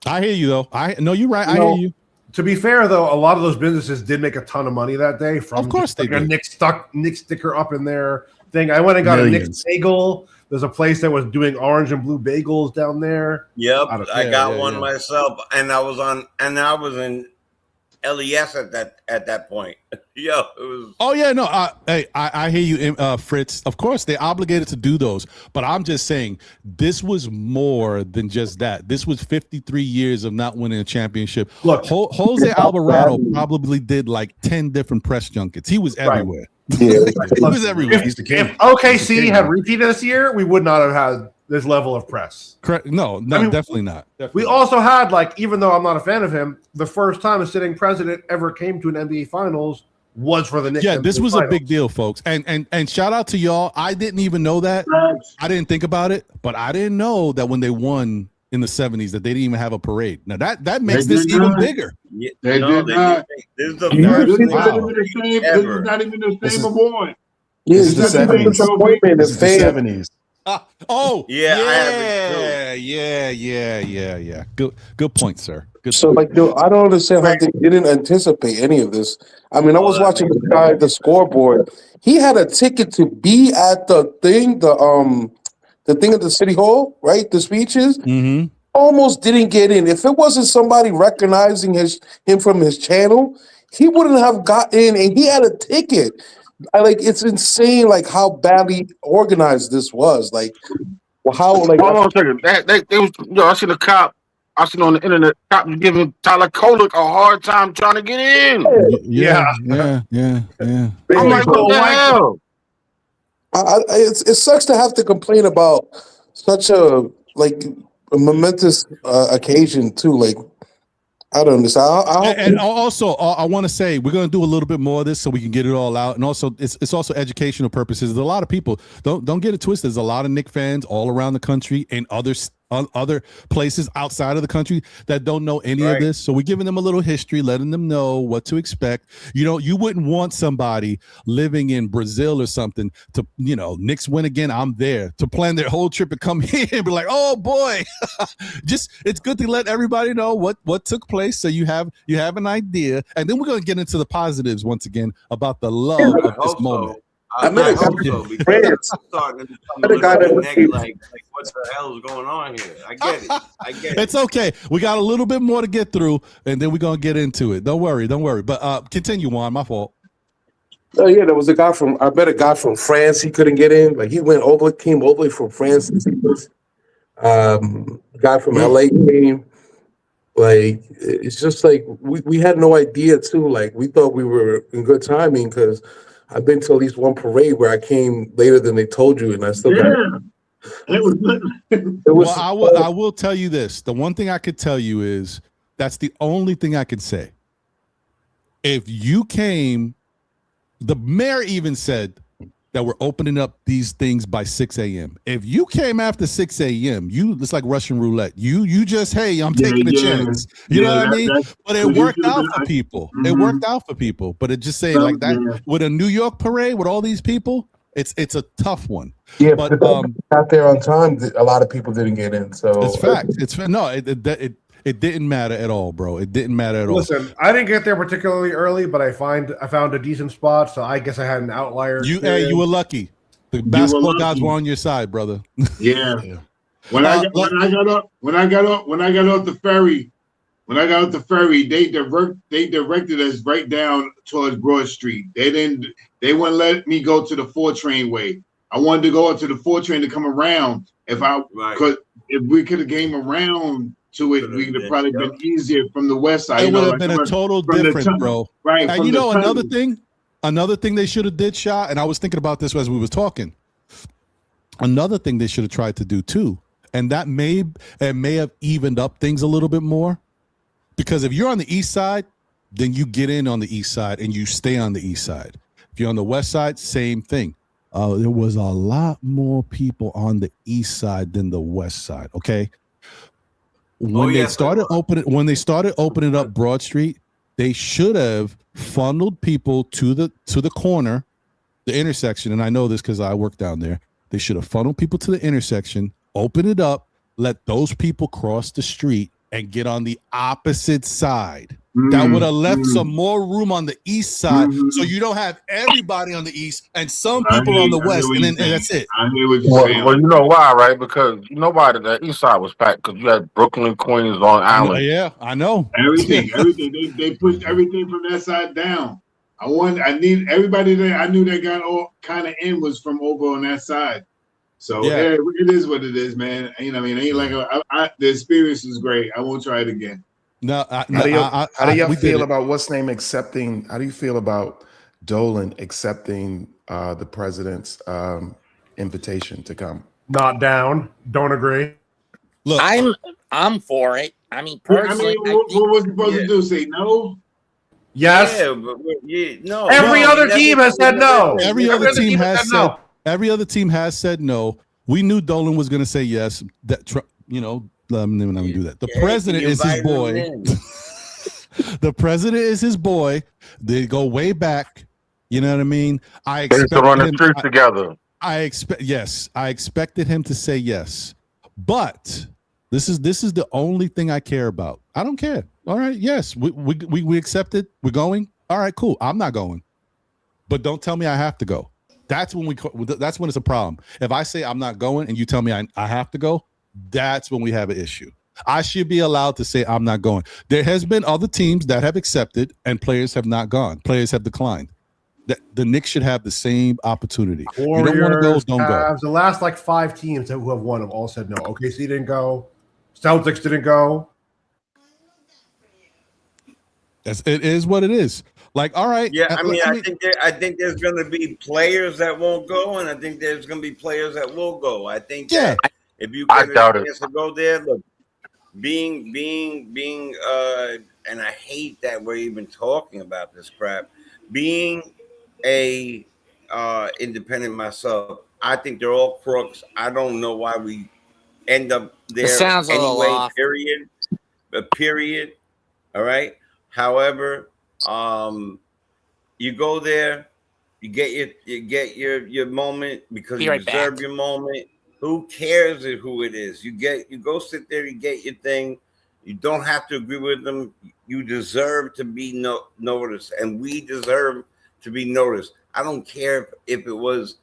I hear you though. No, you're right. I No. hear you. To be fair, though, a lot of those businesses did make a ton of money that day. From Of course they like a did. Nick sticker up in their thing. I went and got Millions. a Nick bagel. There's a place that was doing orange and blue bagels down there. Yep, I Yeah, got yeah, one yeah. myself, and I was in LES at that point. Yo, it was. Oh yeah, no. I hear you, Fritz. Of course, they're obligated to do those, but I'm just saying this was more than just that. This was 53 years of not winning a championship. Look, Jose Alvarado probably did like 10 different press junkets. He was everywhere. Yeah. He was everywhere. He's the king. if OKC had repeated this year, we would not have had this level of press. Correct. No, I mean, definitely not. We also had, like, even though I'm not a fan of him, the first time a sitting president ever came to an NBA Finals was for the Knicks. Yeah, this NBA was a Finals. big deal, folks. And shout out to y'all. I didn't even know that. I didn't think about it, but I didn't know that when they won in the 70s that they didn't even have a parade. Now that makes this even bigger. Yeah, They did not. This is the You first see This is not thing even the same. This ever. is not even the This same is- award. Yeah, This is it's the just a 70s. disappointment. This is the The fans. 70s. Oh, Yeah, I have yeah. Good point, sir. Good So, point. like, I don't understand how they didn't anticipate any of this. I mean, I was watching the guy at the scoreboard. He had a ticket to be at the thing, the thing at the city hall, right? The speeches. Mm-hmm. Almost didn't get in. If it wasn't somebody recognizing him from his channel, he wouldn't have got in. And he had a ticket. It's insane, like how badly organized this was. Like, how like. Hold on a second. They was. I seen a cop. I seen on the internet cop was giving Tyler Kolek a hard time trying to get in. Yeah. I'm like, what the hell? It sucks to have to complain about such a momentous occasion too. Like, I don't understand. And also, I want to say we're going to do a little bit more of this so we can get it all out. And also, it's also educational purposes. There's a lot of people don't get it twisted. There's a lot of Knicks fans all around the country and other places outside of the country that don't know any of this. So we're giving them a little history, letting them know what to expect. You wouldn't want somebody living in Brazil or something to, Knicks win again, I'm there, to plan their whole trip and come here and be like, oh boy. It's good to let everybody know what took place so you have an idea. And then we're going to get into the positives once again about the love of this moment. I met a guy hope so, from because France. I'm starting to become Met a guy little that- bit like what the hell is going on here? I get it. It's okay. We got a little bit more to get through, and then we're gonna get into it. Don't worry. But continue, Juan. My fault. Oh yeah, there was I met a guy from France. He couldn't get in. Like, he came over from France. Guy from LA came. Like, it's just like we had no idea too. Like, we thought we were in good timing because I've been to at least one parade where I came later than they told you, and I still got it. It was. It was. Well, I will tell you this. The one thing I could tell you is that's the only thing I could say. If you came, the mayor even said that we're opening up these things by 6 a.m. If you came after 6 a.m., it's like Russian roulette. You just, hey, I'm taking a chance. You know what I mean? But it worked out for people. It worked out for people. But it just saying like that with a New York parade with all these people, it's a tough one. Yeah, but out there on time, a lot of people didn't get in. So it's fact. It didn't matter at all, bro. It didn't matter at all. Listen, I didn't get there particularly early, but I found a decent spot, so I guess I had an outlier. You were lucky. The basketball gods were on your side, brother. Yeah. When I got off the ferry, they directed us right down towards Broad Street. They wouldn't let me go to the 4 train way. I wanted to go up to the 4 train to come around. If we could have came around to it, we could have probably been easier from the west side. It would have been a total different, bro. Right. And another thing they should have did, Sha, and I was thinking about this as we was talking. Another thing they should have tried to do too, and that may have evened up things a little bit more. Because if you're on the east side, then you get in on the east side and you stay on the east side. If you're on the west side, same thing. There was a lot more people on the east side than the west side. Okay. When they started opening up Broad Street, they should have funneled people to the corner, the intersection. And I know this because I work down there. They should have funneled people to the intersection, open it up, let those people cross the street and get on the opposite side. That would have left some more room on the east side, so you don't have everybody on the east and some people on the west, and that's it. I hear what you're saying. Well, you know why, right? Because you know why the east side was packed, because you had Brooklyn, Queens, Long Island. Yeah, I know. Everything. They pushed everything from that side down. I need everybody that I knew that got all kind of in was from over on that side. So yeah, it is what it is, man. You know, I mean, it ain't like the experience is great. I won't try it again. No, how do y'all feel about what's name accepting? How do you feel about Dolan accepting the president's invitation to come? Not down. Don't agree. Look, I'm for it. I mean, personally, what was he supposed to do? Say no? Yes. Yeah, but no. Every other team has said no. Every other team has said no. Every other team has said no. We knew Dolan was going to say yes. That let me do that. The president is his boy. The president is his boy. They go way back. You know what I mean? They used to run the streets together. I expected him to say yes, but this is the only thing I care about. I don't care. All right, yes, we accept it. We're going. All right, cool. I'm not going, but don't tell me I have to go. That's when it's a problem. If I say I'm not going and you tell me I have to go, that's when we have an issue. I should be allowed to say I'm not going. There has been other teams that have accepted and players have not gone. Players have declined. The Knicks should have the same opportunity. Warriors, you don't want to go, don't go. The last 5 teams who have won have all said no. OKC didn't go. Celtics didn't go. It is what it is. Like, all right. Yeah, I think there's going to be players that won't go, and I think there's going to be players that will go. I think that if you get a chance to go there, look, being, and I hate that we're even talking about this crap. Being a independent myself, I think they're all crooks. I don't know why we end up there. It sounds anyway. off. Period. All right. However, you go there, you get your moment because you deserve your moment. Who cares who it is? You go sit there, you get your thing. You don't have to agree with them. You deserve to be noticed, and we deserve to be noticed. I don't care if it was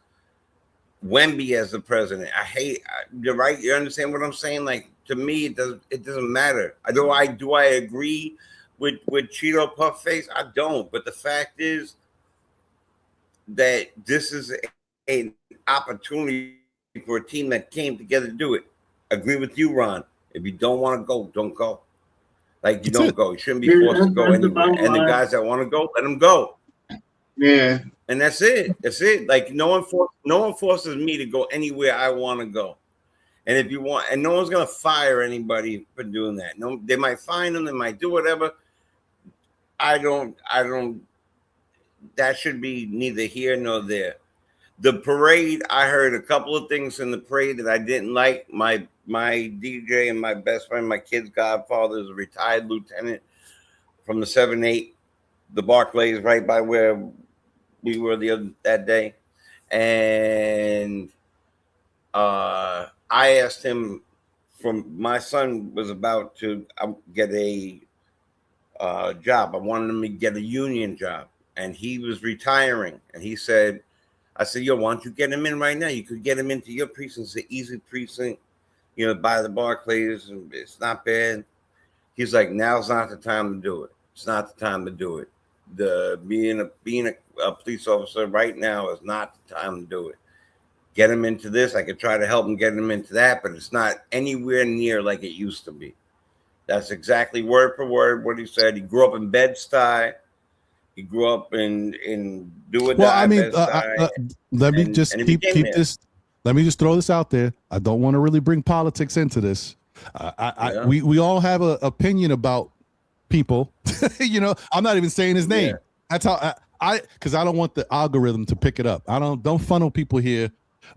Wemby as the president. You're right. You understand what I'm saying? Like, to me, it doesn't matter. Do I agree with Cheeto Puffface? I don't. But the fact is that this is an opportunity for a team that came together to do it. Agree with you, Ron. If you don't want to go, don't go. Like, you don't go. You shouldn't be forced to go anywhere. And the guys that want to go, let them go. Yeah. And that's it. That's it. Like, no one forces me to go anywhere I want to go. And if you want, and no one's gonna fire anybody for doing that. No, they might fine them, they might do whatever. I don't. That should be neither here nor there. The parade, I heard a couple of things in the parade that I didn't like. My DJ and my best friend, my kid's godfather, is a retired lieutenant from the 7-8, the Barclays, right by where we were that day. And I asked him, my son was about to get a job. I wanted him to get a union job, and he was retiring. And he said, I said, yo, why don't you get him in right now? You could get him into your precinct. It's an easy precinct, by the Barclays. It's not bad. He's like, now's not the time to do it. It's not the time to do it. Being a police officer right now is not the time to do it. Get him into this. I could try to help him get him into that, but it's not anywhere near like it used to be. That's exactly word for word what he said. He grew up in Bed-Stuy. He grew up in do-or-die. Well, I mean, let me just keep this. Let me just throw this out there. I don't want to really bring politics into this. We all have an opinion about people. You know, I'm not even saying his name. Yeah. That's how because I don't want the algorithm to pick it up. I don't funnel people here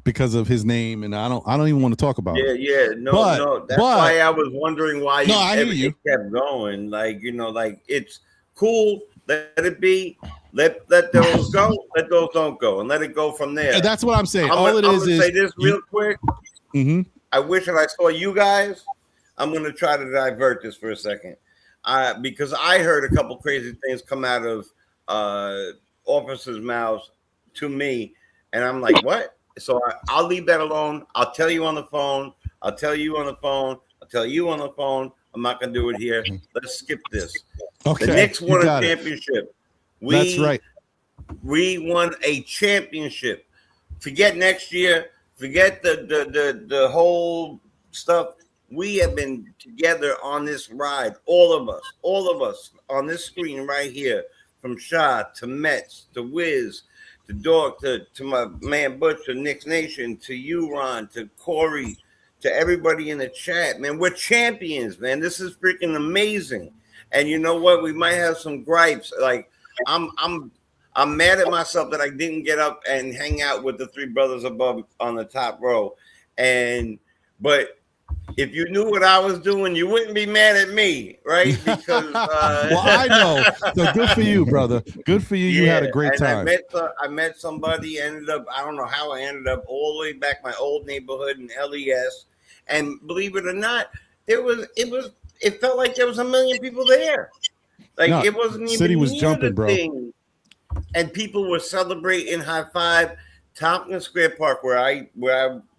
because of his name, and I don't even want to talk about it. Yeah. No. That's why I was wondering why it kept going. Like, you know, like it's cool. Let it be. Let those go. Let those don't go, and let it go from there. And that's what I'm saying. I'm gonna say this real quick. Mm-hmm. I wish that I saw you guys. I'm gonna try to divert this for a second, because I heard a couple crazy things come out of officers' mouths to me, and I'm like, what? So I'll leave that alone. I'll tell you on the phone. I'll tell you on the phone. I'll tell you on the phone. I'm not gonna do it here. Let's skip this. Okay. The Knicks won a championship. That's right. We won a championship. Forget next year. Forget the whole stuff. We have been together on this ride. All of us on this screen right here, from Shaw to Mets to Wiz to Dog to my man Butch to Knicks Nation to you, Ron, to Corey, to everybody in the chat. Man, we're champions, man. This is freaking amazing. And you know what? We might have some gripes. Like I'm mad at myself that I didn't get up and hang out with the three brothers above on the top row. But if you knew what I was doing, you wouldn't be mad at me, right? Because well, I know. So good for you, brother. Good for you. You had a great time. I met somebody. Ended up. I don't know how I ended up all the way back my old neighborhood in LES, and believe it or not, it felt like there was 1 million people there. Like it wasn't even city was jumping, bro. Thing. And people were celebrating, high five. Tompkins Square Park, where I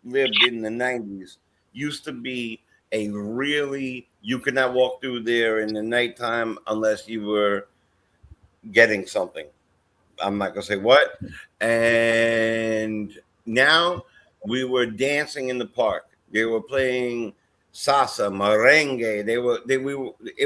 lived in the 90s, used to be a really, you could not walk through there in the nighttime unless you were getting something. I'm not gonna say what. And now we were dancing in the park. They were playing salsa, merengue. It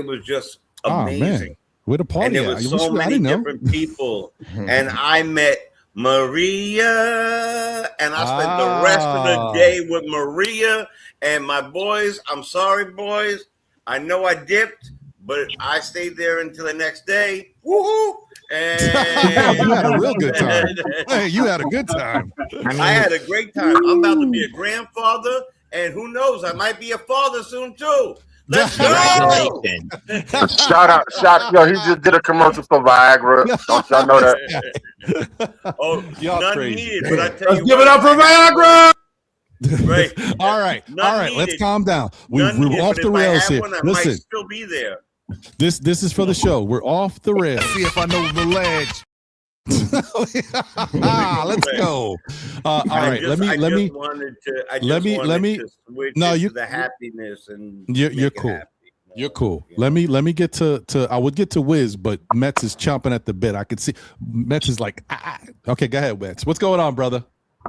was just amazing. Where the party? And there was so many different people. And I met Maria, and I spent the rest of the day with Maria and my boys. I'm sorry, boys. I know I dipped, but I stayed there until the next day. Woohoo! And you had a real good time. Hey, you had a good time. I had a great time. I'm about to be a grandfather, and who knows, I might be a father soon too. Let's go! Shout out. Yo, he just did a commercial for Viagra. Don't y'all know that? Oh, y'all none crazy. needed, but I tell you give it up for Viagra! Right. All right. Needed. Let's calm down. We're off the rails here. I Listen, might still be there. This is for the show. We're off the rails. See if I know the ledge. Let's go. All right. Let me switch to the happiness and you're cool. You're cool. Yeah. Let me get to I would get to Wiz, but Mets is chomping at the bit. I could see Mets is like Okay, go ahead, Mets. What's going on, brother?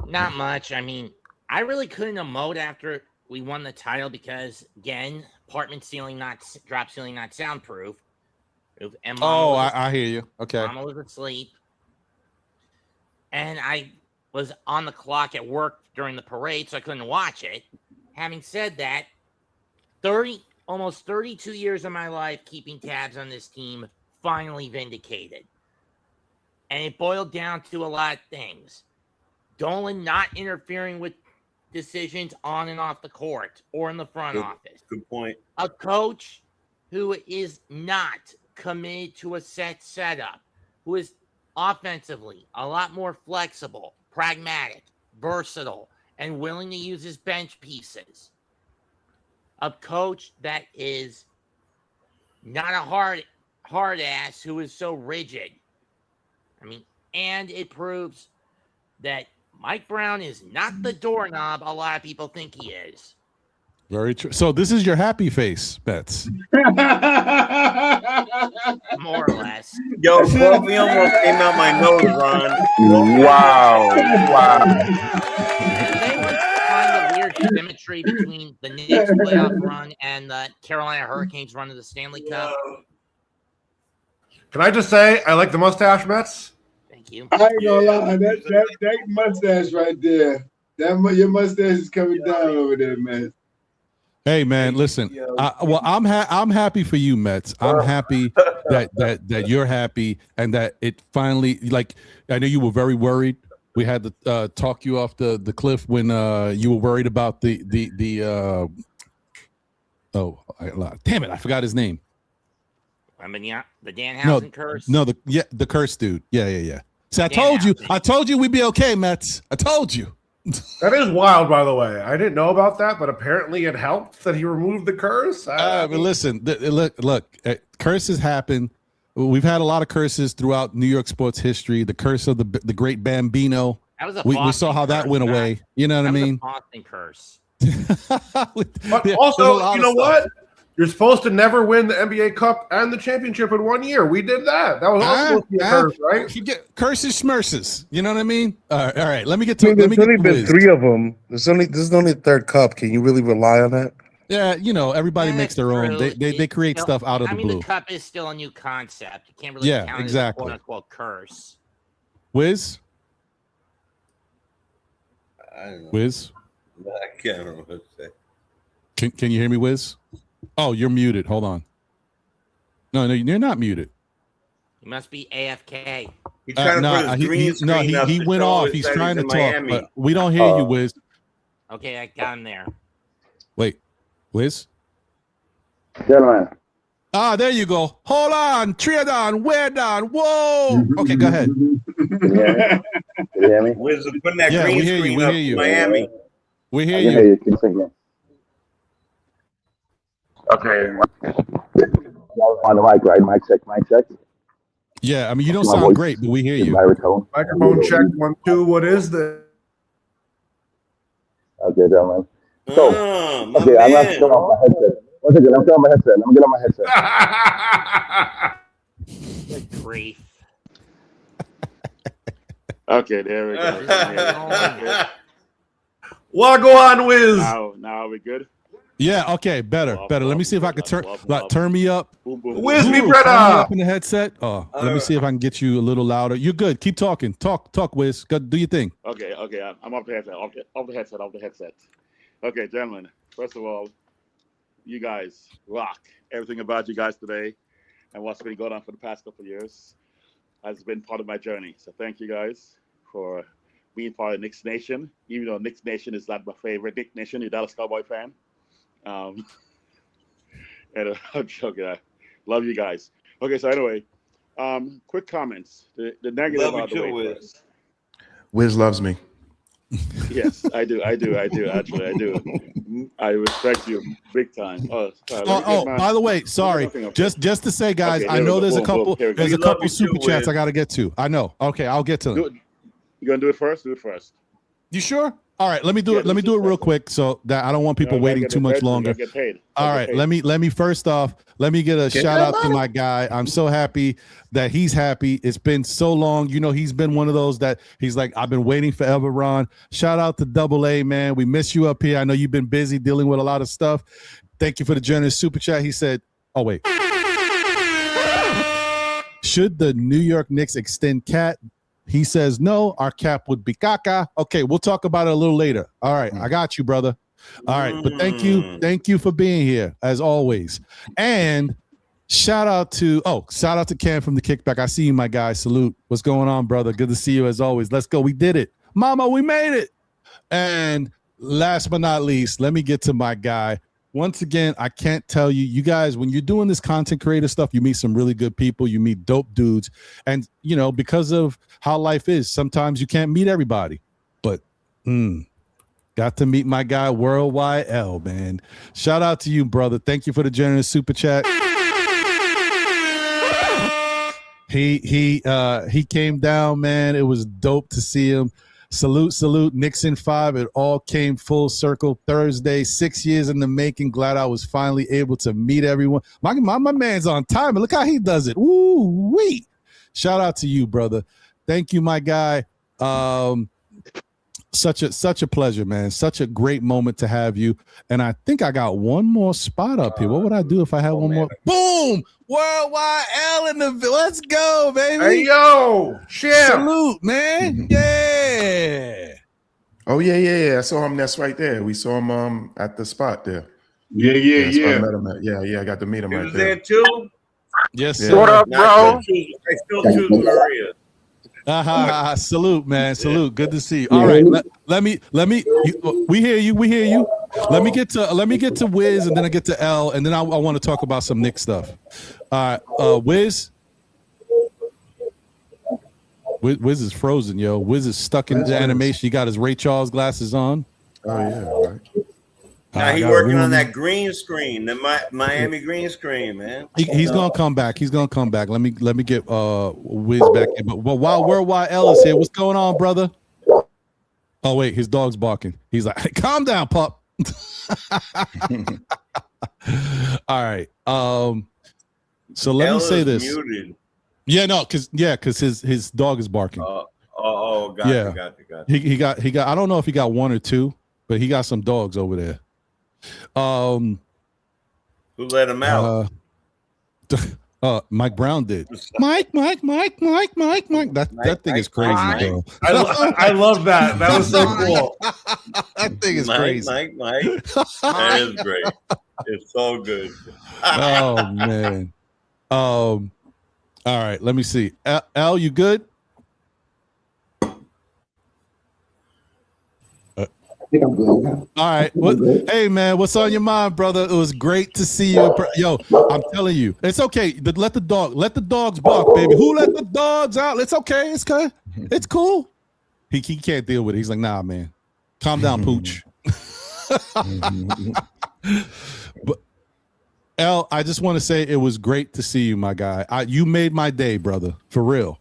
Not much. I mean, I really couldn't emote after we won the title because again, apartment ceiling drop ceiling not soundproof. And I hear you. Okay. Mama was asleep. And I was on the clock at work during the parade, so I couldn't watch it. Having said that, almost 32 years of my life keeping tabs on this team finally vindicated. And it boiled down to a lot of things. Dolan not interfering with decisions on and off the court or in the front office. Good point. A coach who is not committed to a setup, who is offensively a lot more flexible, pragmatic, versatile, and willing to use his bench pieces. A coach that is not a hard ass who is so rigid. I mean, and it proves that Mike Brown is not the doorknob a lot of people think he is. Very true. So this is your happy face, Bets. More or less. Yo, coffee almost came out my nose, Ron. Wow. Does anyone find the weird symmetry between the Knicks playoff run and the Carolina Hurricanes run of the Stanley Cup? Can I just say I like the mustache, Mets? Thank you. I ain't gonna lie, that mustache right there. Your mustache is coming down over there, man. Hey man, listen. I'm happy for you, Mets. I'm happy that you're happy and that it finally, like, I know you were very worried. We had to talk you off the cliff when you were worried about the damn it, I forgot his name. I mean, yeah, the Danhausen curse. No, the curse dude. Yeah. See, I told you we'd be okay, Mets. I told you. That is wild, by the way. I didn't know about that, but apparently it helped that he removed the curse. But listen, look, curses happen. We've had a lot of curses throughout New York sports history. The curse of the great Bambino. That was we saw how that went away. You know what I mean? Boston curse. But also, you know what? You're supposed to never win the NBA Cup and the championship in 1 year. We did that. That was also supposed to be a curse, right? You get curses, schmerses. You know what I mean? All right. Let me get to. There's only been 3 of them. This is only the 3rd cup. Can you really rely on that? Yeah, everybody makes their own. They create stuff out of the blue. The cup is still a new concept. You can't really count it as a quote unquote curse. Wiz? I don't know. Wiz? I can't remember what to say. Can you hear me, Wiz? Oh, you're muted. Hold on. No, you're not muted. He must be AFK. He's trying to put his green screen up he to went show off. us He's that trying to in talk, Miami. but we don't hear you, Wiz. Okay, I got him there. Wait, Wiz? Gentlemen. There you go. Hold on. Triadon. We're done. Whoa. Okay, go ahead. Can you hear me? Wiz is putting that green we hear screen you. up We hear you. in Miami. We I hear can hear you. you. Keep singing. Okay. On the mic, right? Mic check. Yeah, I mean, you don't My sound voice great, but we hear is you. baritone. Microphone check 1 2. What is the? Okay, gentlemen. So, My okay, I'm man. not turn off my headset. One second, I'm turning on my headset. Let me get on my headset. Good grief. Okay, there we go. What go on, Wiz? Now are we good? Yeah, okay, better. Let me see if I can turn me up. Boom, boom, boom. Wiz me, Turn me brother. up in the headset. Let me see if I can get you a little louder. You're good. Keep talking. Talk, Wiz. Go, do your thing. Okay. I'm off the headset. Off the headset. Okay, gentlemen. First of all, you guys rock. Everything about you guys today and what's been going on for the past couple of years has been part of my journey. So thank you guys for being part of Knicks Nation. Even though Knicks Nation is not my favorite Knicks Nation, you're a Dallas Cowboy fan. And I'm joking. I love you guys. Okay, so anyway, quick comments. The negative out of the way first. Wiz loves me. Yes, I do. Actually, I do. I respect you big time. By the way, sorry. Just to say, guys, Okay, I know there's a boom, couple. boom, There's a We love couple you super too, chats Wiz. I got to get to. I know. Okay, I'll get to them. You gonna do it first? Do it first. You sure? All right, let me do it. Let me do it real quick so that I don't want people waiting too much longer. Get paid. All right, let me first off, let me get a shout out to my guy. I'm so happy that he's happy. It's been so long. He's been one of those that he's like, I've been waiting forever, Ron. Shout out to Double A, man. We miss you up here. I know you've been busy dealing with a lot of stuff. Thank you for the generous super chat. He said, oh, wait. Should the New York Knicks extend Cat? He says, no, our cap would be caca. Okay, we'll talk about it a little later. All right, I got you, brother. All right, but thank you for being here as always. And shout out to Cam from the Kickback. I see you, my guy. Salute. What's going on, brother? Good to see you as always. Let's go. We did it. Mama, we made it. And last but not least, let me get to my guy. Once again, I can't tell you guys, when you're doing this content creator stuff, you meet some really good people, you meet dope dudes. And, because of how life is, sometimes you can't meet everybody. But got to meet my guy, Worldwide L, man. Shout out to you, brother. Thank you for the generous super chat. He came down, man. It was dope to see him. Salute, Nixon 5. It all came full circle Thursday, 6 years in the making. Glad I was finally able to meet everyone. My man's on time, and look how he does it. Woo-wee. Shout out to you, brother. Thank you, my guy. Such a pleasure, man. Such a great moment to have you. And I think I got one more spot up here. What would I do if I had one more? Boom! Worldwide L in the let's go, baby. Hey yo, share. Salute, man. Yeah. Oh yeah. I saw him. That's right there. We saw him at the spot there. Yeah. That's where I met him at. Yeah, I got to meet him He right was there. there too. Yes, Yeah. sir. What up, bro? I still choose Maria. Salute, man. Salute. Good to see you. You All hear right. me? Let me we hear you. We hear you. Let me get to Wiz, and then I get to L, and then I want to talk about some Knicks stuff. All right, Wiz. Wiz is frozen, yo. Wiz is stuck in the animation. He got his Ray Charles glasses on. Oh yeah, right. Now I he's got working room. on that green screen, the Miami green screen, man. He's gonna come back. He's gonna come back. Let me get Wiz back in. But while Worldwide L is here, what's going on, brother? Oh wait, his dog's barking. He's like, hey, calm down, pup. All right. So let L me say is this. Muted. Yeah, no, because his dog is barking. Gotcha. He got. I don't know if he got one or two, but he got some dogs over there. Who let him out? Mike Brown did. Mike. That thing is crazy, bro. I love that. That was so cool. That thing is crazy. Mike. That is great. It's so good. Oh man. All right. Let me see. Al, you good? I think I'm good now. All right. Hey, man, what's on your mind, brother? It was great to see you. Yo, I'm telling you, it's okay. Let the dogs bark, baby. Who let the dogs out? It's okay. It's good. It's cool. He can't deal with it. He's like, nah, man. Calm down, Pooch. But L, I just want to say it was great to see you, my guy. You made my day, brother. For real.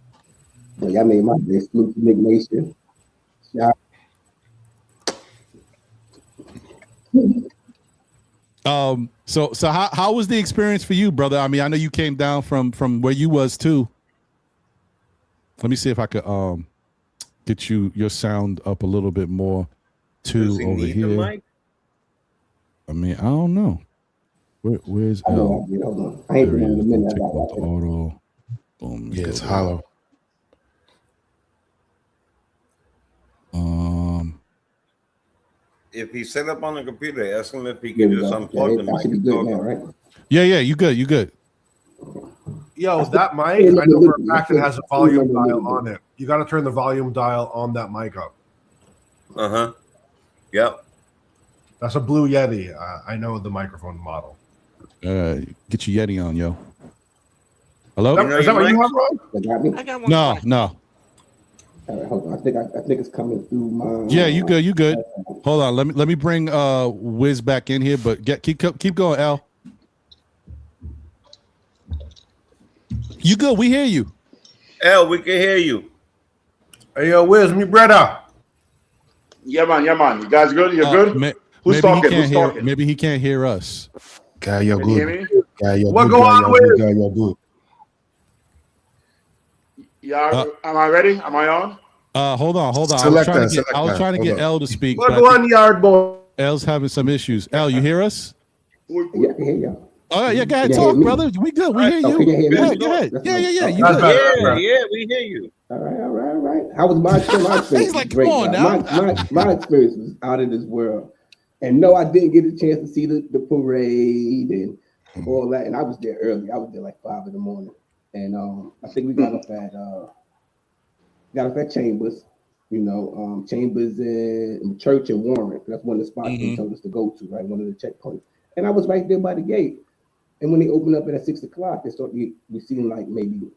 Y'all made my day. Salute to Nick Nation. Yeah. So how was the experience for you, brother? I mean, I know you came down from where you was too. Let me see if I could get your sound up a little bit more too over here. The mic? I mean, I don't know. Where's L? I ain't been in a minute. Take off the auto. Boom. Yeah, it's hollow. If he set up on the computer, ask him if he can just unplug the mic and talk. Right? Yeah, you good. Yo, that mic, I know for a fact it has a volume dial on it. You got to turn the volume dial on that mic up. Yep. That's a Blue Yeti. I know the microphone model. Get your Yeti on, yo. Hello? Is that what you have, Ron? I got one. No. All right, hold on. I think it's coming through my. Yeah, you good. Hold on. Let me bring Wiz back in here, but keep going, Al. You good? We hear you. L, we can hear you. Hey, yo, Wiz, me brother. Yeah, man. You guys good? You're good? Who's talking? Maybe he can't hear us. Guy, you're Can you hear good. me? Guy, you're What good. go on, Wiz? Guy, you're good. Yeah, am I ready? Am I on? Hold on. I was trying to get L to speak. What go on, yard boy? L's having some issues. L, you hear us? Yeah, I can hear y'all. Oh yeah, go ahead, talk, brother. We good. We hear you. Can you hear me? Go ahead. Yeah. You That's good? better. Yeah, we hear you. All right. How was my experience? He's like, come on now. My experience was out of this world. And no, I didn't get a chance to see the parade and all that. And I was there early. I was there like 5 in the morning. And I think we got up at Chambers. Chambers and Church and Warren. That's one of the spots they told us to go to, right? One of the checkpoints. And I was right there by the gate. And when they opened up at 6 o'clock, we seen like maybe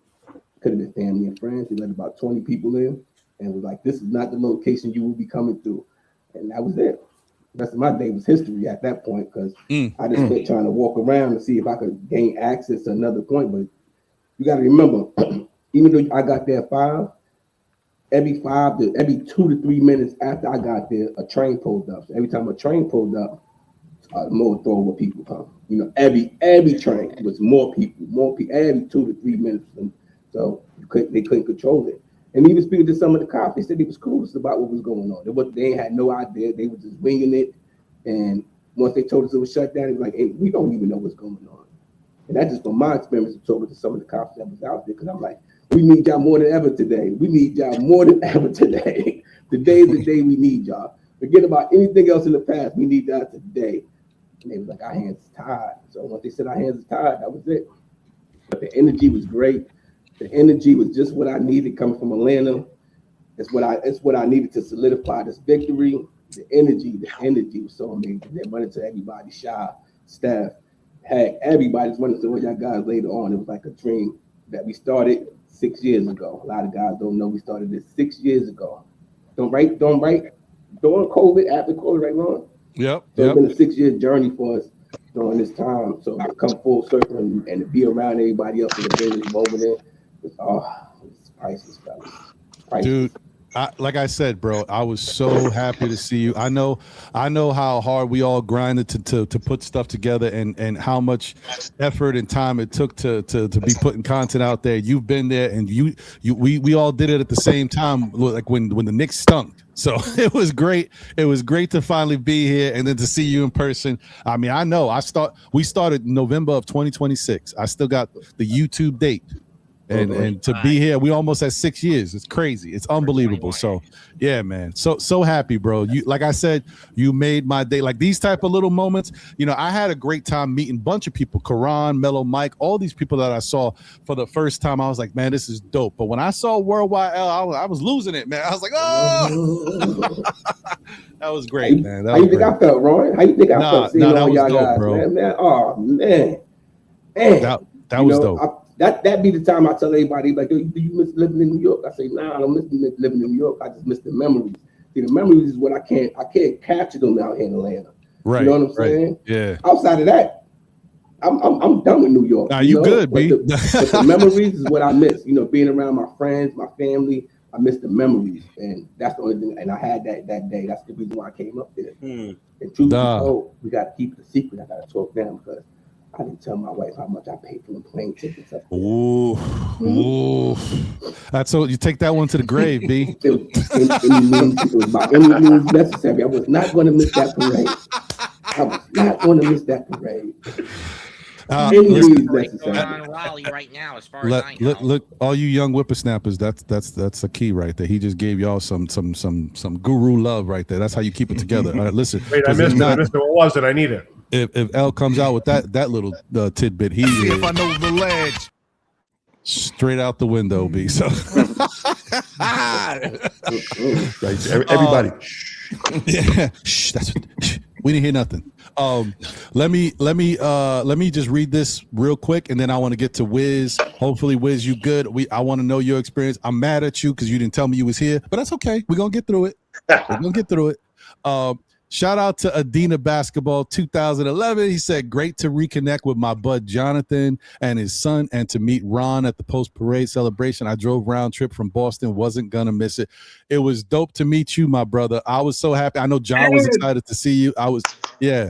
could have been family and friends. They let about 20 people in and was like, this is not the location you will be coming through. And that was it. The rest of my day was history at that point because I just spent trying to walk around to see if I could gain access to another point. But you got to remember, even though I got there at 5, every 2 to 3 minutes after I got there, a train pulled up. So every time a train pulled up, more throw people come. Every train was more people every 2 to 3 minutes. And so they couldn't control it. And even speaking to some of the cops, they said they was clueless about what was going on. They had no idea. They were just winging it. And once they told us it was shut down, they were like, hey, we don't even know what's going on. And that's just from my experience of talking to some of the cops that was out there. Because I'm like, we need y'all more than ever today. Today is the day we need y'all. Forget about anything else in the past. We need y'all today. And they was like, our hands is tied. So once they said our hands is tied, that was it. But the energy was great. The energy was just what I needed coming from Atlanta. It's what I needed to solidify this victory. The energy was so amazing. They running to everybody, Shy, staff, heck, everybody's running to all y'all guys later on. It was like a dream that we started 6 years ago. A lot of guys don't know we started this 6 years ago. Don't write during COVID, after COVID, right, Ron? Yep. So it's been a 6-year journey for us during this time. So to come full circle and to be around everybody else in the business moment it's priceless, fellas. Priceless. Dude, like I said, bro, I was so happy to see you. I know how hard we all grinded to put stuff together and how much effort and time it took to be putting content out there. You've been there, and we all did it at the same time, like when the Knicks stunk. So it was great. It was great to finally be here and then to see you in person. I mean, we started November of 2026. I still got the YouTube date. And to be here, we almost at 6 years. It's crazy. It's unbelievable. So yeah, man. So happy, bro. You, like I said, you made my day. Like these type of little moments, I had a great time meeting a bunch of people, Karan, Mellow Mike, all these people that I saw for the first time. I was like, man, this is dope. But when I saw Worldwide L, I was losing it, man. I was like, oh, that was great, man. How you think I felt, Ron? How you think I felt seeing all y'all dope, guys, bro. man? Oh man. That was dope. That be the time I tell everybody, like, do you miss living in New York? I say, nah, I don't miss living in New York. I just miss the memories. See, the memories is what I can't capture them out here in Atlanta. Right. You know what I'm saying? Yeah. Outside of that, I'm done with New York. Nah, you good, but B. but the memories is what I miss. Being around my friends, my family. I miss the memories, and that's the only thing. And I had that day. That's the reason why I came up there. And truth be told, we got to keep it a secret. I got to talk down because I didn't tell my wife how much I paid for the plane tickets. Ooh. That's so you take that one to the grave, B. It was by any means necessary. I was not going to miss that parade. Any means necessary. Going on in Raleigh right now, as far as I know. Look, all you young whippersnappers, that's the key right there. He just gave y'all some guru love right there. That's how you keep it together. All right, listen. Wait, I missed it. What was it? I need it. If L comes out with that little tidbit, he is if I know the ledge straight out the window, B. So everybody. Yeah, we didn't hear nothing. Let me just read this real quick, and then I want to get to Wiz. Hopefully, Wiz, you good? I want to know your experience. I'm mad at you because you didn't tell me you was here, but that's okay. We're gonna get through it. Shout out to Adina Basketball 2011. He said, great to reconnect with my bud Jonathan and his son and to meet Ron at the post-parade celebration. I drove round trip from Boston, wasn't going to miss it. It was dope to meet you, my brother. I was so happy. I know John was excited to see you. Yeah,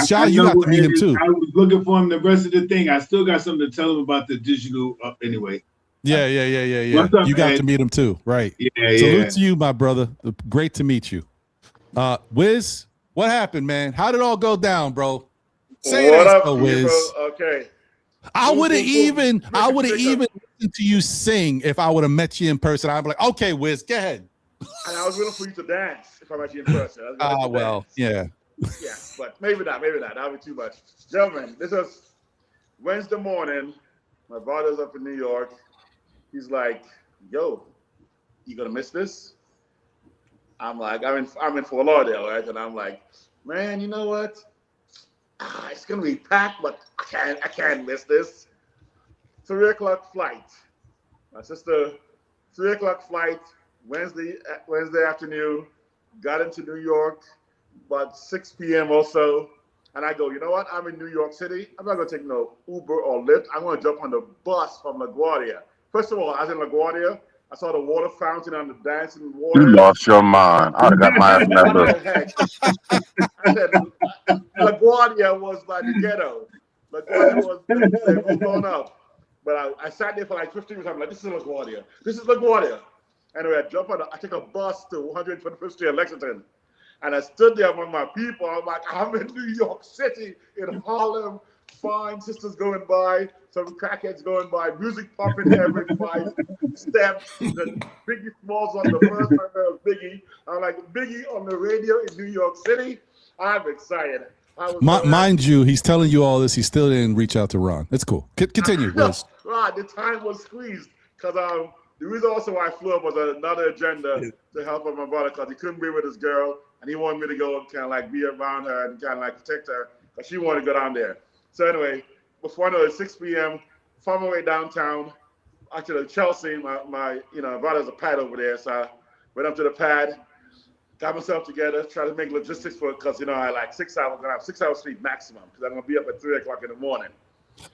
Shy, you got to meet him too. I was looking for him the rest of the thing. I still got something to tell him about the digital anyway. Yeah. What's up, you got man? to meet him too, right? Yeah. Salute to you, my brother. Great to meet you. Wiz, what happened, man? How did it all go down, bro? Say what that, up, Wiz. bro? Okay. I would have even listened to you sing if I would have met you in person. I'd be like, okay, Wiz, go ahead. And I was willing for you to dance if I met you in person. Yeah. Yeah, but maybe not. That would be too much. Gentlemen, this was Wednesday morning. My brother's up in New York. He's like, yo, you gonna miss this? I'm like, I'm in Fort Lauderdale, right? And I'm like, man, you know what? It's gonna be packed, but I can't miss this. 3 o'clock flight. My sister, 3 o'clock flight, Wednesday afternoon, got into New York about 6 p.m. or so. And I go, you know what? I'm in New York City. I'm not gonna take no Uber or Lyft. I'm gonna jump on the bus from LaGuardia. First of all, I was in LaGuardia. I saw the water fountain and the dancing water. You lost your mind. I'd have got my ass in that bus. I said, LaGuardia was like the ghetto. LaGuardia was blown up. But I sat there for like 15 minutes. I'm like, this is LaGuardia. This is LaGuardia. Anyway, I took a bus to 125th Street in Lexington. And I stood there among my people. I'm like, I'm in New York City, in Harlem. Fine sisters going by, some crackheads going by, music pumping every 5 steps. The Biggie Smalls on the first time of Biggie. I'm like, Biggie on the radio in New York City. I'm excited. I was so happy. Mind you, he's telling you all this. He still didn't reach out to Ron. It's cool. Continue, No, Wiz. right, the time was squeezed because the reason also why I flew up was another agenda to help out my brother because he couldn't be with his girl and he wanted me to go and kind of like be around her and kind of like protect her because she wanted to go down there. So anyway, before I know it, 6 p.m., found my way downtown. Actually, Chelsea, my brother's a pad over there, so I went up to the pad, got myself together, tried to make logistics for it because I had like 6 hours, gonna have 6 hours sleep maximum because I'm gonna be up at 3 o'clock in the morning.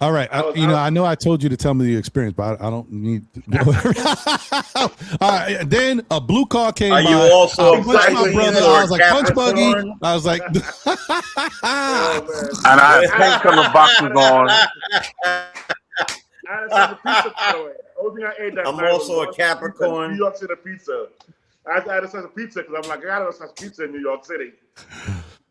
All right. I know I told you to tell me the experience, but I don't need to. All right. Then a blue car came by. Are you also I punched my brother. I was like, punch buggy. I was like, Oh, And I had pink color boxes on. I had a pizza, by the way. The only thing I ate that I'm night also was a Capricorn. New York City pizza. I had a sense of pizza because I'm like, I got a sense of pizza in New York City.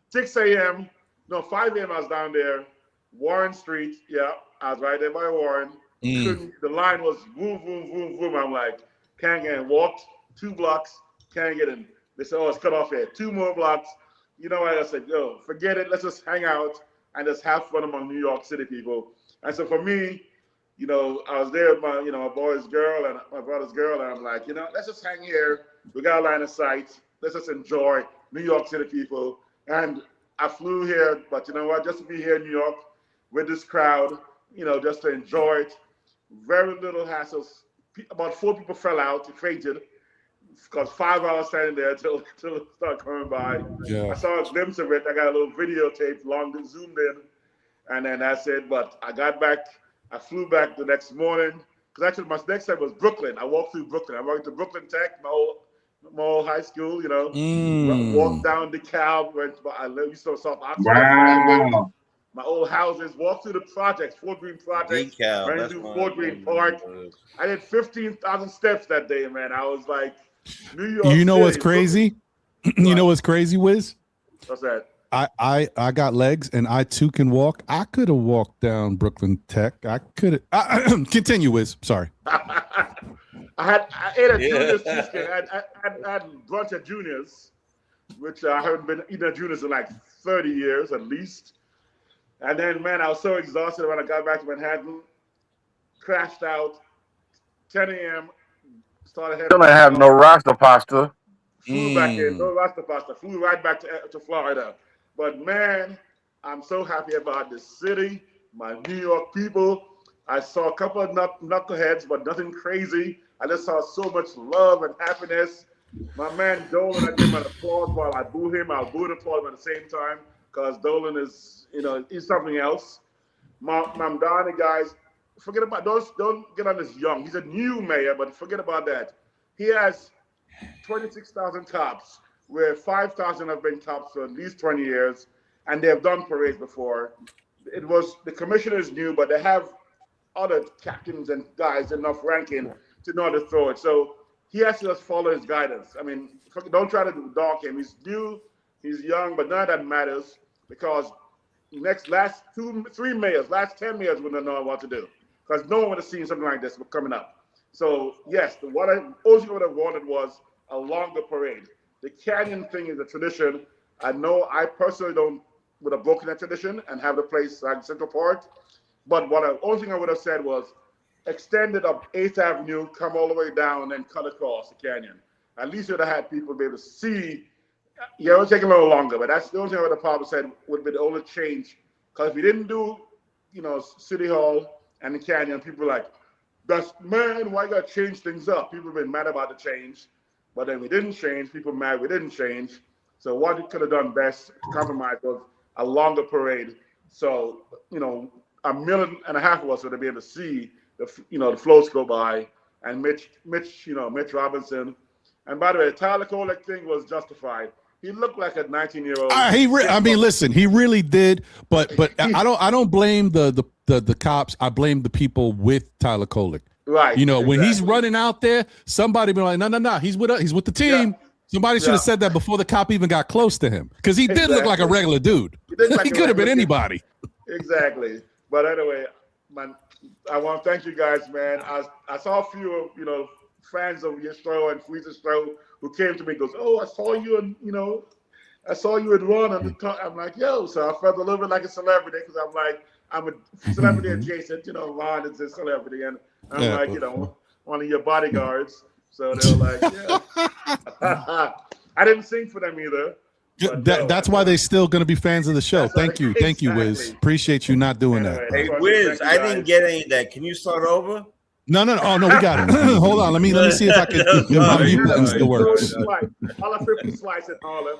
6 a.m., 5 a.m. I was down there. Warren Street, yeah, I was right there by Warren. The line was boom, boom, boom, boom. I'm like, can't get in. Walked 2 blocks, can't get in. They said, oh, it's cut off here. 2 more blocks. You know what? I said, yo, forget it. Let's just hang out and just have fun among New York City people. And so for me, I was there with my boy's girl and my brother's girl, and I'm like, let's just hang here. We got a line of sight. Let's just enjoy New York City people. And I flew here, but you know what? Just to be here in New York with this crowd, just to enjoy it. Very little hassles. About 4 people fell out, fainted, because 5 hours standing there till it started coming by. Yeah. I saw a glimpse of it. I got a little videotape, zoomed in, and then that's it. But I got back. I flew back the next morning because actually my next step was Brooklyn. I walked through Brooklyn. I walked to Brooklyn Tech, my old high school. Walked down DeKalb. I used to South Oxford. Wow. My old houses. Walked through the projects, Fort Greene projects. DeKalb, Ran that's through my- Fort Greene Park. I did 15,000 steps that day, man. I was like, New York. You know City, what's crazy? You know what's crazy, Wiz? What's that? I got legs and I too can walk. I could have walked down Brooklyn Tech. I could have. Continue, Wiz. Sorry. I ate a Junior's cheesecake. I had brunch at Junior's, which I haven't been eating at Junior's in like 30 years at least. And then, man, I was so exhausted when I got back to Manhattan, crashed out, 10 a.m., started heading. Still ain't have no Rasta pasta. Flew back in, no Rasta pasta, flew right back to Florida. But man, I'm so happy about this city, my New York people. I saw a couple of knuckleheads, but nothing crazy. I just saw so much love and happiness. My man Dolan, I give him an applause while I boo him. I'll boo and applaud him at the same time because Dolan is, he's something else. Mamdani, guys, forget about don't get on this young. He's a new mayor, but forget about that. He has 26,000 cops, where 5,000 have been cops for at least 20 years, and they have done parades before. The commissioner is new, but they have other captains and guys enough ranking to know how to throw it. So he has to just follow his guidance. I mean, don't try to dog him. He's new, he's young, but none of that matters because last 10 mayors wouldn't know what to do because no one would have seen something like this coming up. So yes, what I also would have wanted was a longer parade. The canyon thing is a tradition. I know I personally would have broken that tradition and have the place like Central Park. But the only thing I would have said was extend it up 8th Avenue, come all the way down and cut across the canyon. At least you'd have had people be able to see. Yeah, it would take a little longer, but that's the only thing I would have probably said would be the only change. Because if we didn't do, City Hall and the canyon, people were like, man, why you gotta change things up? People have been mad about the change. But then we didn't change. People mad we didn't change. So what we could have done best to compromise was a longer parade. So, 1.5 million of us would have been able to see the floats go by and Mitch Robinson. And by the way, the Tyler Kolek thing was justified. He looked like a 19-year-old. Listen, he really did. But I don't blame the cops. I blame the people with Tyler Kolek. Right. When he's running out there, somebody be like, no, he's with the team. Yeah. Somebody should have said that before the cop even got close to him because he did look like a regular dude. He could have been anybody. Exactly. But anyway, I want to thank you guys, man. I saw a few, fans of your show and Freeze's show who came to me and goes, oh, I saw you, and I saw you had run on the top. I'm like, yo. So I felt a little bit like a celebrity because I'm like, I'm a celebrity adjacent. You know, Ron is a celebrity, and I'm like, you know, one of your bodyguards. So they were like, yeah. I didn't sing for them either. That's why they're still going to be fans of the show. Thank you, Wiz. Appreciate you not doing that. Hey, Wiz, I didn't get any of that. Can you start over? No. Oh no, we got it. Hold on. Let me see if I can. My mute button still works. $1.50 slice at Harlem.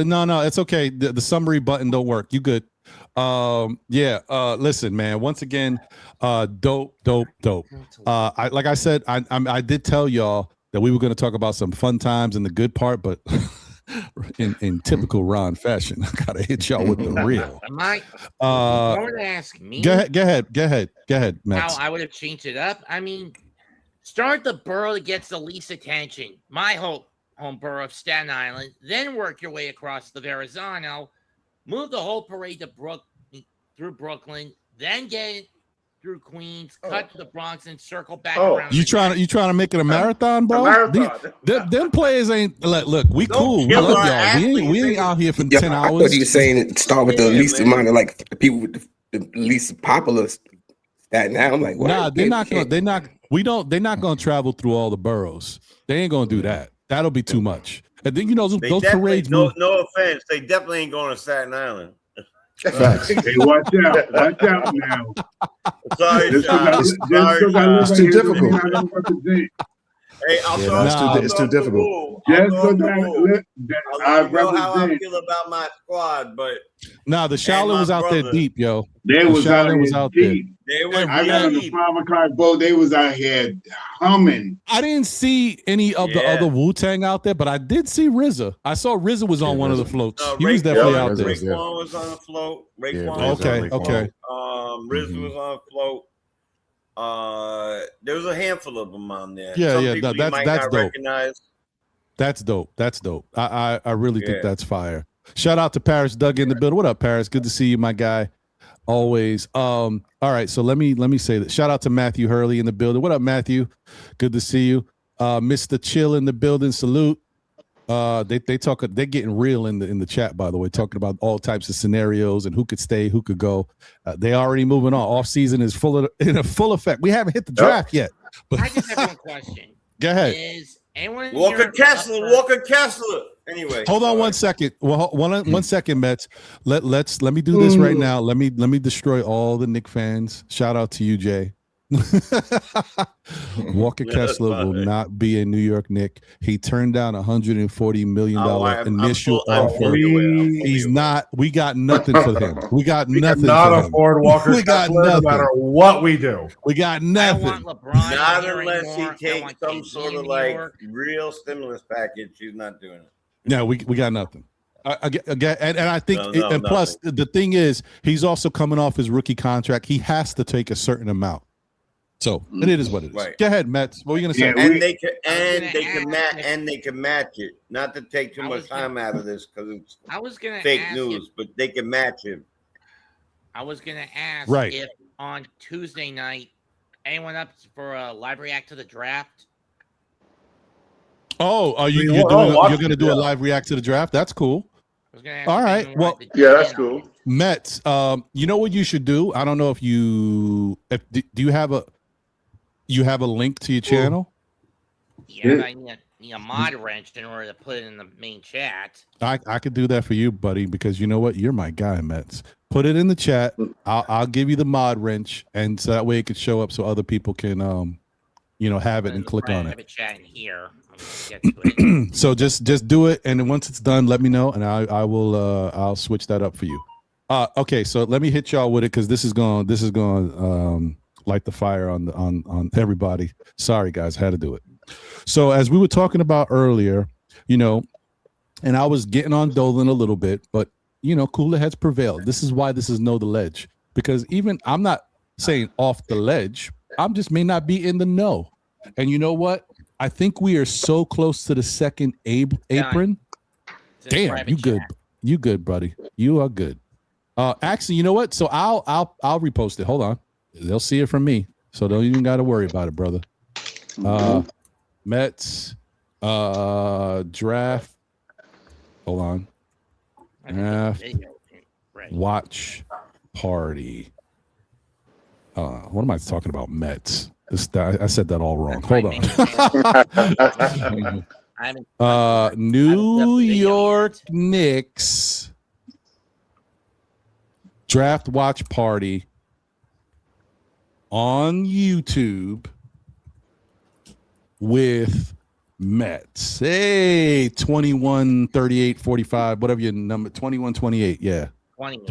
No, it's okay. The summary button don't work. You good? Listen, man. Once again, dope. Like I said, I did tell y'all that we were going to talk about some fun times and the good part, but in typical Ron fashion, I gotta hit y'all with the real. Don't ask me. Go ahead, Max. How I would have changed it up. I mean, start the borough that gets the least attention. My home borough of Staten Island. Then work your way across the Verrazano. Move the whole parade to through Brooklyn. Then get it through Queens, cut to the Bronx, and circle back around. You trying to make it a marathon, bro? Them players ain't look. We cool. We love y'all. We ain't out here for 10 hours. I thought you were saying start with the least amount of like the people with the least popular. That now I'm like, what? Nah, they're not gonna travel through all the boroughs. They ain't gonna do that. That'll be too much. And then those parades. No offense, they definitely ain't going to Staten Island. Facts. Hey, watch out now. Sorry, it's too difficult. Hey, it's too difficult. I know how I feel about my squad, but the Charlotte was out there deep, yo. They was out there deep. They were I got on the 5 o'clock boat. They was out here humming. I didn't see any of the other Wu-Tang out there, but I did see RZA. I saw RZA was on one of the floats. He was definitely out there. Raekwon was on a float. Okay. RZA was on a float. There was a handful of them on there. That's dope. Recognize. That's dope. I really think that's fire. Shout out to Paris Doug in the building. What up, Paris? Good to see you, my guy. Always. All right, so let me say that. Shout out to Matthew Hurley in the building. What up, Matthew? Good to see you. Mr. Chill in the building. Salute. They're getting real in the chat, by the way, talking about all types of scenarios and who could stay, who could go. They already moving on. Off season is in full effect. We haven't hit the draft yet. But I just have one question. Go ahead. Is anyone Walker Kessler. Anyway, hold on 1 second. Well, one second, Mets. Let me do this right now. Let me destroy all the Knicks fans. Shout out to you, Jay. Walker Kessler will not be a New York Knick. He turned down $140 million initial offer. He's not. We got nothing for him. We got nothing. Cannot afford Walker Kessler no matter what we do. We got nothing. Not unless he takes some sort of like real stimulus package. He's not doing it. No, we got nothing. Again, and I think, plus the thing is, he's also coming off his rookie contract. He has to take a certain amount. So it is what it is. Right. Go ahead, Mets. What were you going to say? And they can match it. Not to take too much time out of this because it's fake news, but they can match him. I was going to ask if on Tuesday night, anyone up for a live react to the draft? Oh, are you're going to do a live react to the draft? That's cool. All right. Well, yeah, that's cool. Mets, you know what you should do? I don't know if do you have a link to your channel? Yeah, I need a mod wrench in order to put it in the main chat. I could do that for you, buddy, because you know what? You're my guy, Mets. Put it in the chat. I'll give you the mod wrench, and so that way it could show up so other people can have it and click on it. Chat in here. Get to it. So just do it, and then once it's done, let me know, and I will I'll switch that up for you. Okay, so let me hit y'all with it because this is going light the fire on everybody. Sorry guys, had to do it. So as we were talking about earlier, and I was getting on Dolan a little bit, but cooler heads prevailed. This is why this is Know the Ledge, because even I'm not saying off the ledge, I'm just may not be in the know. And you know what? I think we are so close to the second apron. Damn, you good. You good, buddy. You are good. Actually, you know what? So I'll repost it. Hold on. They'll see it from me. So don't even got to worry about it, brother. Mets draft. Hold on. Draft Right. watch party. What am I talking about? Mets. I said that all wrong. Hold on. New York Knicks draft watch party on YouTube with Mets. Hey, 21, 38, 45, whatever your number, 21, 28. Yeah.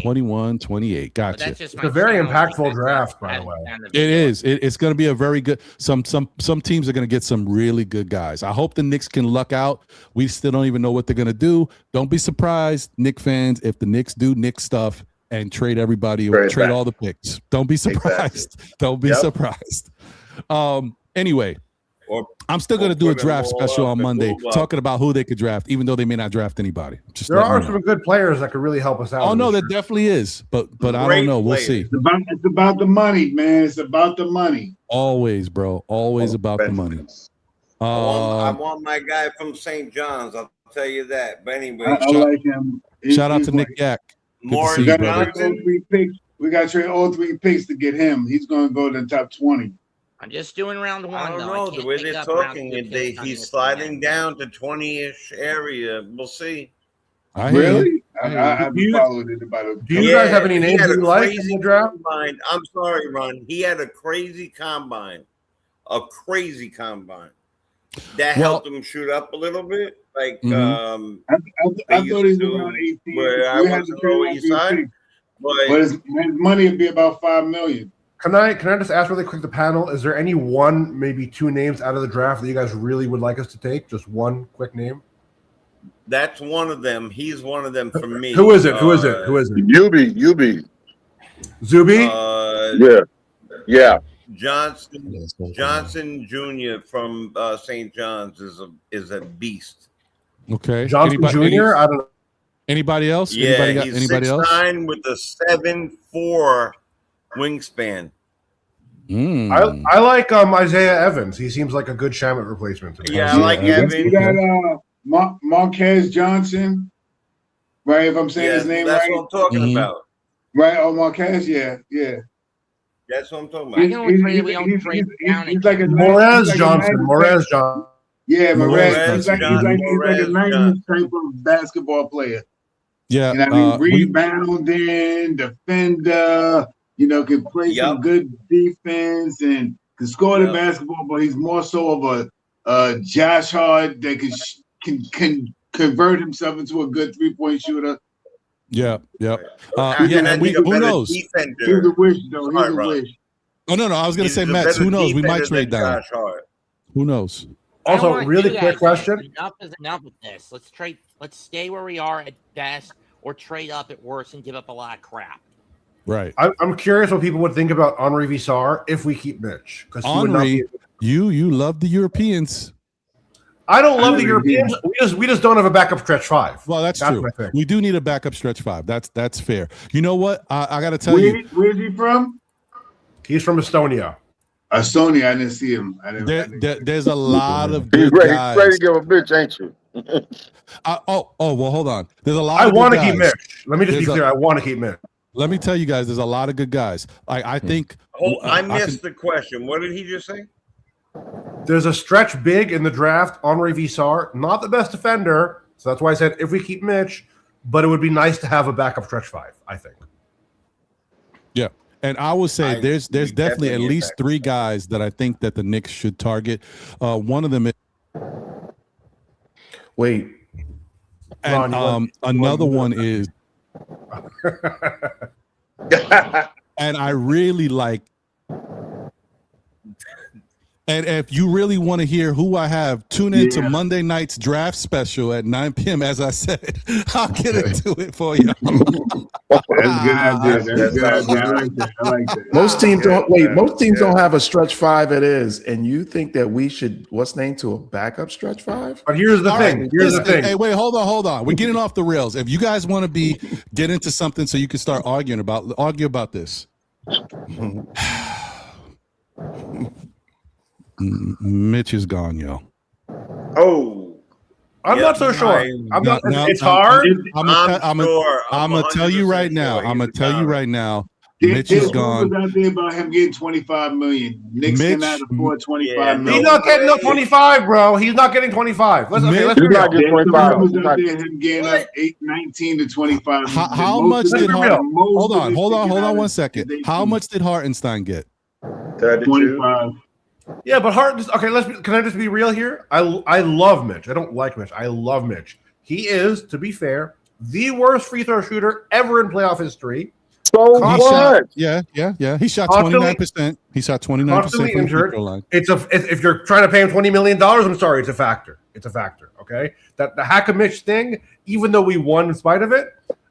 21, 28. Gotcha. It's a very impactful draft, by the way. It is. It's going to be a very good. Some teams are going to get some really good guys. I hope the Knicks can luck out. We still don't even know what they're going to do. Don't be surprised, Knicks fans, if the Knicks do Knicks stuff and trade everybody or trade all the picks. Don't be surprised. Exactly. Don't be surprised. Anyway. I'm still going to do a draft special on Monday talking about who they could draft, even though they may not draft anybody. There are some good players that could really help us out. Oh, no, there definitely is. But I don't know. We'll see. It's about the money, man. It's about the money. Always, bro. Always about the money. I want my guy from St. John's. I'll tell you that. But anyway. I like him. Shout out to Nick Yak. More we got to trade all 3 picks to get him. He's going to go to the top 20. I'm just doing round 1. I don't know. The way they're talking, he's sliding down to 20-ish area. We'll see. Really? I haven't followed it about it. Do you guys have any names you like in the draft? I'm sorry, Ron. He had a crazy combine. That helped him shoot up a little bit. Like, I thought he was around 18. Where I wasn't on East Side. But his money would be about $5 million. Can I just ask really quick the panel? Is there any one, maybe 2 names out of the draft that you guys really would like us to take? Just one quick name. That's one of them. He's one of them for me. Who is it? UB. Zuby? Yeah. Johnson Jr. from St. John's is a beast. Okay. Johnson Jr.? I don't know. Anybody else? Yeah, anybody else? 6'9" with a 7'4" wingspan. I like Isaiah Evans. He seems like a good Shamet replacement. Yeah, I like Evans. You got Marquez Johnson, right? If I'm saying his name that's right. That's what I'm talking about. Right? Oh, Marquez, yeah. That's what I'm talking about. He's like a Morez Johnson. Yeah, Morez. He's like a 90s type of basketball player. Yeah. You know what I mean? Rebounding, defender, can play some good defense and can score the basketball, but he's more so of a Josh Hart that can convert himself into a good 3-point shooter. Yeah. Who knows? He's a wish, though. He's a wish. Oh, no. I was going to say, Mets. Who knows? We might trade down. Who knows? Also, really quick question. Enough is enough of this. Let's stay where we are at best or trade up at worst and give up a lot of crap. Right. I'm curious what people would think about Henri Visar if we keep Mitch. Henri, you love the Europeans. I don't love the Europeans. We just don't have a backup stretch 5. Well, that's true. We do need a backup stretch 5. That's fair. You know what? I got to tell you. Where's he from? He's from Estonia. Estonia. I didn't see him. There's a lot of good guys. Ready to give a bitch, ain't you? Well, hold on. There's a lot. I want to keep Mitch. Let me just be clear. I want to keep Mitch. Let me tell you guys, there's a lot of good guys. I think. I missed the question. What did he just say? There's a stretch big in the draft, Henri Visar, not the best defender. So that's why I said if we keep Mitch, but it would be nice to have a backup stretch 5, I think. Yeah. And I would say there's definitely at least 3 guys that I think that the Knicks should target. One of them is and another one is and I really like. And if you really want to hear who I have, tune in to Monday night's draft special at 9 p.m. As I said, I'll get into it for you. That's a good idea. I like that. Most teams don't have a stretch 5. It is, and you think that we should what's named to a backup stretch 5? But here's the thing. Here's the thing. Hey, wait, hold on. We're getting off the rails. If you guys want to get into something, so you can start argue about this. Mitch is gone, yo. Oh, I'm not so sure. I'm not. It's hard. I'm gonna tell you right now. I'm gonna tell you right now. Mitch is gone. Out there about him getting 25 million. Knicks cannot afford 25 million. He's not getting no 25, bro. He's not getting 25. Let's be real. Rumors out there him getting up 19 to 25. How much did Hartenstein? Hold on 1 second. How much did Hartenstein get? 25. Yeah, but can I just be real here? I love Mitch. I don't like Mitch. I love Mitch. He is, to be fair, the worst free throw shooter ever in playoff history. So what? Yeah. He shot 29%. He shot 29% from the free throw line. If you're trying to pay him $20 million, I'm sorry, it's a factor. It's a factor. Okay, that the hack a Mitch thing. Even though we won in spite of it,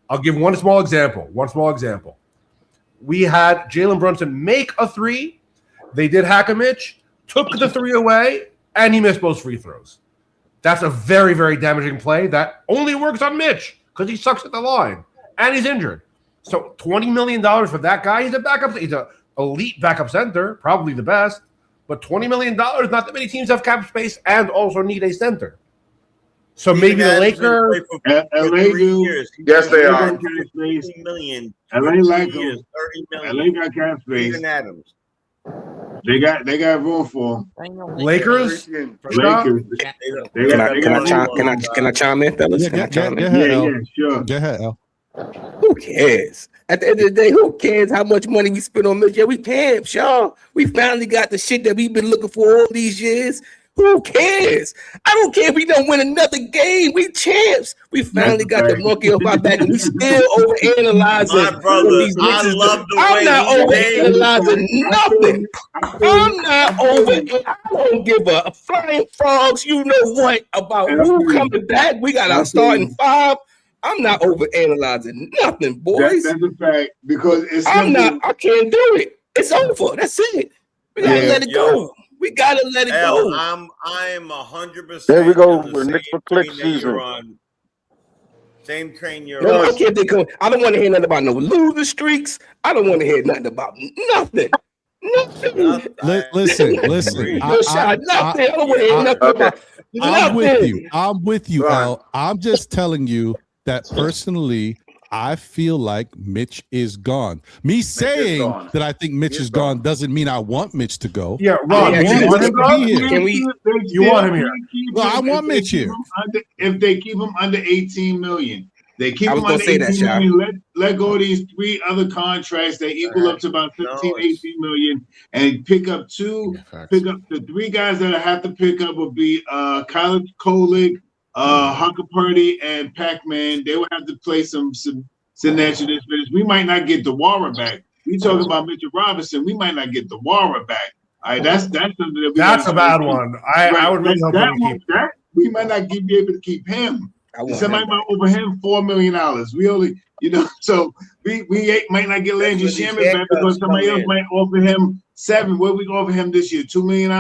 I'll give one small example. We had Jalen Brunson make a three. They did hack a Mitch, took the three away, and he missed both free throws. That's a very, very damaging play that only works on Mitch because he sucks at the line and he's injured. So $20 million for that guy. He's a backup. He's an elite backup center, probably the best. But $20 million, not that many teams have cap space and also need a center. So maybe the Lakers. LA do. Yes, they are. $30 million. LA like them. 30 million. LA got cap space. Steven Adams. They got room for them. Lakers. Can I chime in, fellas? Yeah, sure. Go ahead, Al. Who cares? At the end of the day, who cares how much money we spend on Mitch? Yeah, we champs, y'all. We finally got the shit that we've been looking for all these years. Who cares? I don't care if we don't win another game. We champs. We finally got the monkey off our back, and we still overanalyzing. My brother, I love the way I'm not overanalyzing nothing. I'm not over. I don't give a flying frogs. You know what about who coming back? We got our starting five. I'm not overanalyzing nothing, boys. That's a fact because it's. I can't do it. It's over. That's it. We gotta let it go. We gotta let it go. I am 100%. There we go. We're Knicks for click season. Same train you're No, on. I can't think of. I don't want to hear nothing about no losing streaks. I don't want to hear nothing about nothing. Nothing. Listen. Nothing. I don't want to hear nothing about nothing. I'm with you, Al. I'm just telling you that personally, I feel like Mitch is gone. Me saying that I think Mitch is gone doesn't mean I want Mitch to go. Yeah, Ron, you want him here? Well, I want Mitch here. If they keep him under 18 million, they keep him under 18 million. Let go of these three other contracts that equal up to about 15, 18 million, and pick up the three guys that I have to pick up will be Kyle Kolick, Hunker Purdy, and Pac-Man. They will have to play some natural minutes. We might not get the Dewara back. We talking about Mitchell Robinson. We might not get the Dewara back. All right, that's something that that's a bad one. I would really hope that we might not be able to keep him. Somebody might offer him $4 million. We only, so we might not get Landry Shaman back because somebody else might offer him $7 million. What we offer him this year? $2 million.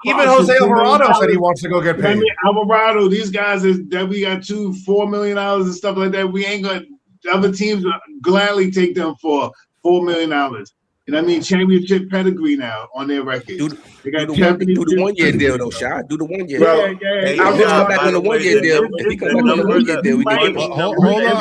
Even Jose Alvarado said he wants to go get paid. I mean, Alvarado, these guys that we got $4 million and stuff like that. We ain't gonna. Other teams gladly take them for $4 million. You know what I mean? Championship pedigree now on their record. Do the 1 year deal though, Shy. Do the 1 year. Yeah. I'll come back on the 1 year deal. If he comes back on the 1 year deal, we can get him.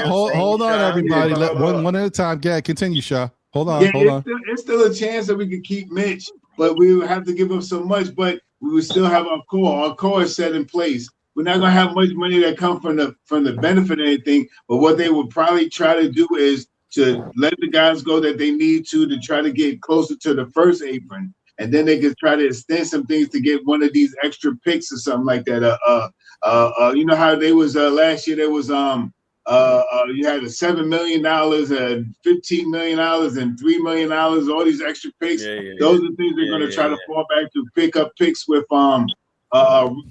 Hold on, everybody. Let one at a time. Continue, Shy. Hold on. It's still a chance that we could keep Mitch, but we would have to give up so much. But we would still have our core. Our core is set in place. We're not gonna have much money that come from the benefit of anything. But what they would probably try to do is to let the guys go that they need to try to get closer to the first apron, and then they could try to extend some things to get one of these extra picks or something like that. You know how they was last year? There was you had $7 million and $15 million and $3 million. All these extra picks. Those are things they're going to try to fall back to pick up picks with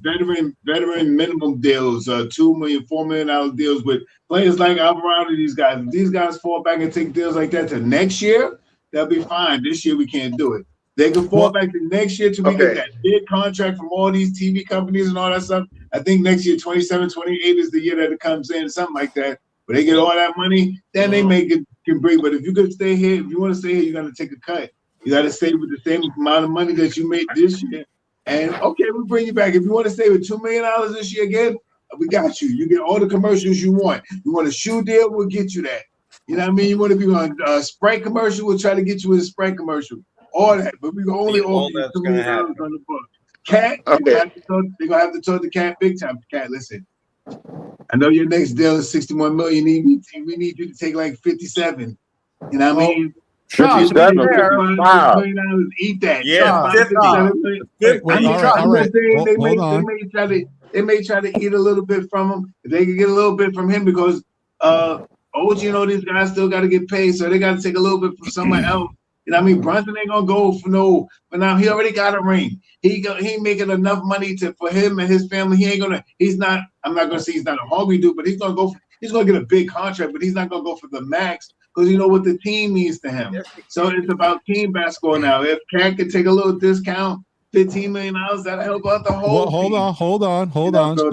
veteran minimum deals, $2 million, $4 million deals with players like Alvarado. These guys fall back and take deals like that to next year, they'll be fine. This year we can't do it. They can fall back to next year to get that big contract from all these TV companies and all that stuff. I think next year, 27, 28 is the year that it comes in, something like that. But they get all that money, then they make it can break. But if you could stay here, if you want to stay here, you got to take a cut. You got to stay with the same amount of money that you made this year. And okay, we'll bring you back. If you want to stay with $2 million this year again, We got you. You get all the commercials you want. You want a shoe deal? We'll get you that. You know what I mean? You want to be on a Sprite commercial? We'll try to get you a Sprite commercial. All that, but we can only offer you $2 million on the book. Cat, Okay. they're gonna have to talk to Cat big time. Cat, listen. I know your next deal is $61 million. We need you to take like 57. You know what I mean? Sean, to be fair, Wow. Eat that. Yeah, 50. They may try to eat a little bit from him. If they can get a little bit from him because OG, you know, these guys still got to get paid, so they got to take a little bit from somewhere else. You know what I mean? Brunson ain't gonna go for no. But now he already got a ring. He making enough money for him and his family. He's not. I'm not gonna say he's not a hungry dude, but he's gonna get a big contract. But he's not gonna go for the max because you know what the team means to him. So it's about team basketball now. If Cat can take a little discount, $15 million, that'll help out the whole. Well, hold on. So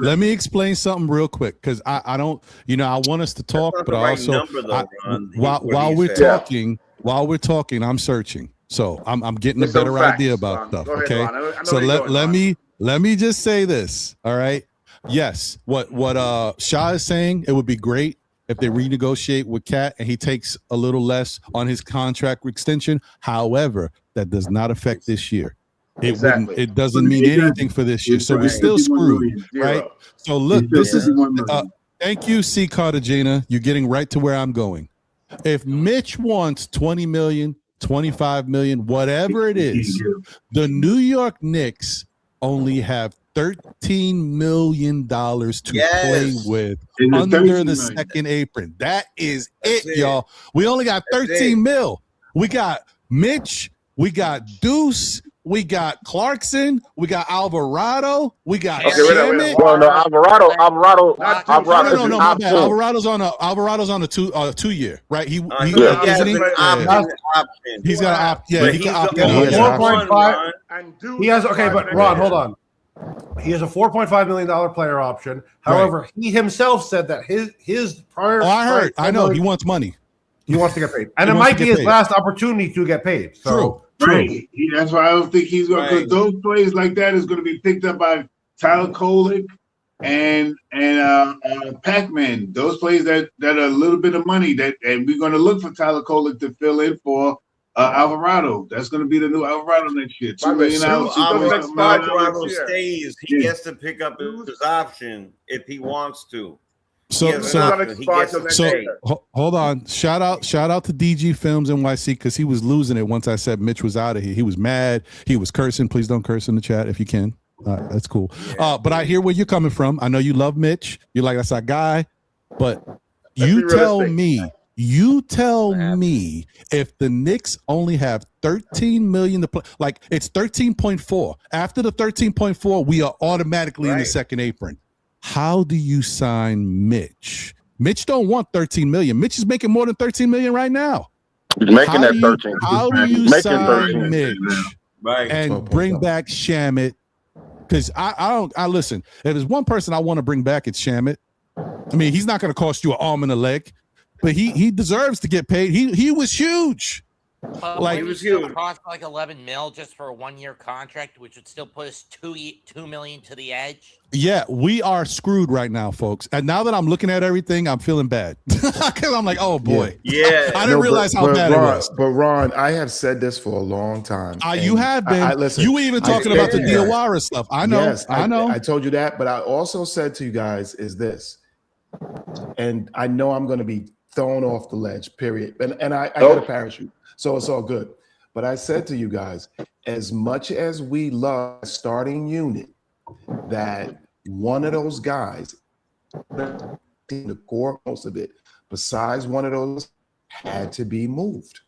let me explain something real quick because I don't. I want us to talk, but also while we're talking, I'm searching. So I'm getting a better idea about stuff. Okay. So let me just say this. All right. Yes. What Shah is saying, it would be great if they renegotiate with Cat and he takes a little less on his contract extension. However, that does not affect this year. It doesn't mean anything for this year. So we're still screwed, right? So look, this is thank you, C. Cartagena. You're getting right to where I'm going. If Mitch wants 20 million, 25 million, whatever it is, the New York Knicks only have $13 million to play with under the second apron. That is it, y'all. We only got 13 mil. We got Mitch, we got Deuce, we got Clarkson, we got Alvarado, we got Shamit. Well, no, Alvarado. No, my bad. Alvarado's on a 2-year, right? He's got an opt. Yeah, he can opt in. 4.5. He has but Ron, hold on. He has a $4.5 million player option. However, he himself said that his prior. Oh, I heard. I know he wants money. He wants to get paid, and it might be his last opportunity to get paid. So. True. Right. That's why I don't think he's going to. Because those plays like that is going to be picked up by Tyler Kolek and Pac-Man. Those plays that are a little bit of money and we're going to look for Tyler Kolek to fill in for Alvarado. That's going to be the new Alvarado next year. $2 million. Alvarado stays. He gets to pick up his option if he wants to. So hold on. Shout out to DG Films NYC because he was losing it once I said Mitch was out of here. He was mad. He was cursing. Please don't curse in the chat if you can. That's cool. But I hear where you're coming from. I know you love Mitch. You're like, that's our guy. But you tell me if the Knicks only have 13 million to play, like it's 13.4. After the 13.4, we are automatically in the second apron. How do you sign Mitch? Mitch don't want 13 million. Mitch is making more than 13 million right now. He's making that 13. How do you sign Mitch and bring back Shamit? Because I listen. If there's one person I want to bring back, it's Shamit. I mean, he's not going to cost you an arm and a leg, but he deserves to get paid. He was huge. Like he was huge. Cost like 11 mil just for a 1-year contract, which would still put us $2 million to the edge. Yeah, we are screwed right now, folks. And now that I'm looking at everything, I'm feeling bad because I'm like, oh boy, I didn't realize how bad it was. But Ron, I have said this for a long time. You have been. Listen, you were even talking about the Diawara stuff. I know. Yes, I know. I told you that, but I also said to you guys is this, and I know I'm going to be thrown off the ledge. Period. And I got a parachute. So it's all good. But I said to you guys, as much as we love starting unit, that one of those guys, the core most of it, besides one of those, had to be moved.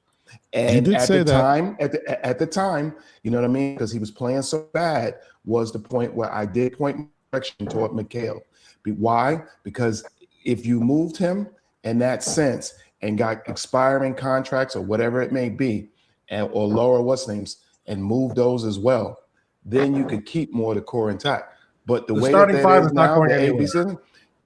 And at the time, you know what I mean? Because he was playing so bad, was the point where I did point my direction toward Mikhail. Why? Because if you moved him in that sense, and got expiring contracts or whatever it may be, or lower names, and move those as well, then you could keep more of the core intact. But the way starting that five is is not now, going the anywhere. ABC,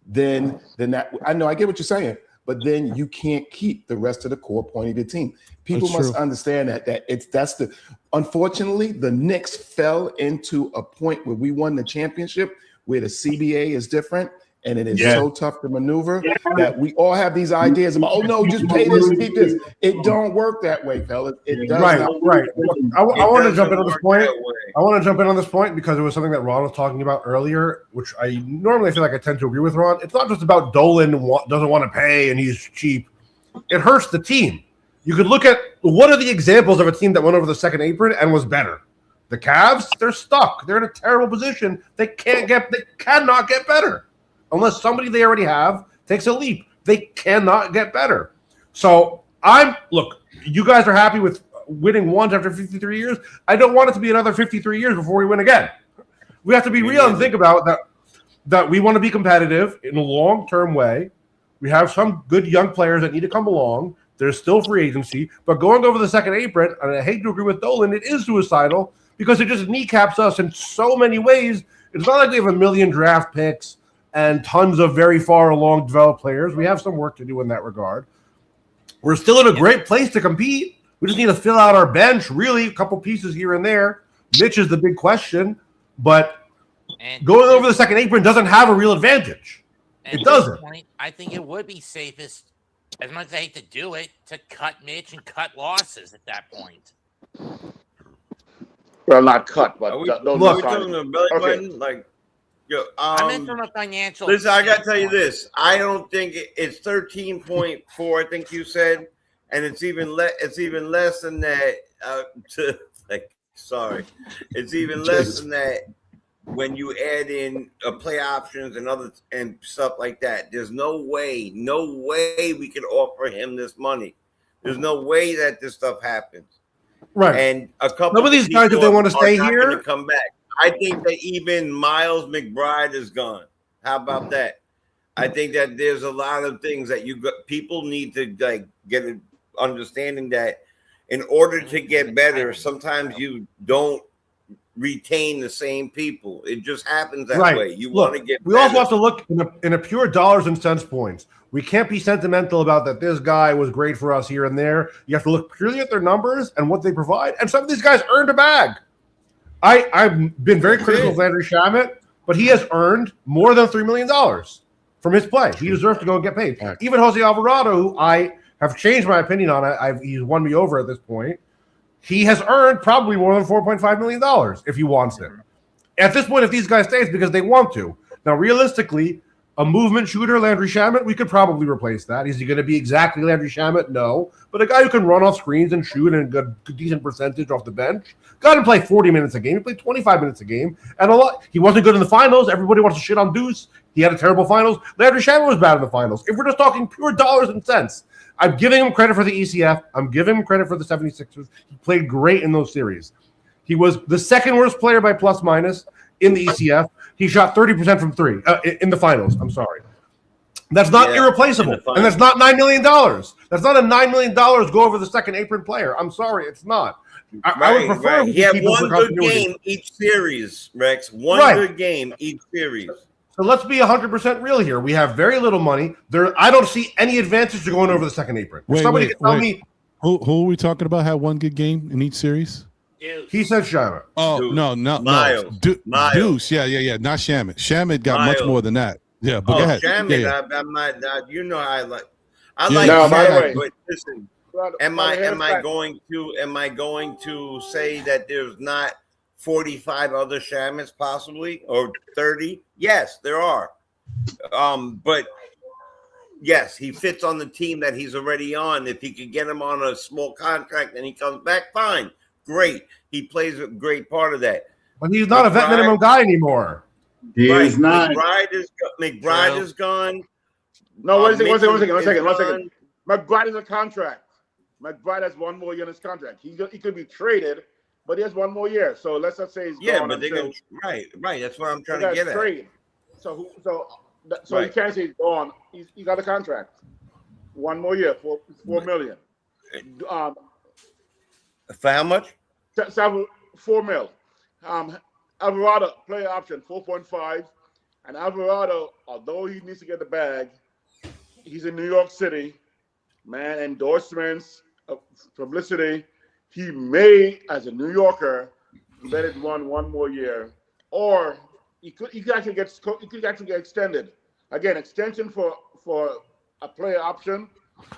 then that I know I get what you're saying, but then you can't keep the rest of the core point of your team. People must understand that unfortunately the Knicks fell into a point where we won the championship where the CBA is different and it is Yeah. so tough to maneuver that we all have these ideas about, oh no, just pay this, keep this. It don't work that way, fellas. It does Right, not. right. Look, I want to jump in on this point. That way. I want to jump in on this point because it was something that Ron was talking about earlier, which I normally feel like I tend to agree with Ron. It's not just about Dolan doesn't want to pay and he's cheap. It hurts the team. You could look at what are the examples of a team that went over the second apron and was better. The Cavs, they're stuck. They're in a terrible position. They cannot get better unless somebody they already have takes a leap. They cannot get better. So look, you guys are happy with winning once after 53 years. I don't want it to be another 53 years before we win again. We have to be real and think about that we want to be competitive in a long-term way. We have some good young players that need to come along. There's still free agency, but going over the second apron, and I hate to agree with Dolan, it is suicidal because it just kneecaps us in so many ways. It's not like we have 1 million draft picks and tons of very far along developed players. We have some work to do in that regard. We're still in a great place to compete. We just need to fill out our bench, really, a couple pieces here and there. Mitch is the big question, but going over the second apron doesn't have a real advantage. It doesn't. Point, I think it would be safest, as much as I hate to do it, to cut Mitch and cut losses at that point. Well, not cut, but Are we don't talking about belly Okay. button? Like, yo, I meant from a financial. listen, I gotta tell you standpoint. this. I don't think it's 13.4. I think you said, and it's even less than that. It's even less than that when you add in play options and stuff like that. There's no way we could offer him this money. There's no way that this stuff happens. Right. And a couple Some of these guys, if they want to stay here, come back. I think that even Miles McBride is gone. How about that? I think that there's a lot of things that people need to get an understanding that in order to get better, sometimes you don't retain the same people. It just happens that way. You want to get we better. also have to look in a pure dollars and cents points. We can't be sentimental about that this guy was great for us here and there. You have to look purely at their numbers and what they provide. And some of these guys earned a bag. I've been very critical of Landry Shamet, but he has earned more than $3 million from his play. He deserves to go and get paid. Even Jose Alvarado, who I have changed my opinion on, he's won me over at this point. He has earned probably more than $4.5 million if he wants it. At this point, if these guys stay, it's because they want to. Now, realistically, a movement shooter, Landry Shamet, we could probably replace that. Is he going to be exactly Landry Shamet? No. But a guy who can run off screens and shoot and a decent percentage off the bench. Got to play 40 minutes a game. He played 25 minutes a game. And he wasn't good in the finals. Everybody wants to shit on Deuce. He had a terrible finals. Landry Shamet was bad in the finals. If we're just talking pure dollars and cents, I'm giving him credit for the ECF. I'm giving him credit for the 76ers. He played great in those series. He was the second worst player by plus minus in the ECF. He shot 30% from three in the finals. I'm sorry. That's not irreplaceable. And that's not $9 million. That's not a $9 million go over the second apron player. I'm sorry. It's not. I would prefer he had one good game each series, Rex. One good game each series. So let's be 100% real here. We have very little money. I don't see any advantage to going over the second apron. If somebody can tell me who are we talking about had one good game in each series? He said Shamet. Oh, Deuce. no. Miles. Miles. Deuce. Yeah. Not Shamet. Shamet got much more than that. Yeah, but go ahead. Shamet, I'm not. You know, I like. By the way, but listen. Am I going to say that there's not 45 other Shamets possibly or 30? Yes, there are. But yes, he fits on the team that he's already on. If he could get him on a small contract and he comes back, fine, great. He plays a great part of that. But he's not a vet minimum guy anymore. He is not. McBride is gone. No, one second. McBride is a contract. McBride has 1 more year in his contract. He could be traded, but he has 1 more year. So let's not say he's gone. But they're going right. That's what I'm trying to get at. So you can't say he's gone. He got a contract. 1 more year for $4 million. For how much? 4 mil. Alvarado player option 4.5, and Alvarado, although he needs to get the bag, he's in New York City, man. Endorsements, publicity. He may, as a New Yorker, let it run 1 more year, or he could actually get extended. Again, extension for a player option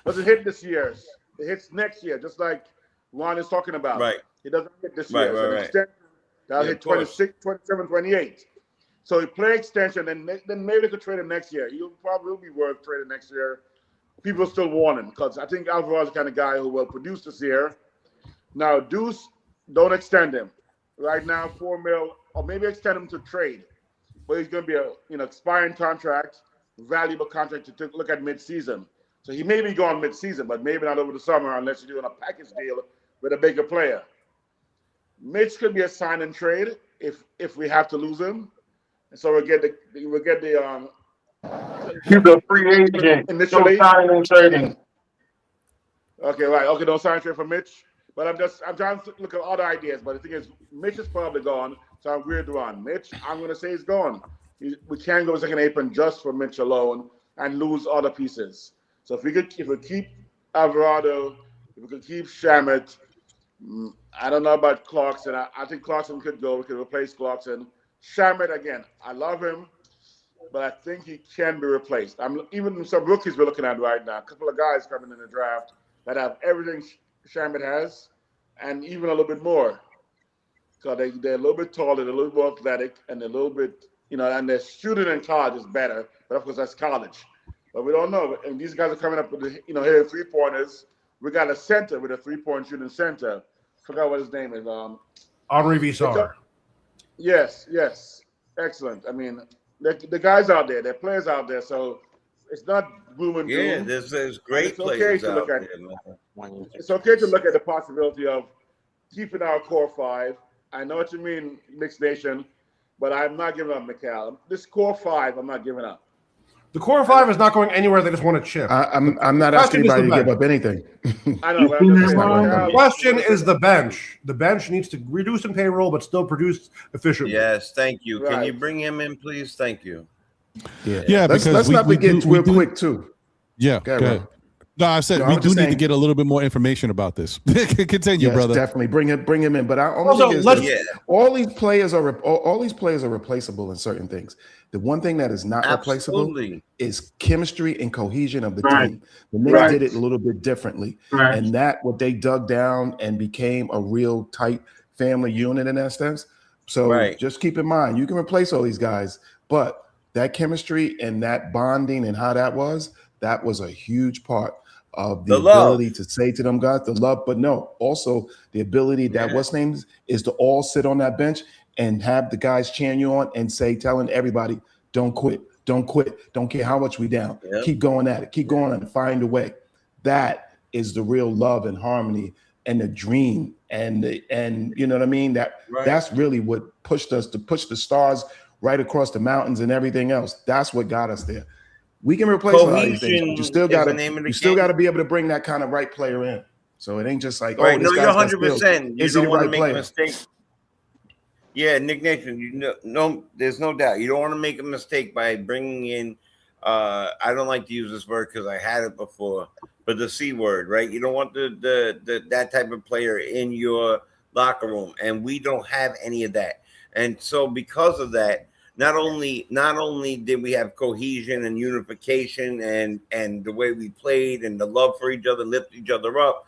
doesn't hit this year's. It hits next year, just like Ron is talking about. Right. It doesn't hit this Right, year's. right, An right. extension that'll Yeah, hit of course. 26, 27, 28. So he play extension, and then maybe they could trade him next year. He'll probably be worth trading next year. People still want him because I think Alvarez is the kind of guy who will produce this year. Now, Deuce, don't extend him. Right now, $4 million, or maybe extend him to trade. But he's going to be a expiring contract, valuable contract to look at mid-season. So he may be gone mid-season, but maybe not over the summer unless you're doing a package deal with a bigger player. Mitch could be a sign and trade if we have to lose him. And so we'll get the He's a free agent. initially. No signing and trading. Okay, right. Okay, don't sign trade for Mitch. But I'm trying to look at other ideas. But the thing is, Mitch is probably gone. So I'm weird on Mitch. I'm gonna say he's gone. We can't go second apron just for Mitch alone and lose other pieces. So if we keep Alvarado, if we could keep Shamet, I don't know about Clarkson. I think Clarkson could go. We could replace Clarkson. Shamet again. I love him, but I think he can be replaced. Even some rookies we're looking at right now. A couple of guys coming in the draft that have everything Shamet has, and even a little bit more. So they're a little bit taller, they're a little more athletic, and they're a little bit, and their shooting in college is better. But of course, that's college. But we don't know. And these guys are coming up with, hitting three-pointers. We got a center with a three-point shooting center. Forgot what his name is. Henri Visar. Yes. Excellent. I mean, the guys out there, there are players out there, so it's not gloom and doom. Yeah, there's great It's okay players to out look at. there, man. It's okay to look at the possibility of keeping our core five. I know what you mean, Knicks Nation, but I'm not giving up, Mikal. This core five, I'm not giving up. The core five is not going anywhere. They just want to chip. I'm not asking anybody to give up anything. I know, but I'm just saying, The question is the bench. The bench needs to reduce in payroll, but still produce efficiently. Yes, thank you. Can Right. you bring him in, please? Thank you. Yeah, let's because not forget we real quick too. Yeah, Okay, go ahead. Ron. No, I said No, we I'm do just need to saying- get a little bit more information about this. Continue, Yes, brother. definitely bring him in. But I only Also, thing is let's- this, all these players are replaceable in certain things. The one thing that is not replaceable Absolutely. is chemistry and cohesion of the Right. team. The Knicks Right. did it a little bit differently, Right. and that what they dug down and became a real tight family unit in that sense. So Right. just keep in mind, you can replace all these guys, but that chemistry and that bonding and how that was a huge part of the The love. ability to say to them guys, the love, but no, also the ability that what's names is to all sit on that bench and have the guys cheering you on and telling everybody, don't quit, don't care how much we down, Yep. keep going at it, keep going and find a way. That is the real love and harmony and the dream and you know what I mean? That's really what pushed us to push the stars right across the mountains and everything else. That's what got us there. We can replace a lot of these things, but you Cohesion still is got the name of the to still game. got to be able to bring that kind of right player in. So it ain't just like, Right. oh, this No, you're guy's got 100%. skills. You Is he don't the want to right make player? a mistake. Yeah, Nick Nation, there's no doubt. You don't want to make a mistake by bringing in, I don't like to use this word because I had it before, but the C word, right? You don't want that type of player in your locker room, and we don't have any of that. And so because of that, not only did we have cohesion and unification and the way we played and the love for each other, lift each other up,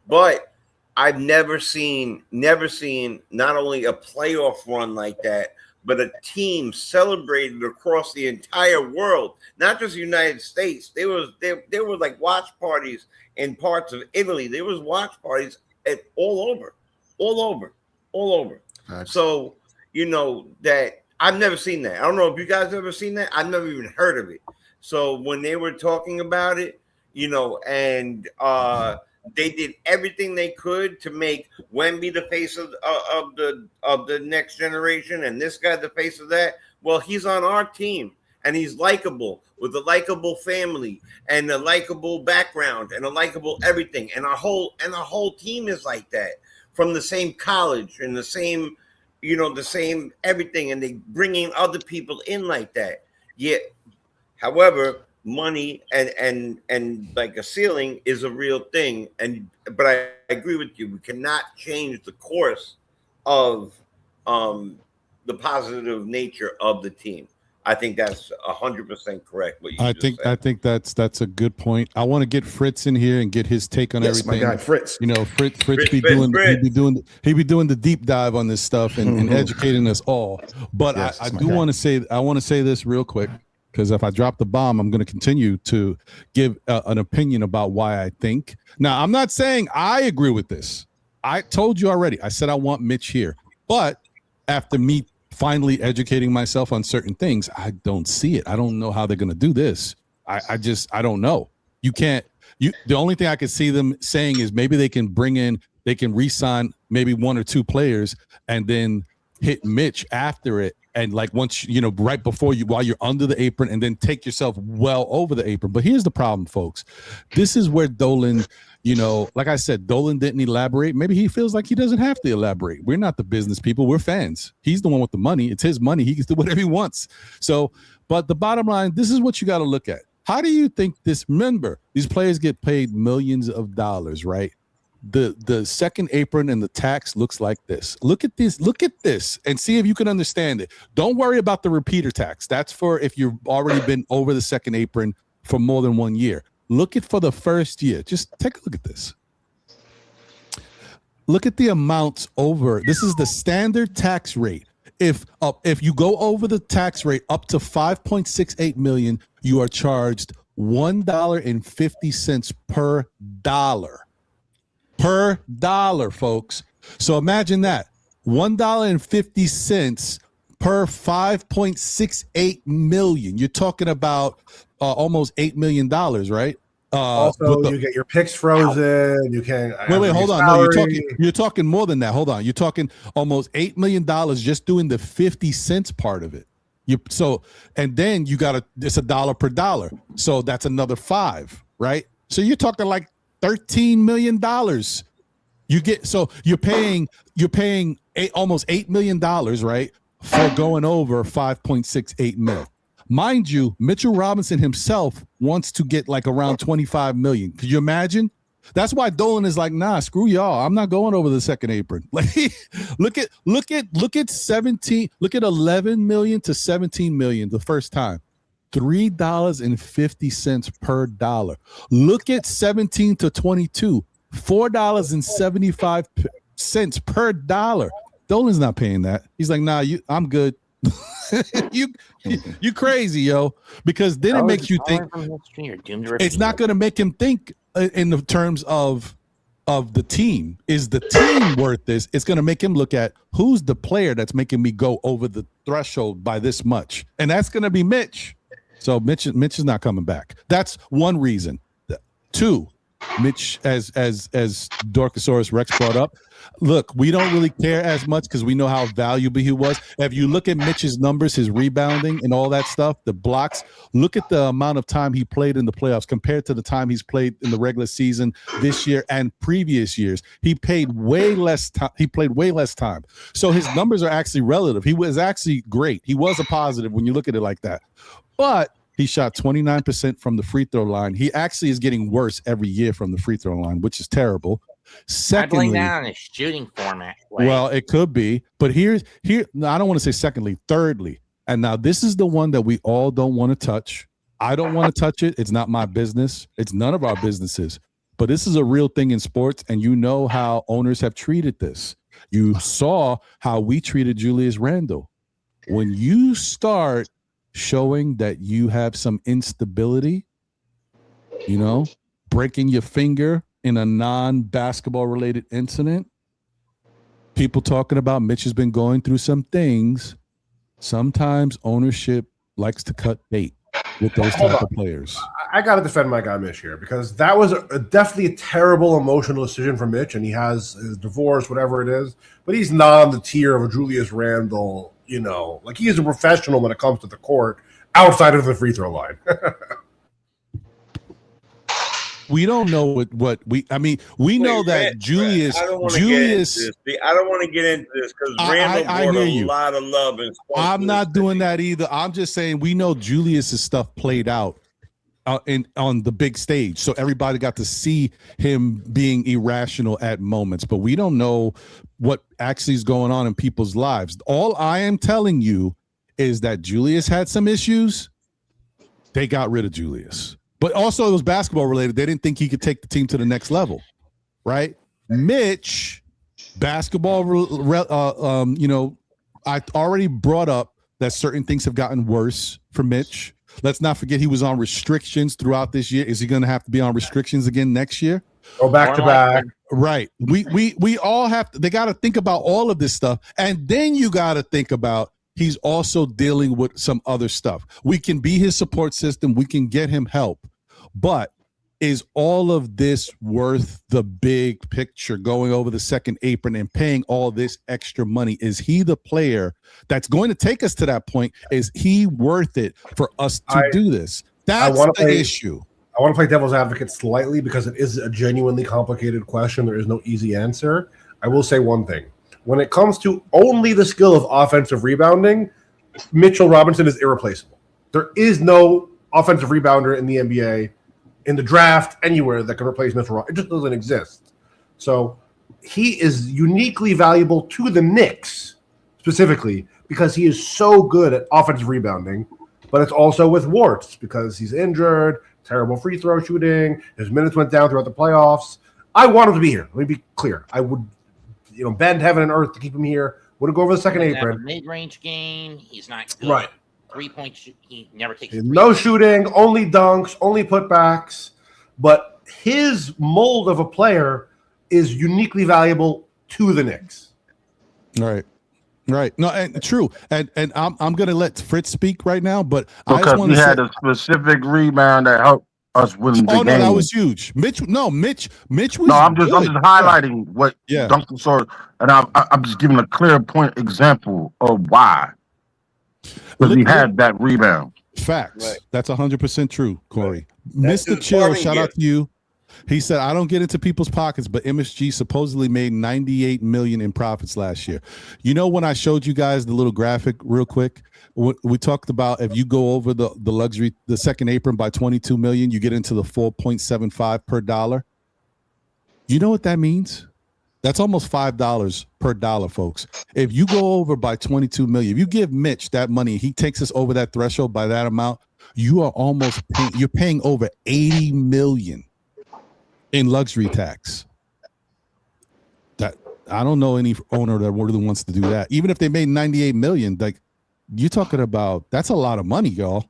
but I've never seen not only a playoff run like that, but a team celebrated across the entire world, not just the United States. There were like watch parties in parts of Italy. There was watch parties all over. Facts. So that I've never seen that. I don't know if you guys ever seen that. I've never even heard of it. So when they were talking about it, and they did everything they could to make Wemby the face of the next generation, and this guy the face of that. Well, he's on our team, and he's likable with a likable family and a likable background and a likable everything, and our whole team is like that, from the same college and the same everything, and they bringing other people in like that. Yet, however, money and like a ceiling is a real thing, but I agree with you. We cannot change the course of the positive nature of the team. I think that's 100% correct. What you just said. I think that's a good point. I want to get Fritz in here and get his take on everything. My guy Fritz. You know, Fritz be doing the deep dive on this stuff and educating us all. But Yes, I my do guy. want to say this real quick, because if I drop the bomb, I'm going to continue to give an opinion about why I think. Now, I'm not saying I agree with this. I told you already. I said I want Mitch here, but after me finally educating myself on certain things, I don't see it. I don't know how they're going to do this. I don't know. The only thing I could see them saying is maybe they can re-sign maybe one or two players and then hit Mitch after it. And like once, right before while you're under the apron, and then take yourself well over the apron. But here's the problem, folks. This is where Dolan, like I said, Dolan didn't elaborate. Maybe he feels like he doesn't have to elaborate. We're not the business people. We're fans. He's the one with the money. It's his money. He can do whatever he wants. So, but the bottom line, this is what you got to look at. How do you think this? Remember, these players get paid millions of dollars, right? The second apron and the tax looks like this. Look at this and see if you can understand it. Don't worry about the repeater tax. That's for if you've already been over the second apron for more than 1 year. Look at for the first year. Just take a look at this. Look at the amounts over. This is the standard tax rate. If you go over the tax rate up to 5.68 million, you are charged $1.50 per dollar. Per dollar, folks. So imagine that. $1.50 per 5.68 million. You're talking about almost $8 million, right? Also, you get your picks frozen. You can't. Wait, hold on. No, you're talking more than that. Hold on. You're talking almost $8 million just doing the 50 cents part of it. And then you got it's $1 per dollar. So that's another $5, right? So you're talking like $13 million. You're paying almost $8 million, right, for going over 5.68 mil. Mind you, Mitchell Robinson himself wants to get like around 25 million. Could you imagine? That's why Dolan is like, nah, screw y'all. I'm not going over the second apron. Like, look at 11 million to 17 million the first time. $3.50 per dollar. Look at 17 to 22, $4.75 per dollar. Dolan's not paying that. He's like, nah, I'm good. you crazy, yo. Because then it makes you think. It's not going to make him think in the terms of the team. Is the team worth this? It's going to make him look at who's the player that's making me go over the threshold by this much, and that's going to be Mitch. So Mitch is not coming back. That's one reason. Two, Mitch, as Dorcosaurus Rex brought up, look, we don't really care as much because we know how valuable he was. If you look at Mitch's numbers, his rebounding and all that stuff, the blocks, look at the amount of time he played in the playoffs compared to the time he's played in the regular season this year and previous years. He played way less time. So his numbers are actually relative. He was actually great. He was a positive when you look at it like that. But he shot 29% from the free throw line. He actually is getting worse every year from the free throw line, which is terrible. Secondly, I blame that on his shooting format. Well, it could be, but here. No, I don't want to say secondly. Thirdly, and now this is the one that we all don't want to touch. I don't want to touch it. It's not my business. It's none of our businesses. But this is a real thing in sports, and you know how owners have treated this. You saw how we treated Julius Randle. When you start showing that you have some instability, breaking your finger in a non-basketball related incident, people talking about Mitch has been going through some things. Sometimes ownership likes to cut bait with those type of players. I got to defend my guy Mitch here because that was definitely a terrible emotional decision for Mitch, and he has his divorce, whatever it is, but he's not on the tier of a Julius Randle. Like he is a professional when it comes to the court outside of the free throw line. We don't know what we know that Julius. I don't want to get into this because Randall brought a lot of love. I'm not doing that either. I'm just saying we know Julius's stuff played out on the big stage, so everybody got to see him being irrational at moments. But we don't know what actually is going on in people's lives. All I am telling you is that Julius had some issues. They got rid of Julius. But also it was basketball related. They didn't think he could take the team to the next level, right? Mitch, basketball, I already brought up that certain things have gotten worse for Mitch. Let's not forget he was on restrictions throughout this year. Is he going to have to be on restrictions again next year? Go back to back. Right. We all have to, they got to think about all of this stuff. And then you got to think about he's also dealing with some other stuff. We can be his support system. We can get him help. But is all of this worth the big picture, going over the second apron and paying all this extra money? Is he the player that's going to take us to that point? Is he worth it for us to do this? That's the issue. I want to play devil's advocate slightly because it is a genuinely complicated question. There is no easy answer. I will say one thing. When it comes to only the skill of offensive rebounding, Mitchell Robinson is irreplaceable. There is no offensive rebounder in the NBA, in the draft, anywhere that can replace Mitchell Robinson. It just doesn't exist. So he is uniquely valuable to the Knicks, specifically, because he is so good at offensive rebounding, but it's also with warts because he's injured, terrible free throw shooting, his minutes went down throughout the playoffs. I want him to be here. Let me be clear. I would bend heaven and earth to keep him here. Wouldn't go over the second apron. Mid-range game. He's not good. Right. 3-point shoot. He never takes no shooting, only dunks, only putbacks. But his mold of a player is uniquely valuable to the Knicks. Right. No, and true. And I'm gonna let Fritz speak right now, but because I just want he to had a specific rebound that helped us win the game. Oh no, that was huge. Mitch was. No, I'm just highlighting what Duncan saw, and I'm just giving a clear point example of why. Because he had that rebound. Facts. Right. That's 100% true, Corey. Mr. Chill, shout out to you. He said, I don't get into people's pockets, but MSG supposedly made $98 million in profits last year. You know, when I showed you guys the little graphic real quick, we talked about if you go over the luxury, the second apron by 22 million, you get into the 4.75 per dollar. You know what that means? That's almost $5 per dollar, folks. If you go over by 22 million, if you give Mitch that money, he takes us over that threshold by that amount, you are you're paying over 80 million in luxury tax. That I don't know any owner that really wants to do that. Even if they made 98 million, like you're talking about, that's a lot of money, y'all.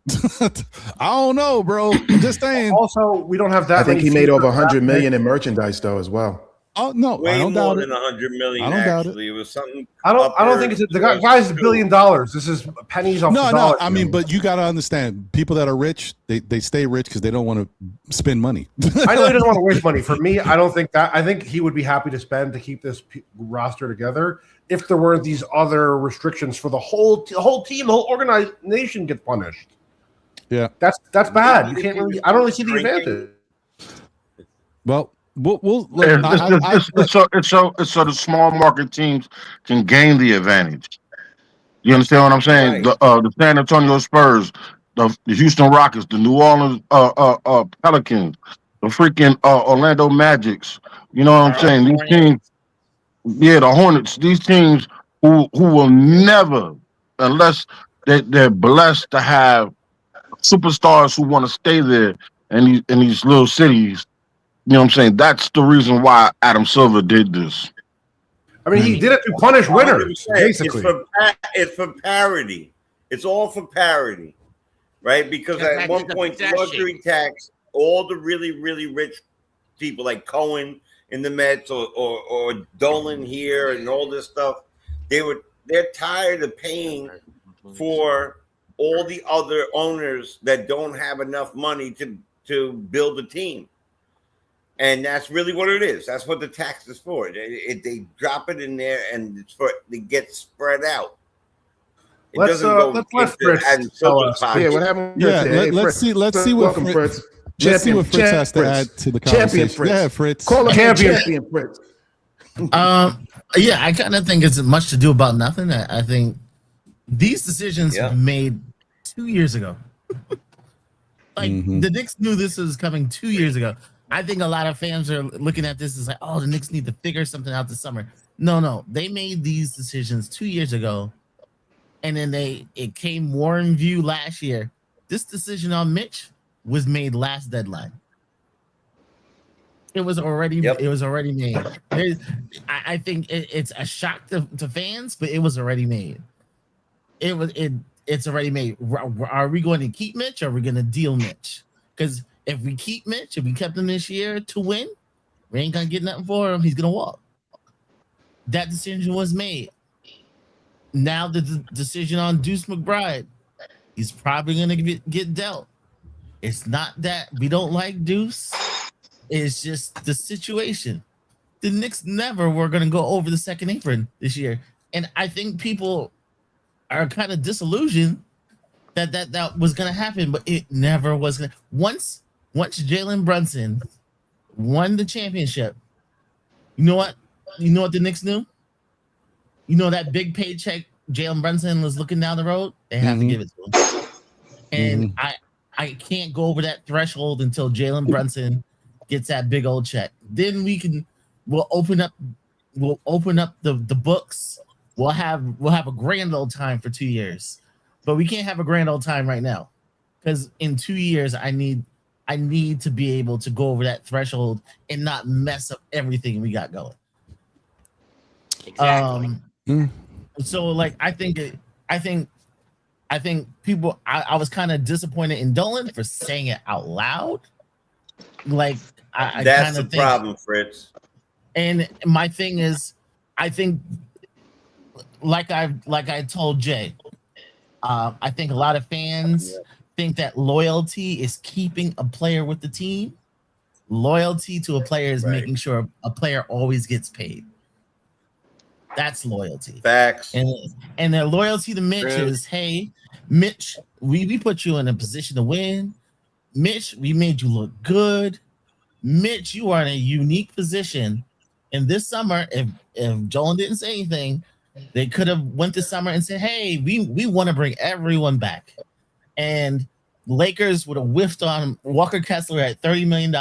I don't know, bro. I'm just saying. Also, we don't have that. I think he made over 100 million in merchandise though as well. Oh no, way I don't more doubt than 100 million. I don't doubt actually, it was something. I don't think it's the guy's $1 billion. This is pennies off the dollar. No. I mean, but you got to understand, people that are rich, they stay rich because they don't want to spend money. I know he doesn't want to waste money. For me, I don't think that. I think he would be happy to spend to keep this roster together if there weren't these other restrictions for the whole team, the whole organization gets punished. Yeah, that's bad. You can't really. I don't really see the advantage. Well. So the small market teams can gain the advantage. You understand what I'm saying? Right. The San Antonio Spurs, the Houston Rockets, the New Orleans Pelicans, the freaking Orlando Magics. You know what I'm saying? These teams, the Hornets. These teams who will never, unless they're blessed to have superstars who want to stay there in these little cities. You know what I'm saying? That's the reason why Adam Silver did this. I mean, he did it to punish winners, basically. It's for parity. It's all for parity, right? Because at one point, the luxury tax, all the really, really rich people like Cohen in the Mets or Dolan here and all this stuff, they're tired of paying for all the other owners that don't have enough money to build a team. And that's really what it is. That's what the tax is for. They drop it in there, and it's for it gets spread out. It doesn't go let's Fritz tell us. Yeah, what happened? Let's see what Fritz. Let's see what Fritz has to add to the conversation. Fritz. Yeah, Fritz. Call him champion Fritz. Yeah, I kind of think it's much to do about nothing. I think these decisions were made 2 years ago. The Knicks knew this was coming 2 years ago. I think a lot of fans are looking at this as like, oh, the Knicks need to figure something out this summer. No, they made these decisions 2 years ago, and then it came more in view last year. This decision on Mitch was made last deadline. It was already made. I think it's a shock to fans, but it was already made. It's already made. Are we going to keep Mitch or are we going to deal Mitch? Because if we keep Mitch, if we kept him this year to win, we ain't gonna get nothing for him. He's gonna walk. That decision was made. Now the decision on Deuce McBride, he's probably gonna get dealt. It's not that we don't like Deuce. It's just the situation. The Knicks never were gonna go over the second apron this year, and I think people are kind of disillusioned that was gonna happen, but it never was gonna. Once Jalen Brunson won the championship, you know what the Knicks knew? You know that big paycheck Jalen Brunson was looking down the road? They have to give it to him. And I can't go over that threshold until Jalen Brunson gets that big old check. Then we'll open up the books. We'll have a grand old time for 2 years. But we can't have a grand old time right now. Because in 2 years I need to be able to go over that threshold and not mess up everything we got going. Exactly. So like I think people I was kind of disappointed in Dolan for saying it out loud. Like that's the problem, Fritz. And my thing is, I think like I told Jay, I think a lot of fans think that loyalty is keeping a player with the team. Loyalty to a player is making sure a player always gets paid. That's loyalty. Facts. And their loyalty to Mitch is, hey, Mitch, we put you in a position to win. Mitch, we made you look good. Mitch, you are in a unique position. And this summer, if Dolan didn't say anything, they could have went this summer and said, hey, we want to bring everyone back. And Lakers would have whiffed on Walker Kessler at $30 million.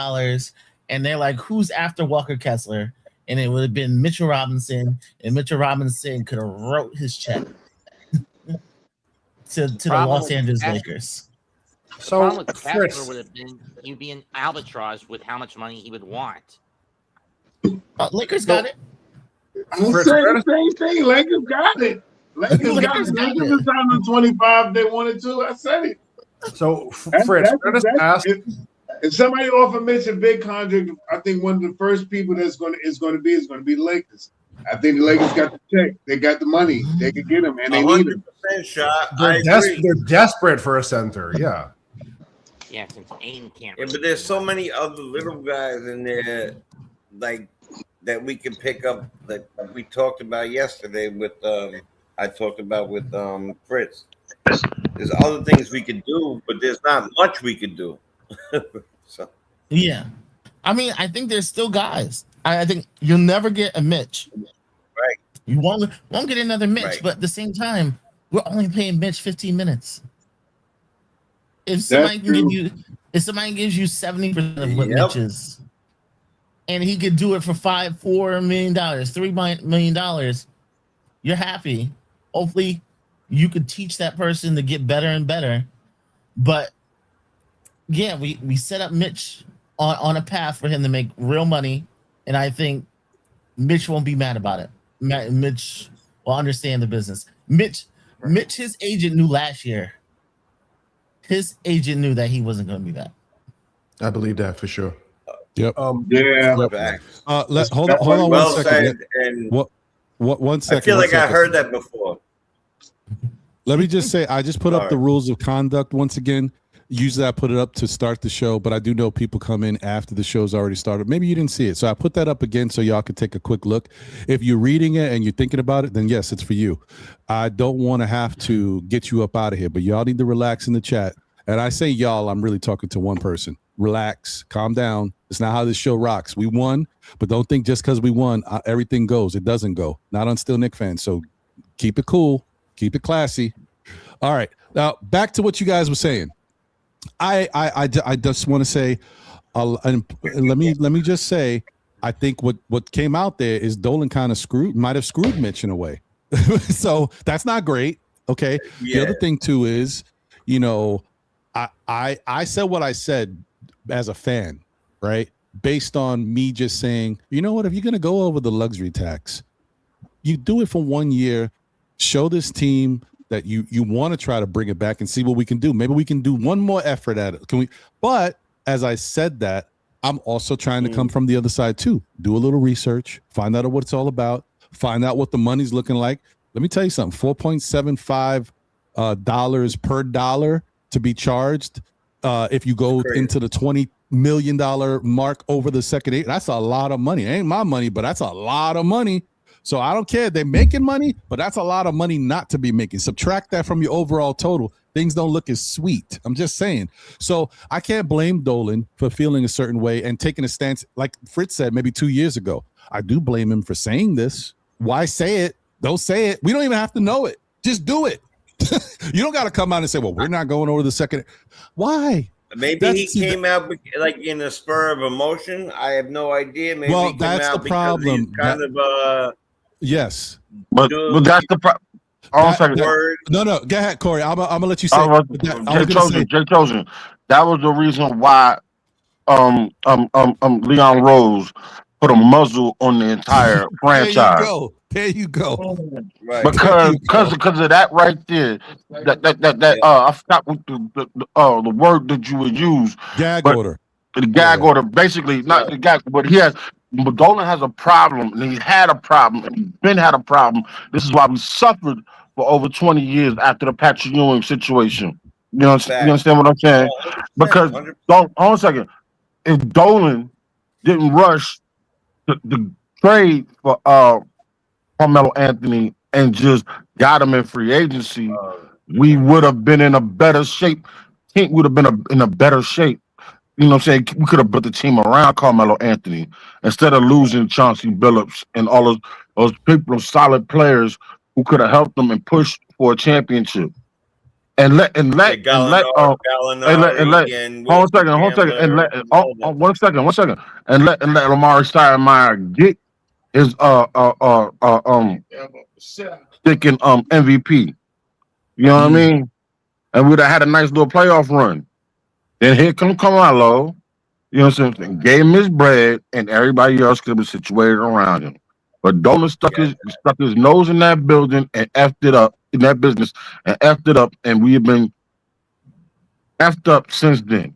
And they're like, who's after Walker Kessler? And it would have been Mitchell Robinson, and Mitchell Robinson could have wrote his check to the Los Angeles Lakers. So problem with Kessler would have been he'd be an albatross with how much money he would want. Lakers got it. I'm saying the same thing. Lakers got it. Lakers got it. Lakers decided on 25 they wanted to. I said it. So Fritz, if somebody offer Mitch a big contract, I think one of the first people is going to be the Lakers. I think the Lakers got the check. They got the money. They can get him, and they need him. Shot. They're desperate for a center. Yeah. Yeah, since Aiden can't. Yeah, but there's so many other little guys in there, like that we can pick up. That we talked about yesterday with I talked about with Fritz. There's other things we could do, but there's not much we could do. So. Yeah, I mean, I think there's still guys. I think you'll never get a Mitch. Right. You won't get another Mitch, but at the same time, we're only paying Mitch 15 minutes. If somebody gives you 70% of what Mitch is, and he could do it for $4 million, $3 million, you're happy. Hopefully, you could teach that person to get better and better. But yeah, we set up Mitch on a path for him to make real money, and I think Mitch won't be mad about it. Mitch will understand the business. Mitch, his agent knew last year. His agent knew that he wasn't going to be that. I believe that for sure. Yep. Yeah. Hold on well 1 second. said, and what 1 second? I feel like I heard that before. Let me just say, I just put up the rules of conduct once again. Usually I put it up to start the show, but I do know people come in after the show's already started. Maybe you didn't see it. So I put that up again so y'all can take a quick look. If you're reading it and you're thinking about it, then yes, it's for you. I don't want to have to get you up out of here, but y'all need to relax in the chat. And I say y'all, I'm really talking to one person. Relax, calm down. It's not how this show rocks. We won, but don't think just because we won, everything goes. It doesn't go. Not on Still Knick fans. So keep it cool. Keep it classy. All right. Now, back to what you guys were saying. I just want to say And let me just say, I think what came out there is Dolan kind of might have screwed Mitch in a way. So that's not great. Okay. Yeah. The other thing too is, you know, I said what I said as a fan, right? Based on me just saying, you know what, if you're gonna go over the luxury tax, you do it for 1 year, show this team that you want to try to bring it back and see what we can do. Maybe we can do one more effort at it. Can we? But as I said that, I'm also trying to come from the other side too. Do a little research, find out what it's all about, find out what the money's looking like. Let me tell you something, $4.75 dollars per dollar to be charged if you go into the $20 million mark over the second 8. That's a lot of money. It ain't my money, but that's a lot of money. So I don't care. They're making money, but that's a lot of money not to be making. Subtract that from your overall total. Things don't look as sweet. I'm just saying. So I can't blame Dolan for feeling a certain way and taking a stance. Like Fritz said maybe 2 years ago, I do blame him for saying this. Why say it? Don't say it. We don't even have to know it. Just do it. You don't got to come out and say, well, we're not going over the second. Why? Maybe he came out like in a spur of emotion. I have no idea. Maybe well, he came that's out the problem. Kind of yes, but that's the problem. No, go ahead, Corey. I'm gonna let you say. Jay Chosen. That was the reason why Leon Rose put a muzzle on the entire franchise. There you go. Right. Because of that right there. I forgot what the word that you would use. Gag order. The gag order, basically not the gag, but Dolan has a problem, and he's had a problem, and he's had a problem. This is why we suffered for over 20 years after the Patrick Ewing situation. You understand what I'm saying? 100%, because hold on a second. If Dolan didn't rush the trade for Carmelo Anthony and just got him in free agency, we would have been in a better shape. Team would have been in a better shape. You know what I'm saying? We could have put the team around Carmelo Anthony instead of losing Chauncey Billups and all those people, solid players who could have helped them and pushed for a championship. And let one second, and let Lamar Stoudemire get his sticking MVP. You know what I mean? And we'd have had a nice little playoff run. Then here come Carmelo, you know what I'm saying? Gave him his bread, and everybody else could be situated around him. But Dolan stuck his nose in that building and effed it up in that business and effed it up, and we have been effed up since then.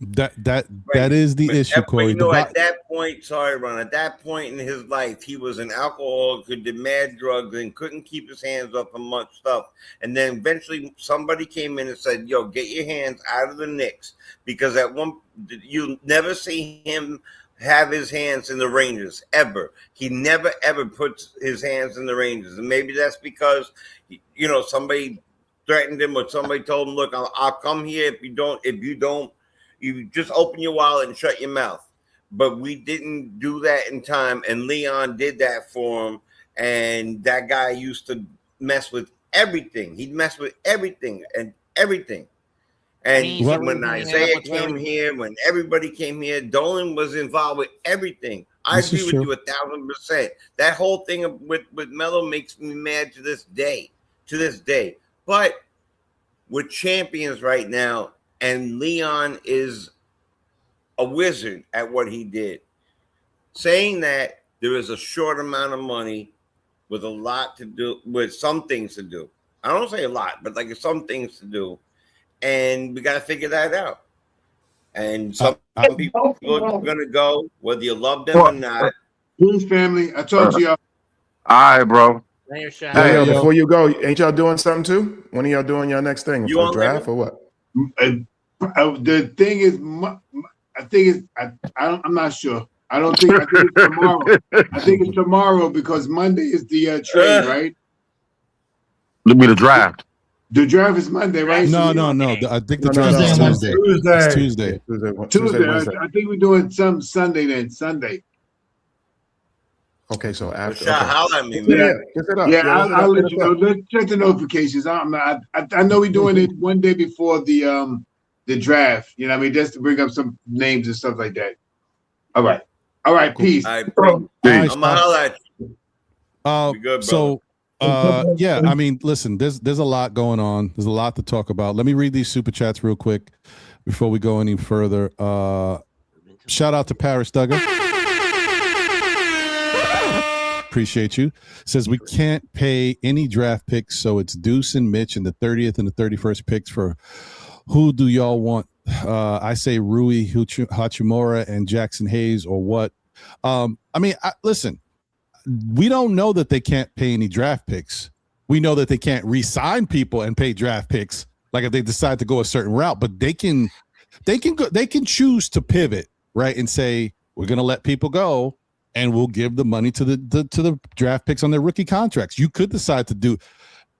That is the issue, Corey. At that point, Ron, at that point in his life, he was an alcoholic who did mad drugs and couldn't keep his hands off of much stuff. And then eventually somebody came in and said, yo, get your hands out of the Knicks, because you'll never see him have his hands in the Rangers ever. He never ever puts his hands in the Rangers. And maybe that's because, somebody threatened him or somebody told him, look, I'll come here if you don't, you just open your wallet and shut your mouth. But we didn't do that in time, and Leon did that for him. And that guy used to mess with everything. He'd mess with everything and everything. And when Isaiah came here, when everybody came here, Dolan was involved with everything. I agree with you 1,000%. That whole thing with Melo makes me mad to this day. But we're champions right now. And Leon is a wizard at what he did. Saying that there is a short amount of money with a lot to do, with some things to do. I don't say a lot, but like some things to do. And we got to figure that out. And some people are going to go, whether you love them or not. Peace, family. I told you. All right, bro. Hey, before you go, ain't y'all doing something too? When are y'all doing your next thing? For the draft or what? The thing is, I'm not sure. I think it's tomorrow. I think it's tomorrow because Monday is the trade, right? Let me the draft. The draft is Monday, right? No. I think the draft is Tuesday. It's Tuesday. Tuesday. I think we're doing some Sunday then. Sunday. Okay, so after. Holler at me, man. I'll let you know. Let's check the notifications. I know we're doing it one day before the the draft. You know what I mean? Just to bring up some names and stuff like that. All right. Peace. All right, I'm gonna holler at you. Be good, so yeah, I mean, listen, there's a lot going on. There's a lot to talk about. Let me read these super chats real quick before we go any further. Shout out to Paris Duggar. Appreciate you. Says we can't pay any draft picks, so it's Deuce and Mitch in the 30th and the 31st picks for who do y'all want? I say Rui Hachimura and Jackson Hayes or what? I mean, listen, we don't know that they can't pay any draft picks. We know that they can't re-sign people and pay draft picks, like if they decide to go a certain route. But they can choose to pivot, right, and say we're going to let people go, and we'll give the money to the draft picks on their rookie contracts. You could decide to do,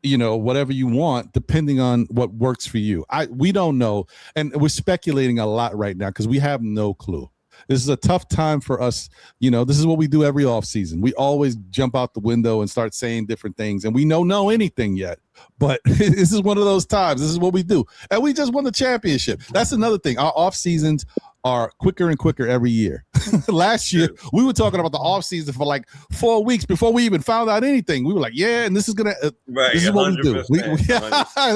whatever you want, depending on what works for you. We don't know, and we're speculating a lot right now because we have no clue. This is a tough time for us. This is what we do every offseason. We always jump out the window and start saying different things, and we don't know anything yet. But this is one of those times. This is what we do. And we just won the championship. That's another thing. Our off seasons are quicker and quicker every year. Last year, we were talking about the off season for like 4 weeks before we even found out anything. We were like, yeah, and this is going to, this is what we do. This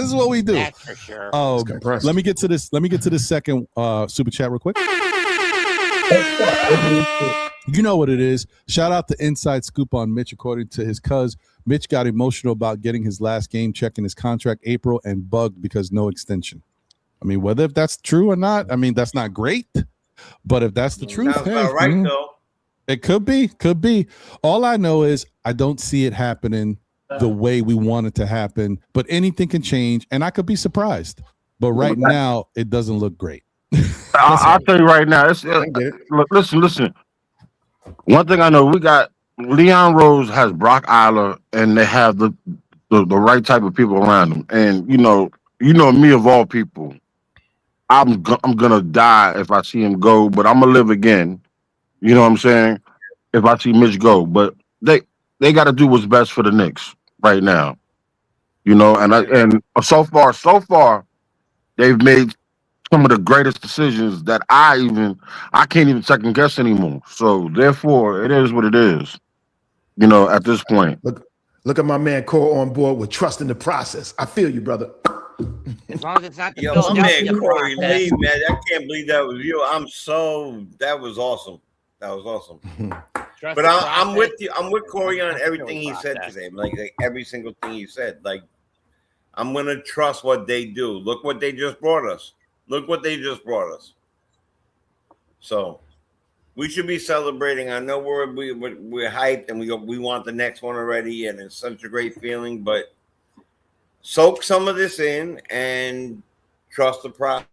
is what we do. That's for sure. Let me get to this. Let me get to this second super chat real quick. You know what it is. Shout out to Inside Scoop on Mitch. According to his cuz, Mitch got emotional about getting his last game check in his contract April and bugged because no extension. I mean, whether if that's true or not, I mean, that's not great. But if that's the truth, though. It could be. All I know is I don't see it happening the way we want it to happen. But anything can change, and I could be surprised. But right now, it doesn't look great. I'll tell you right now. Look, listen. One thing I know, we got Leon Rose has Brock Eiler, and they have the right type of people around him. And you know me of all people, I'm gonna die if I see him go, but I'm gonna live again. You know what I'm saying? If I see Mitch go, but they got to do what's best for the Knicks right now. And so far, they've made some of the greatest decisions that I can't even second guess anymore. So therefore, it is what it is. At this point. Look at my man Cole on board with trusting the process. I feel you, brother. As long as it's not the Yo, my man Philadelphia Corey process. Lee, man, I can't believe that was you. That was awesome. That was awesome. But I'm with you. I'm with Corey on everything he said today. Like every single thing he said. Like, I'm gonna trust what they do. Look what they just brought us. So we should be celebrating. I know we're hyped and we want the next one already, and it's such a great feeling. But soak some of this in and trust the process.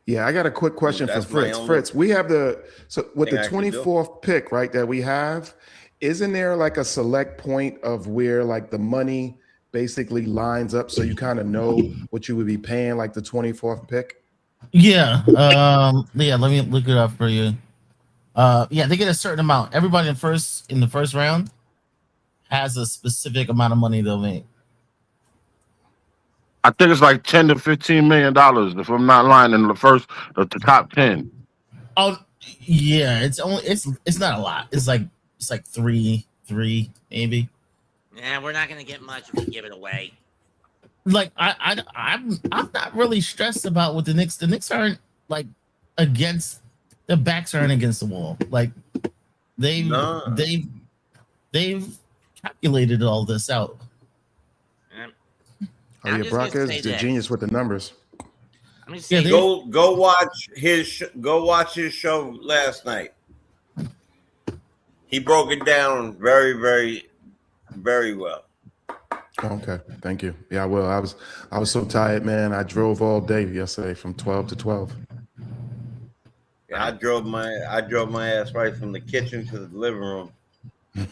Yeah, I got a quick question for Fritz. Fritz, we have with the 24th pick, right, that we have, isn't there like a select point of where like the money basically lines up so you kind of know what you would be paying like the 24th pick? Yeah. Let me look it up for you. They get a certain amount. Everybody in the first round has a specific amount of money they'll make. I think it's like $10 to $15 million, if I'm not lying, in the top 10. Oh yeah, it's not a lot. It's like three maybe. Yeah, we're not gonna get much if we give it away. Like I'm not really stressed about what the Knicks. The Knicks aren't like against their backs aren't against the wall. Like they've calculated all this out. Oh yeah, Brock is the genius with the numbers. Go watch his show last night. He broke it down very, very, very well. Okay, thank you. Yeah, I will. I was so tired, man. I drove all day yesterday from 12 to 12. Yeah, I drove my ass right from the kitchen to the living room.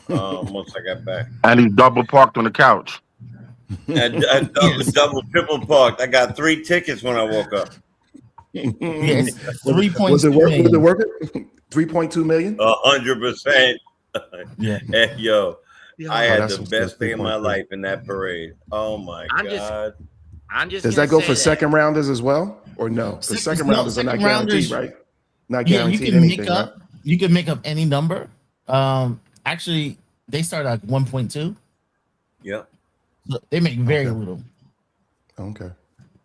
Once I got back, and he double parked on the couch. Double, triple parked. I got 3 tickets when I woke up. Yes, 3.2 Was it million. working? 3.2 million? 100%. Yeah. Hey, yo, I had that's the some best good day of my 3.2. life in that parade. Oh my god! I'm just Does gonna that go say for second rounders as well, or no? The second rounders are not guaranteed, right? Not Yeah, you guaranteed can anything, make right? up. You can make up any number. Actually, they start at 1.2. Yep. So they make very Okay. little, Okay.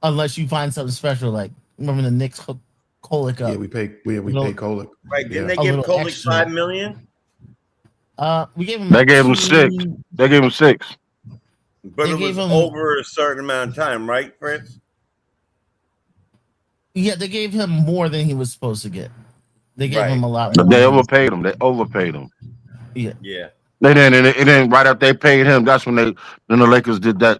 unless you find something special. Like remember the Knicks hook Kolick up. Yeah, we pay Kolick. Right? Didn't Yeah. they A give little Kolick extra. $5 million? We gave him. They gave him 2 6. They gave him 6. But They it gave was him- over a certain amount of time, right, Fritz? Yeah, they gave him more than he was supposed to get. They gave him a lot more. But they overpaid him. They overpaid him. Yeah. Yeah. They didn't. And then right after they paid him, that's when then the Lakers did that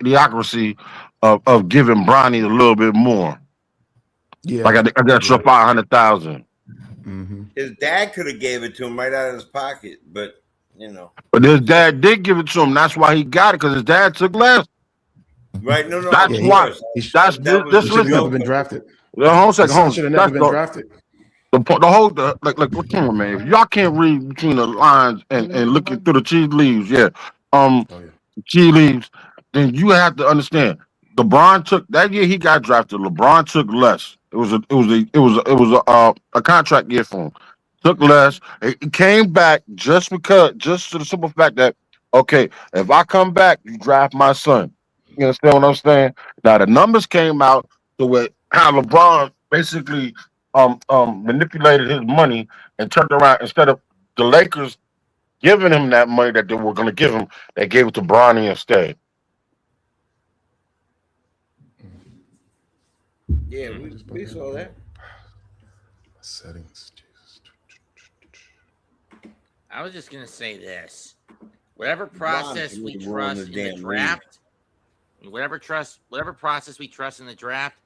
idiocracy of giving Bronny a little bit more. Yeah. Like I got you 500,000. Mm-hmm. His dad could have gave it to him right out of his pocket, but you know. But his dad did give it to him. That's why he got it, because his dad took less. Right? No, That's of why. course. That's That was this. the Should have never joke. been drafted. Hold on a second. His son should have never been drafted. Like come on, man. If y'all can't read between the lines and looking through the tea leaves, tea leaves, then you have to understand. LeBron took that year he got drafted. LeBron took less. It was a contract year for him. Took less. It came back just to the simple fact that okay, if I come back, you draft my son. You understand what I'm saying? Now the numbers came out to where how LeBron basically manipulated his money and turned around instead of the Lakers giving him that money that they were going to give him, they gave it to Bronny instead. Yeah, we saw that. Settings. I was just gonna say this: whatever process we trust in the draft, whatever process we trust in the draft,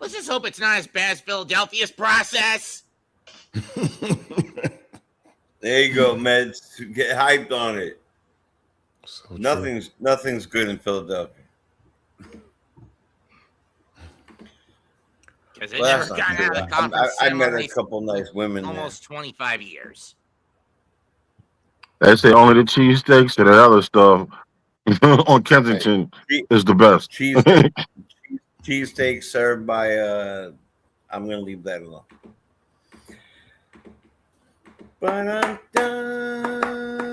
let's just hope it's not as bad as Philadelphia's process. There you go, Meds. Get hyped on it. So Nothing's good in Philadelphia. Because they never got out of the conference. I met a couple nice women. Almost 25 years. They say only the cheesesteaks and that other stuff on Kensington is the best. Cheesesteak served by I'm gonna leave that alone. But I'm done.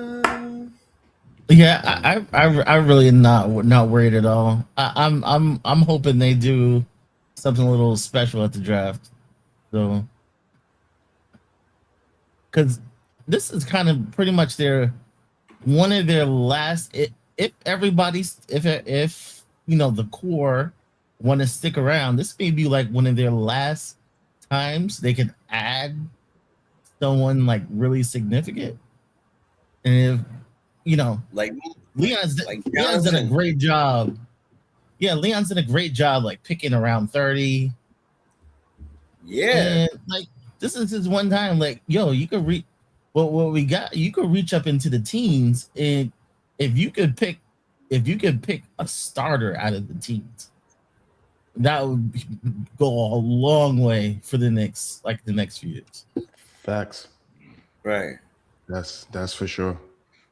Yeah, I really not worried at all. I'm hoping they do something a little special at the draft. So, because this is kind of pretty much one of their last. If you know the core want to stick around, this may be like one of their last times they can add someone like really significant. And if you know, like Leon's done a great job. Yeah, Leon's done a great job like picking around 30. Yeah. And like this is his one time, like, yo, you could reach what we got, you could reach up into the teens, and if you could pick a starter out of the teens, that would go a long way for the next few years. Facts. Right. That's for sure.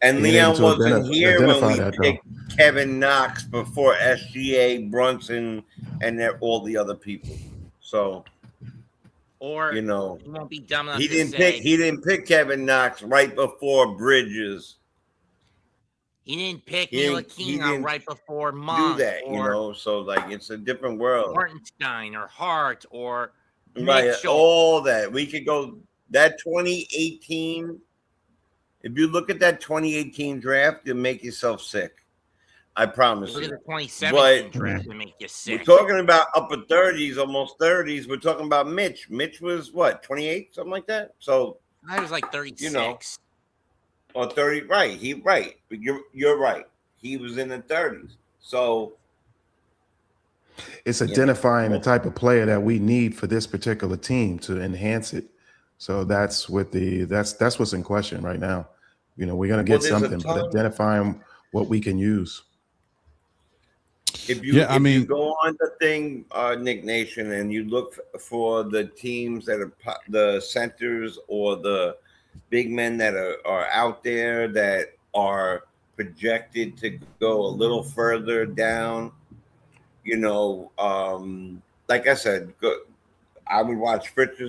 And Leon wasn't here when we picked Kevin Knox before SGA, Brunson, and all the other people. So, or you know, he won't be dumb enough he to didn't say, he didn't pick Kevin Knox right before Bridges. He didn't pick Ntilikina right before do Monk that, you know. So like it's a different world. Hartenstein or Hart or Right, Mitchell. all that we could go that 2018. If you look at that 2018 draft, you'll make yourself sick. I promise Look you. at the 2017 draft to make you sick. We're talking about upper 30s, almost 30s. We're talking about Mitch. Mitch was what, 28, something like that. So I was like 36. You know, or 30. Right, You're right. He was in the 30s. So it's identifying the type of player that we need for this particular team to enhance it. So that's what's in question right now. You know, we're gonna get something, but identifying what we can use. If you go on the thing, Nick Nation, and you look for the teams that are the centers or the big men that are out there that are projected to go a little further down You know, like I said, I would watch Fritz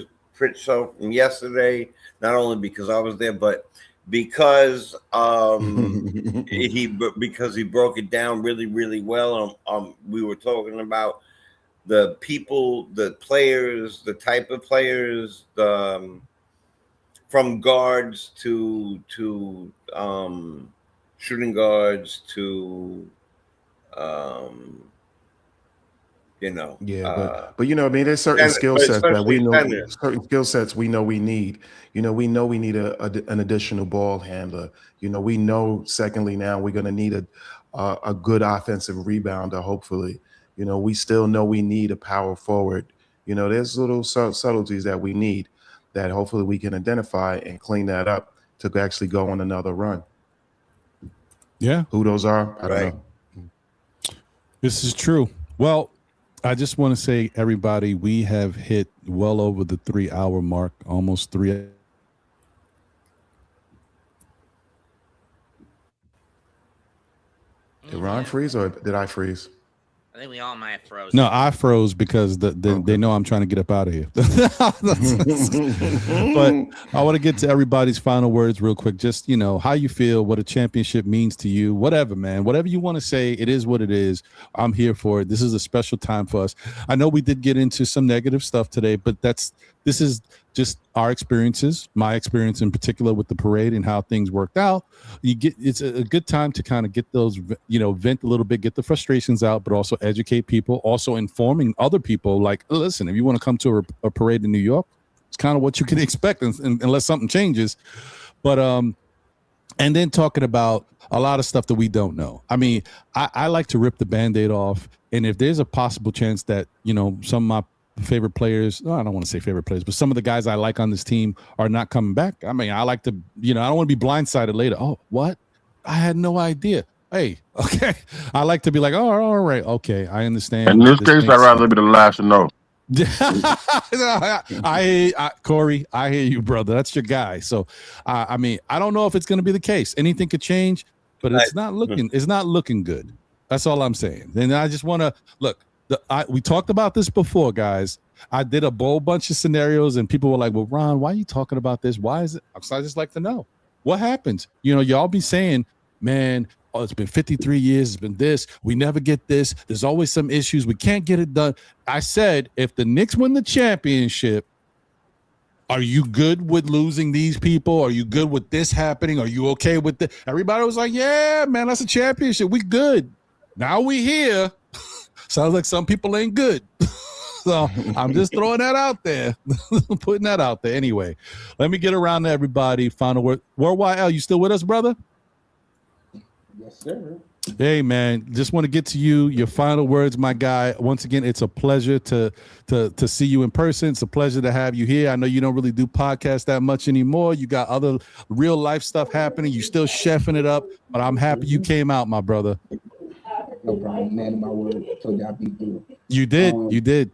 show from yesterday, not only because I was there, but because he broke it down really, really well. We were talking about the people, the players, the type of players, from guards to shooting guards to but you know, I mean, there's certain skill but sets that we especially know, center. certain skill sets we know we need. You know, we know we need an additional ball handler. You know, we know. Secondly, now we're going to need a good offensive rebounder. Hopefully, you know, we still know we need a power forward. You know, there's little subtleties that we need that hopefully we can identify and clean that up to actually go on another run. Yeah, who those are, I don't know. This is true. Well, I just want to say, everybody, we have hit well over the 3-hour mark, almost 3. Did Ron freeze or did I freeze? I think we all might have frozen. No, I froze because they know I'm trying to get up out of here. But I want to get to everybody's final words real quick. Just, you know, how you feel, what a championship means to you, whatever, man. Whatever you want to say, it is what it is. I'm here for it. This is a special time for us. I know we did get into some negative stuff today, but this is just our experiences, my experience in particular with the parade and how things worked out. It's a good time to kind of get those, you know, vent a little bit, get the frustrations out, but also educate people, also informing other people, like, listen, if you want to come to a parade in New York, it's kind of what you can expect unless something changes. But and then talking about a lot of stuff that we don't know. I mean, I like to rip the Band-Aid off, and if there's a possible chance that, you know, some of my favorite players, I don't want to say favorite players, but some of the guys I like on this team are not coming back. I mean, I like to, you know, I don't want to be blindsided later. Oh, what? I had no idea. Hey, okay. I like to be like, oh, all right, okay, I understand. In this case, I'd rather be the last to know. Corey, I hear you, brother. That's your guy. So, I mean, I don't know if it's going to be the case. Anything could change, but it's not looking good. That's all I'm saying. And I just want to look. We talked about this before, guys. I did a whole bunch of scenarios, and people were like, "Well, Ron, why are you talking about this? Why is it?" So I just like to know what happens. You know, y'all be saying, "Man, oh, it's been 53 years. It's been this. We never get this. There's always some issues. We can't get it done." I said, if the Knicks win the championship, are you good with losing these people? Are you good with this happening? Are you okay with it? Everybody was like, "Yeah, man, that's a championship. We good." Now we here. Sounds like some people ain't good. So I'm just throwing that out there, putting that out there. Anyway, let me get around to everybody. Final word. Worldwide L, you still with us, brother? Yes, sir. Hey, man, just want to get to you. Your final words, my guy. Once again, it's a pleasure to see you in person. It's a pleasure to have you here. I know you don't really do podcasts that much anymore. You got other real life stuff happening. You still chefing it up, but I'm happy you came out, my brother. No problem, man. My word. I told you I'd be through. You did. You did.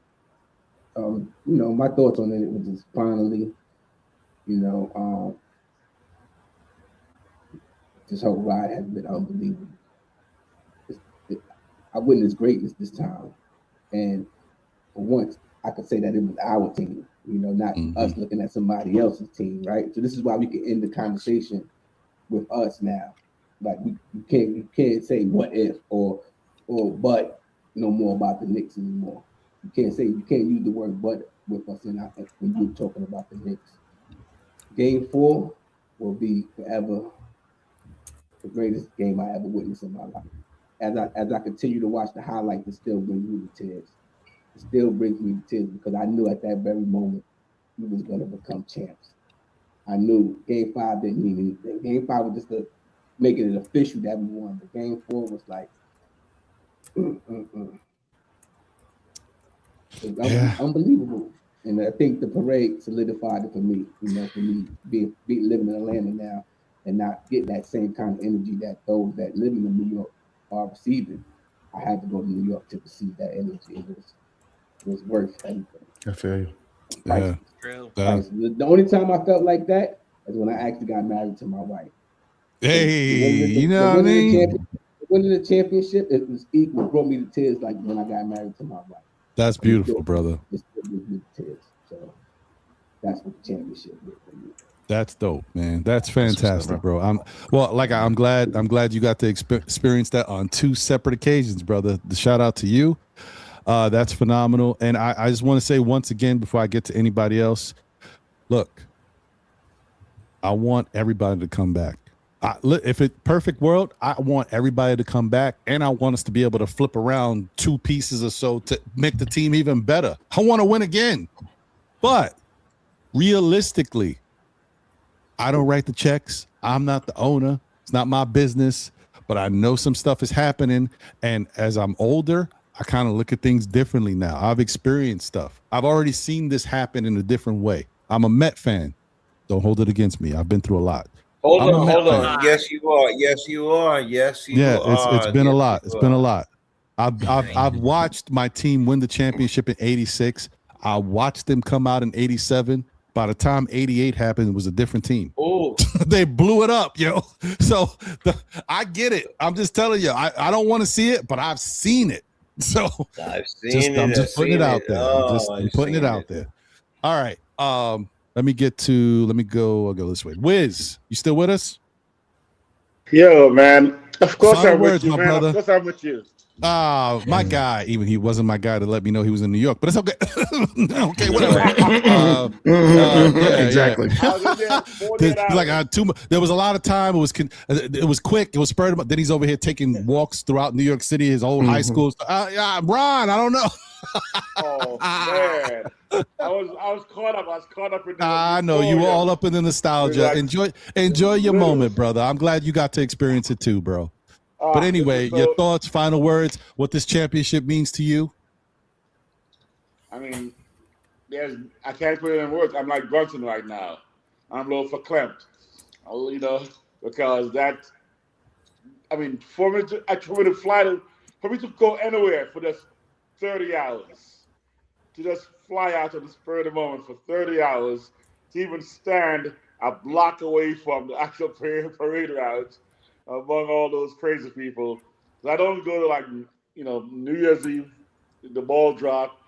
You know, my thoughts on it was just finally, you know, this whole ride has been unbelievable. I witnessed greatness this time, and for once, I could say that it was our team. You know, not us looking at somebody else's team, right? So this is why we can end the conversation with us now. Like you can't say what if or but no more about the Knicks anymore. You can't use the word but with us when you're talking about the Knicks. Game 4 will be forever the greatest game I ever witnessed in my life. As I continue to watch the highlights, it still brings me to tears. It still brings me to tears because I knew at that very moment we was going to become champs. I knew Game 5 didn't mean anything. Game 5 was just making it official that we won. But Game 4 was like, It was unbelievable. And I think the parade solidified it for me. You know, for me being living in Atlanta now and not getting that same kind of energy that those that live in New York are receiving. I had to go to New York to receive that energy. It was worth everything. I feel you. Yeah. True. The only time I felt like that is when I actually got married to my wife. Hey, you know what I mean? winning the championship, it was equal. Brought me to tears like when I got married to my wife. That's beautiful, brother. It still brings me to tears. So that's what the championship did for me. That's dope, man. That's fantastic, bro. I'm glad you got to experience that on 2 separate occasions, brother. The shout out to you. That's phenomenal. And I just want to say once again before I get to anybody else, look, I want everybody to come back. If it's perfect world, I want everybody to come back, and I want us to be able to flip around 2 pieces or so to make the team even better. I want to win again, but realistically, I don't write the checks. I'm not the owner. It's not my business, but I know some stuff is happening. And as I'm older, I kind of look at things differently now. I've experienced stuff. I've already seen this happen in a different way. I'm a Met fan. Don't hold it against me. I've been through a lot. Hold on. Yes, you are. Yes, you are. Yes, you are. It's been a lot. It's been a lot. I've watched my team win the championship in '86. I watched them come out in '87. By the time '88 happened, it was a different team. Oh, they blew it up, yo. So I get it. I'm just telling you, I don't want to see it, but I've seen it. So I'm just putting it out there. I'm putting it out there. All right. Let me go. I'll go this way. Wiz, you still with us? Yo, man. Of course Final I'm words, with you, my man. brother. Of course I'm with you. My guy. Even he wasn't my guy to let me know he was in New York, but it's okay. Okay, whatever. Exactly. There was a lot of time. It was quick. It was spurred. Then he's over here taking walks throughout New York City, his old high school. Ron, I don't know. Oh man, I was caught up. I was caught up in. I know you were all up in the nostalgia. Enjoy your moment, brother. I'm glad you got to experience it too, bro. But anyway, your thoughts, final words, what this championship means to you? I mean, I can't put it in words. I'm like grunting right now. I'm a little verklempt, because for me to go anywhere for just 30 hours, to just fly out to the spur of the moment for 30 hours, to even stand a block away from the actual parade route among all those crazy people. I don't go to New Year's Eve, the ball drop.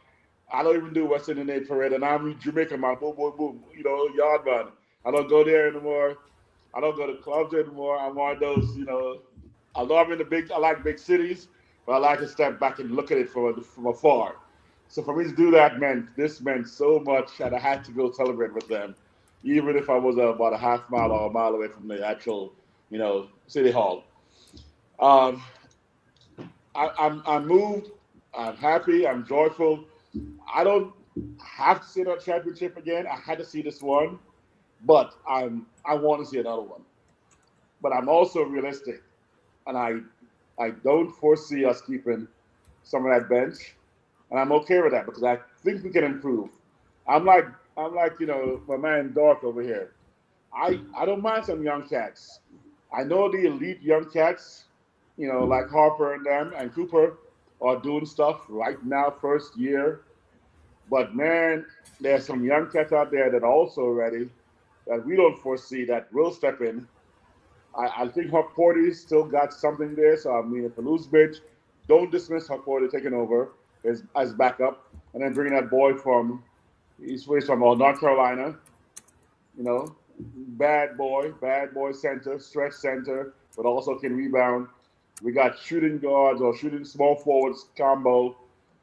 I don't even do West Indian Day parade, and I'm Jamaican man, boom, boom, boom, yard man. I don't go there anymore. I don't go to clubs anymore. I'm one of those, although I like big cities, but I like to step back and look at it from afar. So for me to do that this meant so much, and I had to go celebrate with them, even if I was about a half mile or a mile away from the actual, city hall. I'm moved. I'm happy. I'm joyful. I don't have to see that championship again. I had to see this one, but I want to see another one. But I'm also realistic, and I don't foresee us keeping some of that bench, and I'm okay with that because I think we can improve. I'm like my man Dark over here. I don't mind some young cats. I know the elite young cats, like Harper and them and Cooper are doing stuff right now, first year. But man, there's some young cats out there that are also ready that we don't foresee that will step in. I think Huck Porty still got something there. So I mean, if we lose Bitch, don't dismiss Huck Porty taking over as backup, and then bringing that boy from North Carolina. Bad boy center, stretch center, but also can rebound. We got shooting guards or shooting small forwards combo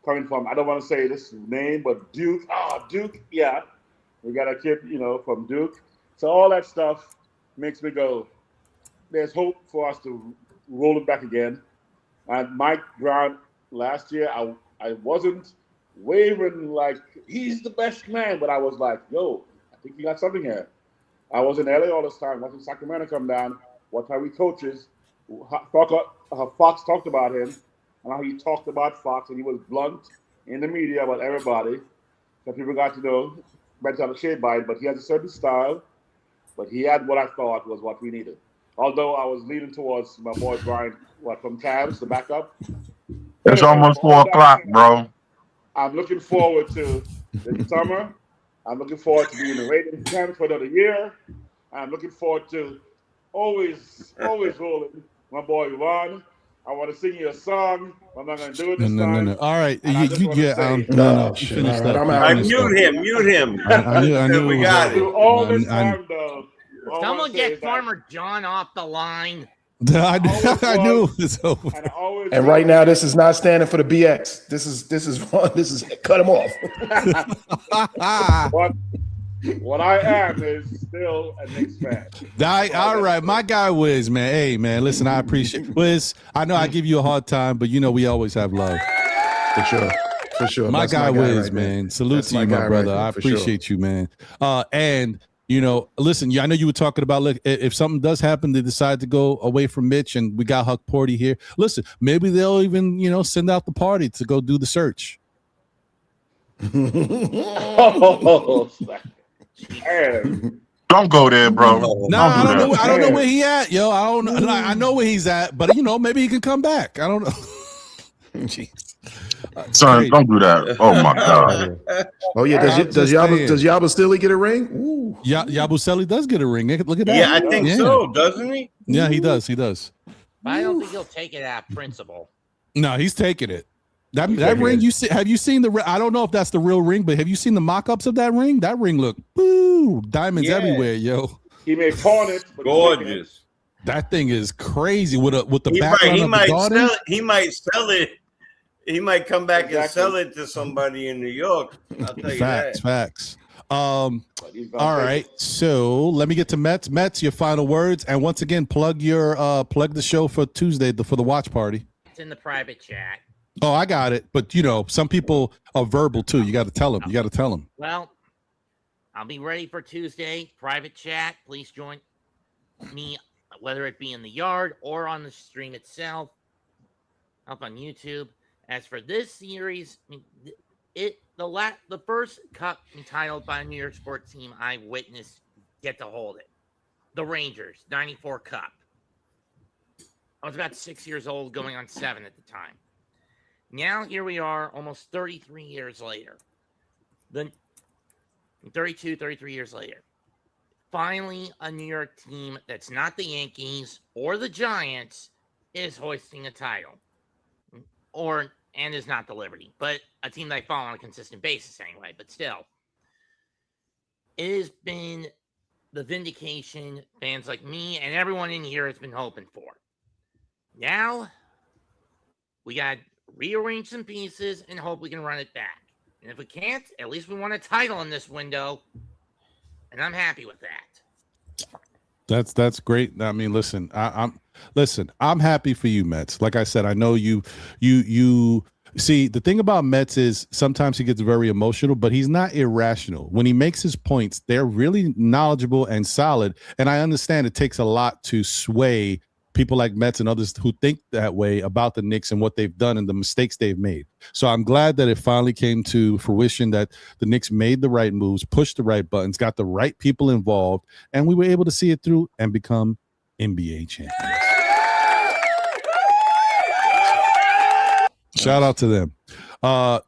coming from, I don't want to say this name, but Duke. Duke, yeah. We got a kid, from Duke. So all that stuff makes me go, there's hope for us to roll it back again. And Mike Brown last year, I wasn't wavering like he's the best man, but I was like, yo, I think you got something here. I was in LA all this time, watching Sacramento come down, what how he coaches. Fox talked about him, and how he talked about Fox, and he was blunt in the media about everybody. So people got to know, better on the shade by it, but he has a certain style, but he had what I thought was what we needed. Although I was leaning towards my boy Brian, from Cavs, the backup. It's almost 4 o'clock, bro. I'm looking forward to the summer. I'm looking forward to being the Raiders camp for another year. I'm looking forward to always rolling my boy Ron. I want to sing you a song. I'm not going to do it this time. No. All right. And I just wanna say- No. shit. Finish All right, up. I'm You out. finished up. Mute him. I knew We it was got over. it. Through all this I- time, though. all I Someone wanna say get is that Farmer John off the line. I knew it was over. And I always And right now, this is not standing for the BX. This is cut him off. what I am is still a Knicks fan. All right, my guy Wiz, man. Hey, man, listen, I appreciate Wiz. I know I give you a hard time, but you know we always have love. For sure. My That's guy Wiz, right man. there. Salute That's to you, my my guy brother. right there, I for sure. appreciate you, man. And you know, listen, I know you were talking about, look, if something does happen, they decide to go away from Mitch, and we got Huck Porty here. Listen, maybe they'll even, send out the party to go do the search. Oh, Don't go there, bro. Nah, Don't do that. I don't know where he at, yo. I don't know. Like, I know where he's at, but maybe he can come back. I don't know. Jeez. Son, Great. don't do that. Oh my God. Oh yeah, I'm does just saying. Yabusele get a ring? Ooh. Yabusele does get a ring. Look at that. Yeah, I think so, doesn't he? Yeah, he does. He does. But I don't think he'll take it out of principle. No, he's taking it. That ring you see? Have you seen the? I don't know if that's the real ring, but have you seen the mock-ups of that ring? That ring look diamonds everywhere, yo. He may pawn it, but Gorgeous. That thing is crazy with the background of the garden. He might sell it. He might come back and sell it to somebody in New York. I'll tell you that. Facts. All right, so let me get to Mets. Mets, your final words, and once again, plug the show for Tuesday for the watch party. It's in the private chat. Oh, I got it. But some people are verbal too. You got to tell them. Well, I'll be ready for Tuesday. Private chat. Please join me, whether it be in the yard or on the stream itself, up on YouTube. As for this series, the first cup entitled by a New York sports team I witnessed get to hold it. The Rangers, 94 Cup. I was about 6 years old, going on 7 at the time. Now here we are, almost 33 years later. 33 years later. Finally, a New York team that's not the Yankees or the Giants is hoisting a title. And is not the Liberty, but a team that I follow on a consistent basis anyway. But still, it has been the vindication fans like me and everyone in here has been hoping for. Now, we got to rearrange some pieces and hope we can run it back. And if we can't, at least we won a title in this window, and I'm happy with that. That's great. I mean, listen, I'm happy for you, Mets. Like I said, I know you see, the thing about Mets is sometimes he gets very emotional, but he's not irrational. When he makes his points, they're really knowledgeable and solid. And I understand it takes a lot to sway people like Mets and others who think that way about the Knicks and what they've done and the mistakes they've made. So I'm glad that it finally came to fruition that the Knicks made the right moves, pushed the right buttons, got the right people involved, and we were able to see it through and become NBA champions. Shout out to them.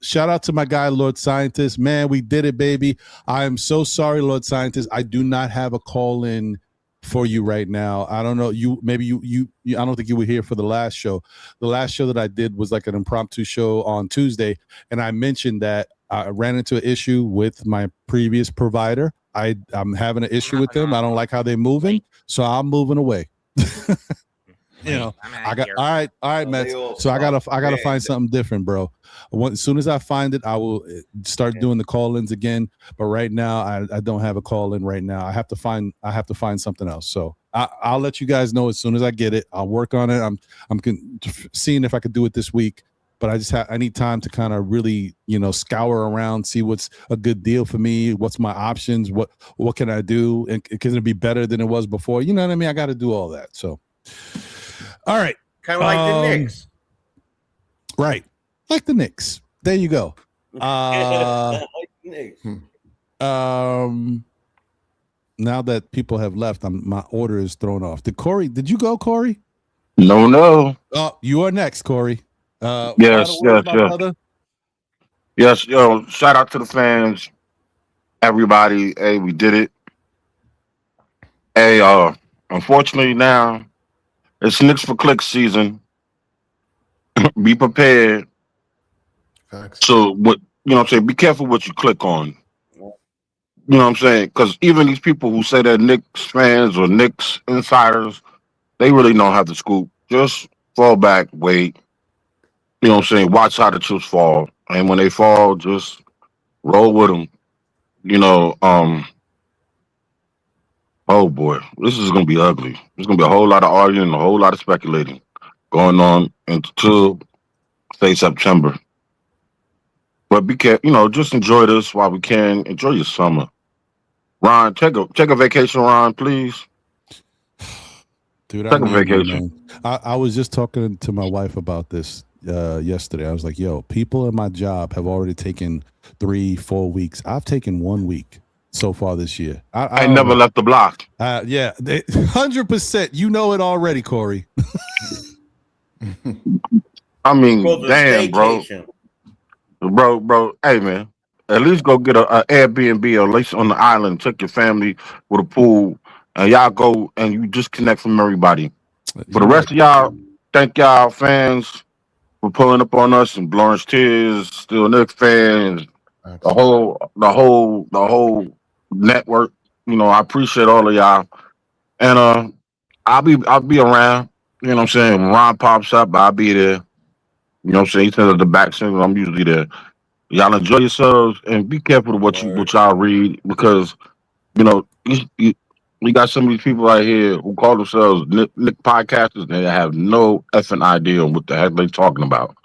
Shout out to my guy, Lord Scientist. Man, we did it, baby. I am so sorry, Lord Scientist. I do not have a call in for you right now. I don't know. You I don't think you were here for the last show. The last show that I did was like an impromptu show on Tuesday, and I mentioned that I ran into an issue with my previous provider. I'm having an issue with them. I don't like how they're moving, so I'm moving away. I got all right, Mets. So I gotta find something different, bro. As soon as I find it, I will start doing the call-ins again. But right now, I don't have a call-in right now. I have to find something else. So I'll let you guys know as soon as I get it. I'll work on it. I'm seeing if I could do it this week. But I need time to kind of really, scour around, see what's a good deal for me. What's my options? What can I do? And can it be better than it was before? You know what I mean? I got to do all that. So. All right. Kind of like the Knicks. Right. Like the Knicks. There you go. Like the Knicks. Now that people have left, my order is thrown off. Did you go, Corey? No. Oh, you are next, Corey. Yes. Yes, shout out to the fans. Everybody. Hey, we did it. Hey, unfortunately now, it's Knicks for Clicks season. Be prepared. Facts. So what I'm saying? Be careful what you click on. You know what I'm saying? Because even these people who say they're Knicks fans or Knicks insiders, they really don't have the scoop. Just fall back, wait. You know what I'm saying? Watch how the chips fall, and when they fall, just roll with them. You know, oh boy, this is gonna be ugly. There's gonna be a whole lot of arguing, a whole lot of speculating going on until say September. But be careful, just enjoy this while we can. Enjoy your summer. Ron, take a vacation, Ron, please. Dude, I Take a need one, vacation. man. I was just talking to my wife about this yesterday. I was like, yo, people in my job have already taken 3-4 weeks. I've taken 1 week so far this year. I don't never know. left the block. Yeah, 100%. You know it already, Corey. I mean, Go to damn, bro. staycation. Bro. Hey, man. At least go get a Airbnb or at least on the island. Take your family with a pool, and y'all go and you disconnect from everybody. For the rest of y'all, thank y'all fans for pulling up on us and blowing tears. Still Knicks fans, the whole network. I appreciate all of y'all, and I'll be around. You know what I'm saying? When Ron pops up, I'll be there. You know what I'm saying? He said at the back single, I'm usually there. Y'all enjoy yourselves and be careful of what y'all read because you got some of these people right here who call themselves Nick podcasters and they have no effing idea what the heck they talking about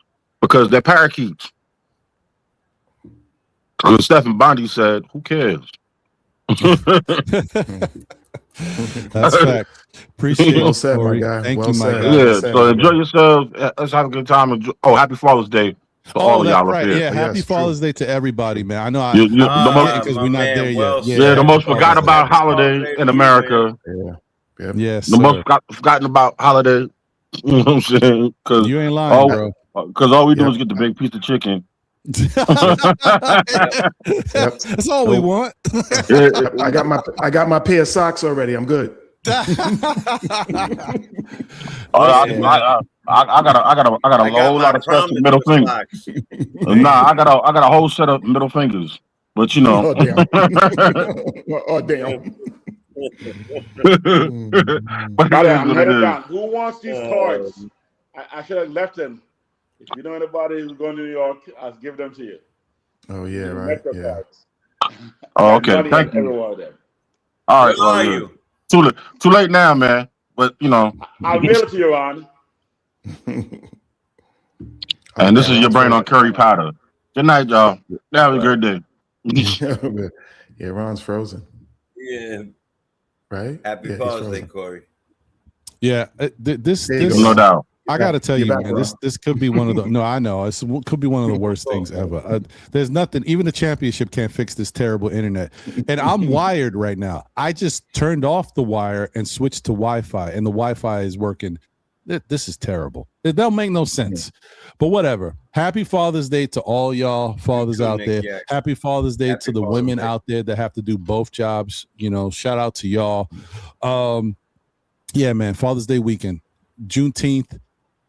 because they're parakeets. Because Stephen Bondi said, "Who cares?" That's fact. Appreciate Well it, said, my Corey. guy. Thank Well you, my said. guy. Yeah, Well said, so my enjoy guy. yourselves. Let's have a good time. Happy Father's Day to all of That's y'all up right. here. Yeah, happy yes, Father's Day to everybody, man. I know You- you- the most, because My we're not man, there well yet. Yeah, the said. most happy forgot Father's Day. about Happy Father's holiday Day in to you, man. America. Yeah. Yep. Yes, The most sir. forgotten about holiday. You know what I'm saying? Because You ain't lying, bro. all we do Yep. is get the big piece of chicken. Yep. That's all we want. I got my pair of socks already. I'm good. Listen, I man. got a I got whole my lot of special promise middle fingers. socks. Nah, I got a whole set of middle fingers. But Oh damn. Oh damn. But By it the way, is I'm what it headed is. down. Who wants these cards? I should have left them. If you know anybody who's going to New York, I'll give them to you. Oh yeah, These are right. Metro Yeah. cards. Oh, Got okay. money on Thank every you. one of them. All Where right. Well, are yeah. you? Too late now, man. But I'll mail it to you, Ron. and this is your Ron's brain on frozen. curry powder. Good night, y'all. Have a good day. Yeah, Ron's frozen. Yeah. Right? Happy Yeah, he's Father's Day, frozen. Corey. Yeah, this There you go, No Ron. doubt. I got to tell You're you, back, man, Ron. this could be one of the. No, I know it could be one of the worst things ever. There's nothing. Even the championship can't fix this terrible internet. And I'm wired right now. I just turned off the wire and switched to Wi-Fi, and the Wi-Fi is working. This is terrible. It don't make no sense. But whatever. Happy Father's Day to all y'all fathers too, out Nick there. Jackson. Happy Father's Day Happy to the Father's women Day. out there that have to do both jobs. Shout out to y'all. Yeah, man. Father's Day weekend, Juneteenth.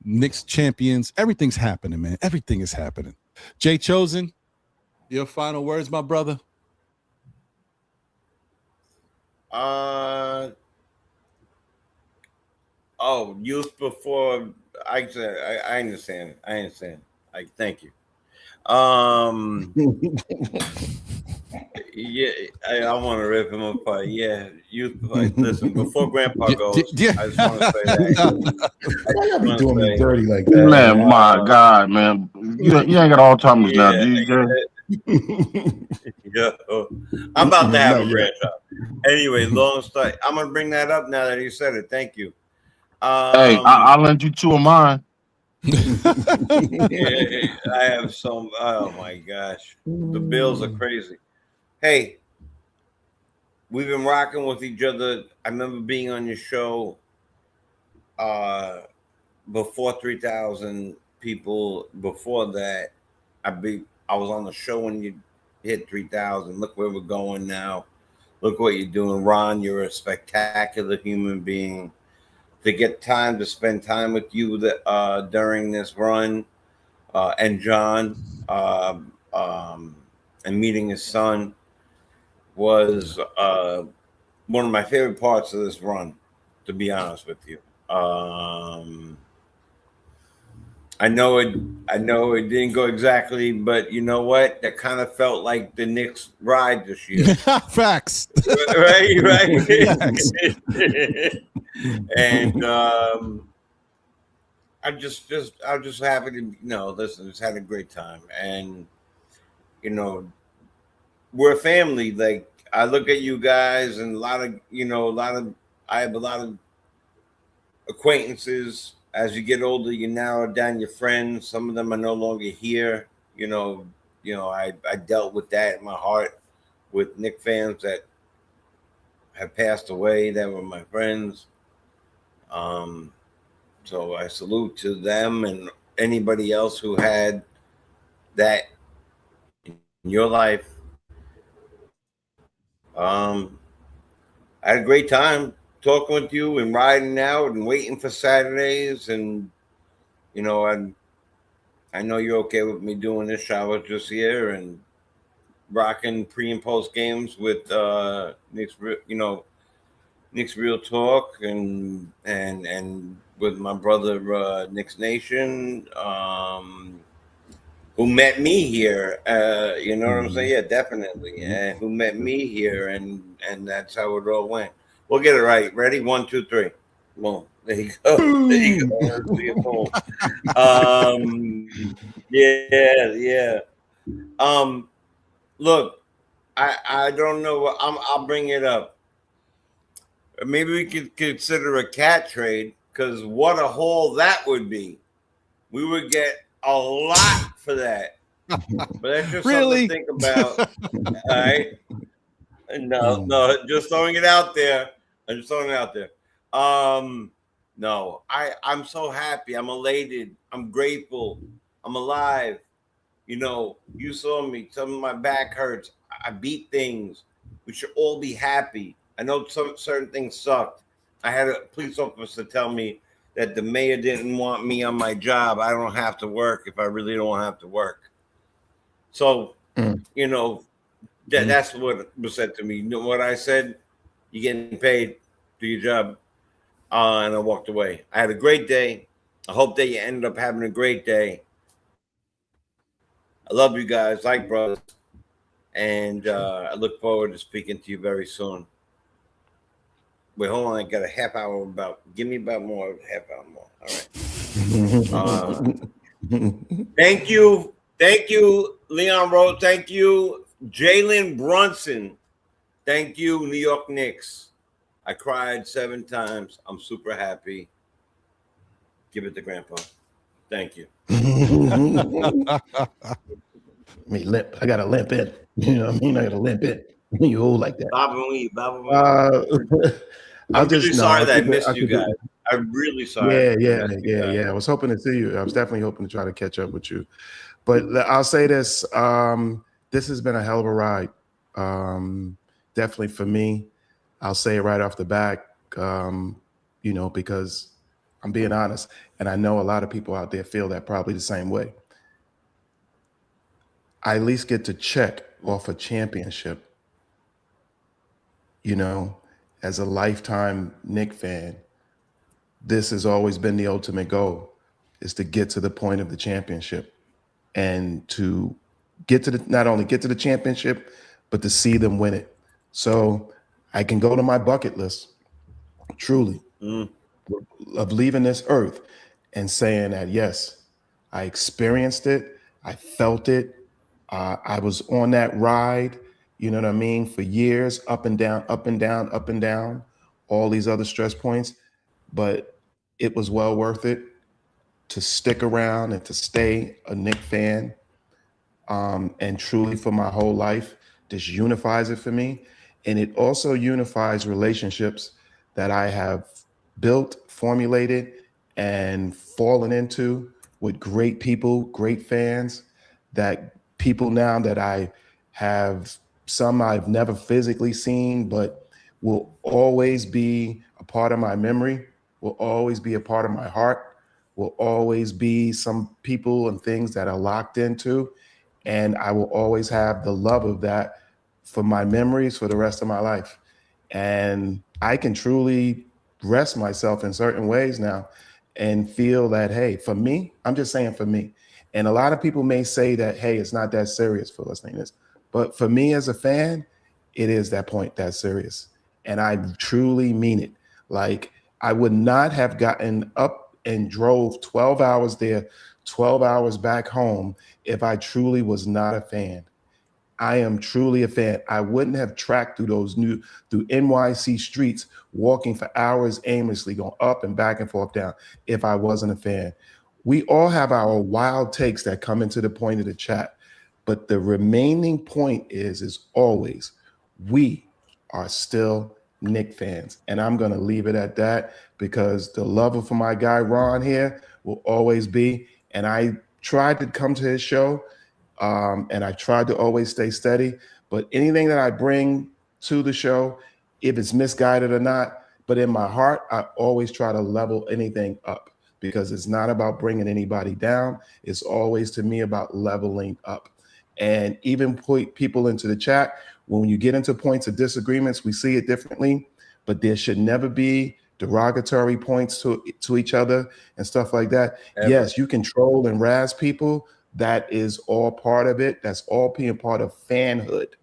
Knicks champions. Everything's happening, man. Everything is happening. Jay Chosen, your final words, my brother. Youth before I said I understand. I thank you. Yeah, I want to rip him apart. Yeah, youth. Listen, before Grandpa goes, I just want to say that. Why y'all be doing me dirty like that? Man, my God, man. You ain't got Alzheimer's now, DJ. Yo, I'm about to have Not a yet. grandchild. Anyway, long story. I'm gonna bring that up now that you said it. Thank you. Hey, I'll lend you two of mine. Yeah, I have some. Oh my gosh, the bills are crazy. Hey, we've been rocking with each other. I remember being on your show before 3,000 people. Before that, I was on the show when you hit 3,000. Look where we're going now. Look what you're doing, Ron. You're a spectacular human being. to get time to spend time with you during this run, and John, and meeting his son was one of my favorite parts of this run, to be honest with you. I know it didn't go exactly, but you know what? That kind of felt like the Knicks ride this year. Facts. right. Facts. And I'm just happy to listen. Just had a great time, and we're a family. Like, I look at you guys, and I have a lot of acquaintances. As you get older, you narrow down your friends. Some of them are no longer here. I dealt with that in my heart with Knicks fans that have passed away that were my friends. So I salute to them and anybody else who had that in your life. I had a great time talking with you and riding out and waiting for Saturdays, and I know you're okay with me doing this. I was just here and rocking pre and post games with Knicks Real Talk and with my brother Knicks Nation, who met me here. You know what I'm saying? Yeah, definitely. And who met me here, and that's how it all went. We'll get it right. Ready? 1, 2, 3. Boom. There you go. There you go. Boom. Yeah. Look, I don't know what I'll bring it up. Maybe we could consider a cat trade, because what a haul that would be. We would get a lot for that. But that's just Really? something to think about. All right. No, just throwing it out there. I'm just throwing it out there. No, I'm so happy. I'm elated. I'm grateful. I'm alive. You saw me. Some of my back hurts. I beat things. We should all be happy. I know certain things sucked. I had a police officer tell me that the mayor didn't want me on my job. I don't have to work if I really don't have to work. So, that's what was said to me. You know what I said? You're getting paid. Do your job. And I walked away. I had a great day. I hope that you ended up having a great day. I love you guys, like brothers. And I look forward to speaking to you very soon. Wait, hold on. I got a half hour give me about more, half hour more. All right. Thank you. Thank you, Leon Rose. Thank you, Jalen Brunson. Thank you, New York Knicks. I cried 7 times. I'm super happy. Give it to Grandpa. Thank you. Me limp. I got a limp in. You know what I mean? I got a limp in. You old like that. Bob I'm really sorry that I missed you guys. I'm really sorry. Yeah. I was hoping to see you. I was definitely hoping to try to catch up with you. But I'll say this. This has been a hell of a ride. Definitely for me. I'll say it right off the bat, because I'm being honest. And I know a lot of people out there feel that probably the same way. I at least get to check off a championship, as a lifetime Knicks fan. This has always been the ultimate goal, is to get to the point of the championship and to not only get to the championship, but to see them win it. So I can go to my bucket list, truly, of leaving this earth and saying that, yes, I experienced it. I felt it. I was on that ride, you know what I mean, for years, up and down, up and down, up and down, all these other stress points. But it was well worth it to stick around and to stay a Knicks fan. And truly for my whole life, this unifies it for me. And it also unifies relationships that I have built, formulated, and fallen into with great people, great fans, that people now that I have, some I've never physically seen, but will always be a part of my memory, will always be a part of my heart, will always be some people and things that are locked into. And I will always have the love of that for my memories for the rest of my life. And I can truly rest myself in certain ways now and feel that, hey, for me, I'm just saying for me. And a lot of people may say that, hey, it's not that serious for listening to this. But for me as a fan, it is that point that's serious. And I truly mean it. Like, I would not have gotten up and drove 12 hours there, 12 hours back home if I truly was not a fan. I am truly a fan. I wouldn't have tracked through through NYC streets, walking for hours aimlessly, going up and back and forth down if I wasn't a fan. We all have our wild takes that come into the point of the chat, but the remaining point is always, we are still Knicks fans. And I'm going to leave it at that because the love for my guy Ron here will always be. And I tried to come to his show and I tried to always stay steady. But anything that I bring to the show, if it's misguided or not, but in my heart, I always try to level anything up because it's not about bringing anybody down. It's always, to me, about leveling up. And even put people into the chat, when you get into points of disagreements, we see it differently, but there should never be derogatory points to each other and stuff like that. Ever. Yes, you can troll and razz people. That is all part of it. That's all being part of fanhood.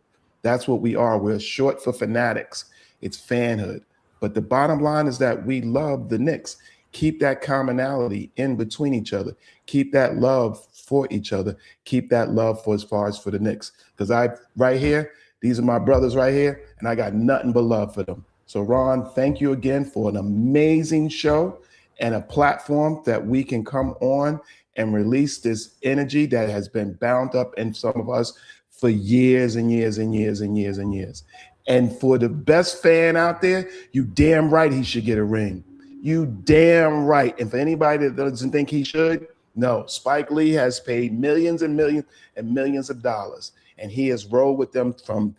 That's what we are. We're short for fanatics. It's fanhood. But the bottom line is that we love the Knicks. Keep that commonality in between each other. Keep that love for each other. Keep that love for as far as for the Knicks. Because right here, these are my brothers right here, and I got nothing but love for them. So Ron, thank you again for an amazing show and a platform that we can come on and release this energy that has been bound up in some of us for years and years and years and years and years. And for the best fan out there, you damn right he should get a ring. You damn right. And for anybody that doesn't think he should, no, Spike Lee has paid millions and millions and millions of dollars. And he has rolled with them from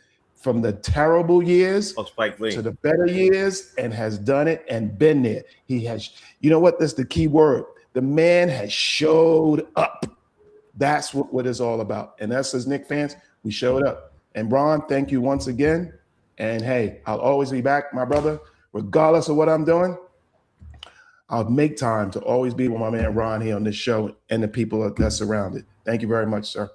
the terrible years to the better years and has done it and been there. He has, you know what? That's the key word. The man has showed up. That's what it's all about. And us as Knicks fans, we showed up. And Ron, thank you once again. And hey, I'll always be back, my brother, regardless of what I'm doing. I'll make time to always be with my man Ron here on this show and the people that surround it. Thank you very much, sir.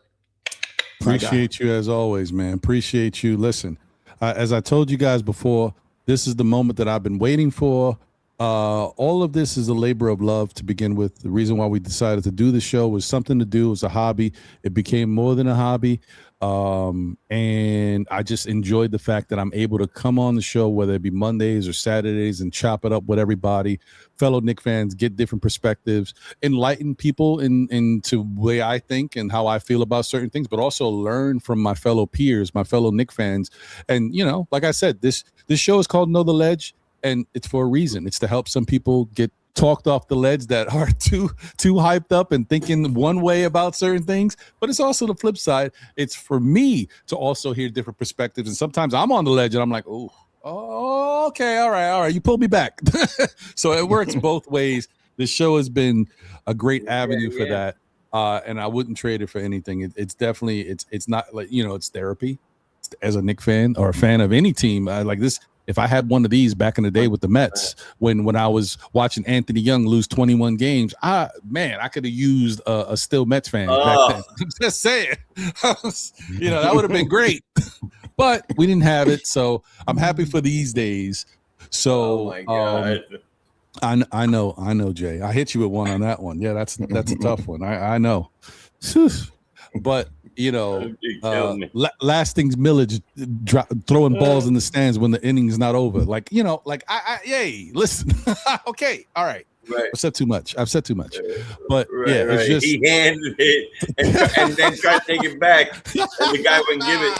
Appreciate you as always, man. Appreciate you. Listen, as I told you guys before, this is the moment that I've been waiting for. All of this is a labor of love to begin with. The reason why we decided to do the show was something to do. It was a hobby. It became more than a hobby. And I just enjoyed the fact that I'm able to come on the show, whether it be Mondays or Saturdays, and chop it up with everybody, fellow Knicks fans, get different perspectives, enlighten people into the way I think and how I feel about certain things, but also learn from my fellow peers, my fellow Knicks fans. And, you know, like I said, this show is called Know the Ledge, and it's for a reason. It's to help some people get talked off the ledge that are too hyped up and thinking one way about certain things. But it's also the flip side. It's for me to also hear different perspectives. And sometimes I'm on the ledge and I'm like, oh, okay, all right. You pulled me back. So it works both ways. The show has been a great avenue for that. And I wouldn't trade it for anything. It's definitely, it's not like, you know, it's therapy. As a Knicks fan or a fan of any team, like this. If I had one of these back in the day with the Mets, when I was watching Anthony Young lose 21 games, I could have used a still Mets fan back then. I'm just saying, you know, that would have been great. But we didn't have it, so I'm happy for these days. So, oh my God. I know, Jay. I hit you with one on that one. Yeah, that's a tough one. I know, but. You know, Lasting's Millage throwing balls in the stands when the inning is not over. Like, you know, like yay, listen. Okay, all right. I've said too much. But yeah, it's just he handed it and then tried to take it back. And the guy wouldn't give it.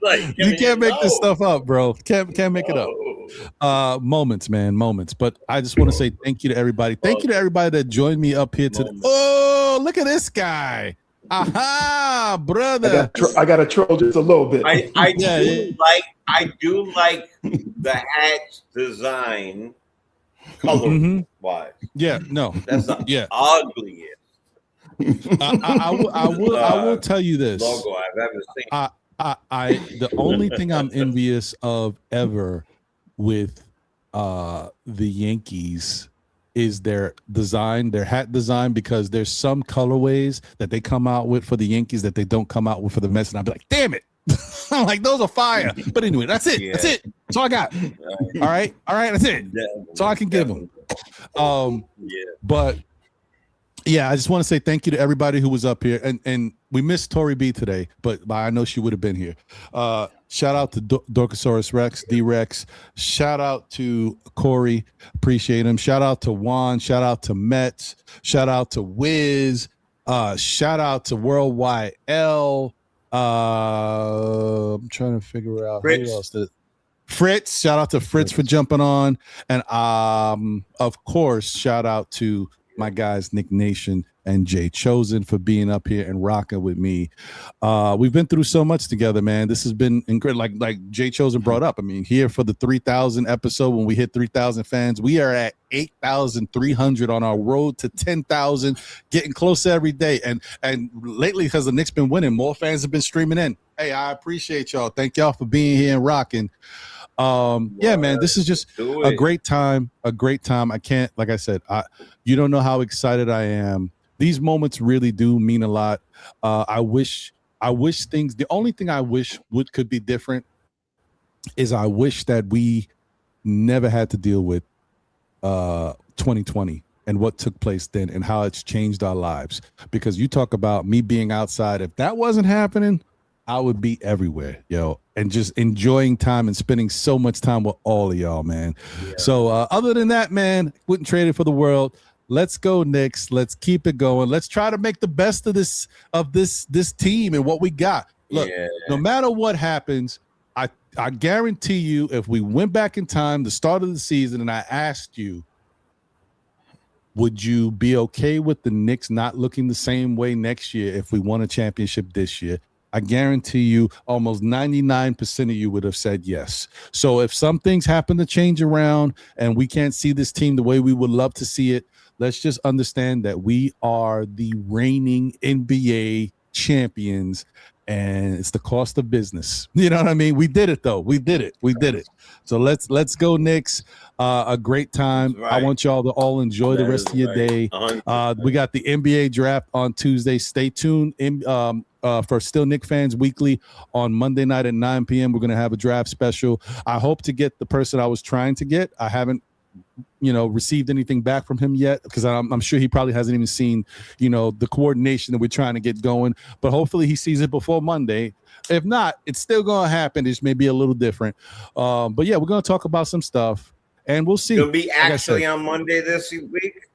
Like, you can't make this stuff up, bro. Can't make it up. Moments, man, moments. But I just want to say thank you to everybody. Thank you to everybody that joined me up here today. Oh, look at this guy. Aha, brother! I got to troll just a little bit. I do like the hat's design, color wise. Yeah, no, That's the yeah. ugliest I will tell you this. logo I've ever seen. The only thing I'm envious of ever with the Yankees is their design, their hat design, because there's some colorways that they come out with for the Yankees that they don't come out with for the Mets, and I'll be like, damn it. I'm like, those are fire. But anyway, that's it. That's it. That's all I got. All right, that's it. That's all I can give them. But yeah, I just want to say thank you to everybody who was up here, and we missed Tori B today, but I know she would have been here. Shout out to Dorcosaurus Rex, D-Rex. Shout out to Corey, appreciate him. Shout out to Juan. Shout out to Mets. Shout out to Wiz. Shout out to Worldwide L. I'm trying to figure out Fritz. who else did. Fritz. Shout out to Fritz for jumping on, and of course, shout out to my guys Nick Nation and Jay Chosen for being up here and rocking with me. We've been through so much together, man. This has been incredible. Like Jay Chosen brought up. I mean, here for the 3,000 episode, when we hit 3,000 fans, we are at 8,300 on our road to 10,000, getting closer every day. And lately, because the Knicks been winning, more fans have been streaming in. Hey, I appreciate y'all. Thank y'all for being here and rocking. Yeah, man, this is just a great time. I can't, like I said, you don't know how excited I am. These moments really do mean a lot. I wish the only thing I wish could be different is I wish that we never had to deal with 2020 and what took place then and how it's changed our lives. Because you talk about me being outside, if that wasn't happening, I would be everywhere, yo, and just enjoying time and spending so much time with all of y'all, man. Yeah. So other than that, man, wouldn't trade it for the world. Let's go, Knicks. Let's keep it going. Let's try to make the best of this team and what we got. Look, no matter what happens, I guarantee you, if we went back in time, the start of the season, and I asked you, would you be okay with the Knicks not looking the same way next year if we won a championship this year? I guarantee you almost 99% of you would have said yes. So if some things happen to change around and we can't see this team the way we would love to see it, let's just understand that we are the reigning NBA champions, and it's the cost of business. You know what I mean? We did it, though. We did it. So let's go, Knicks. A great time. Right. I want y'all to all enjoy the rest of your day. We got the NBA draft on Tuesday. Stay tuned for Still Knick Fans Weekly on Monday night at 9 p.m. We're going to have a draft special. I hope to get the person I was trying to get. I haven't received anything back from him yet, because I'm sure he probably hasn't even seen, the coordination that we're trying to get going, but hopefully he sees it before Monday. If not, it's still going to happen. It's maybe a little different. But yeah, we're going to talk about some stuff and we'll see. You'll be actually on Monday this week?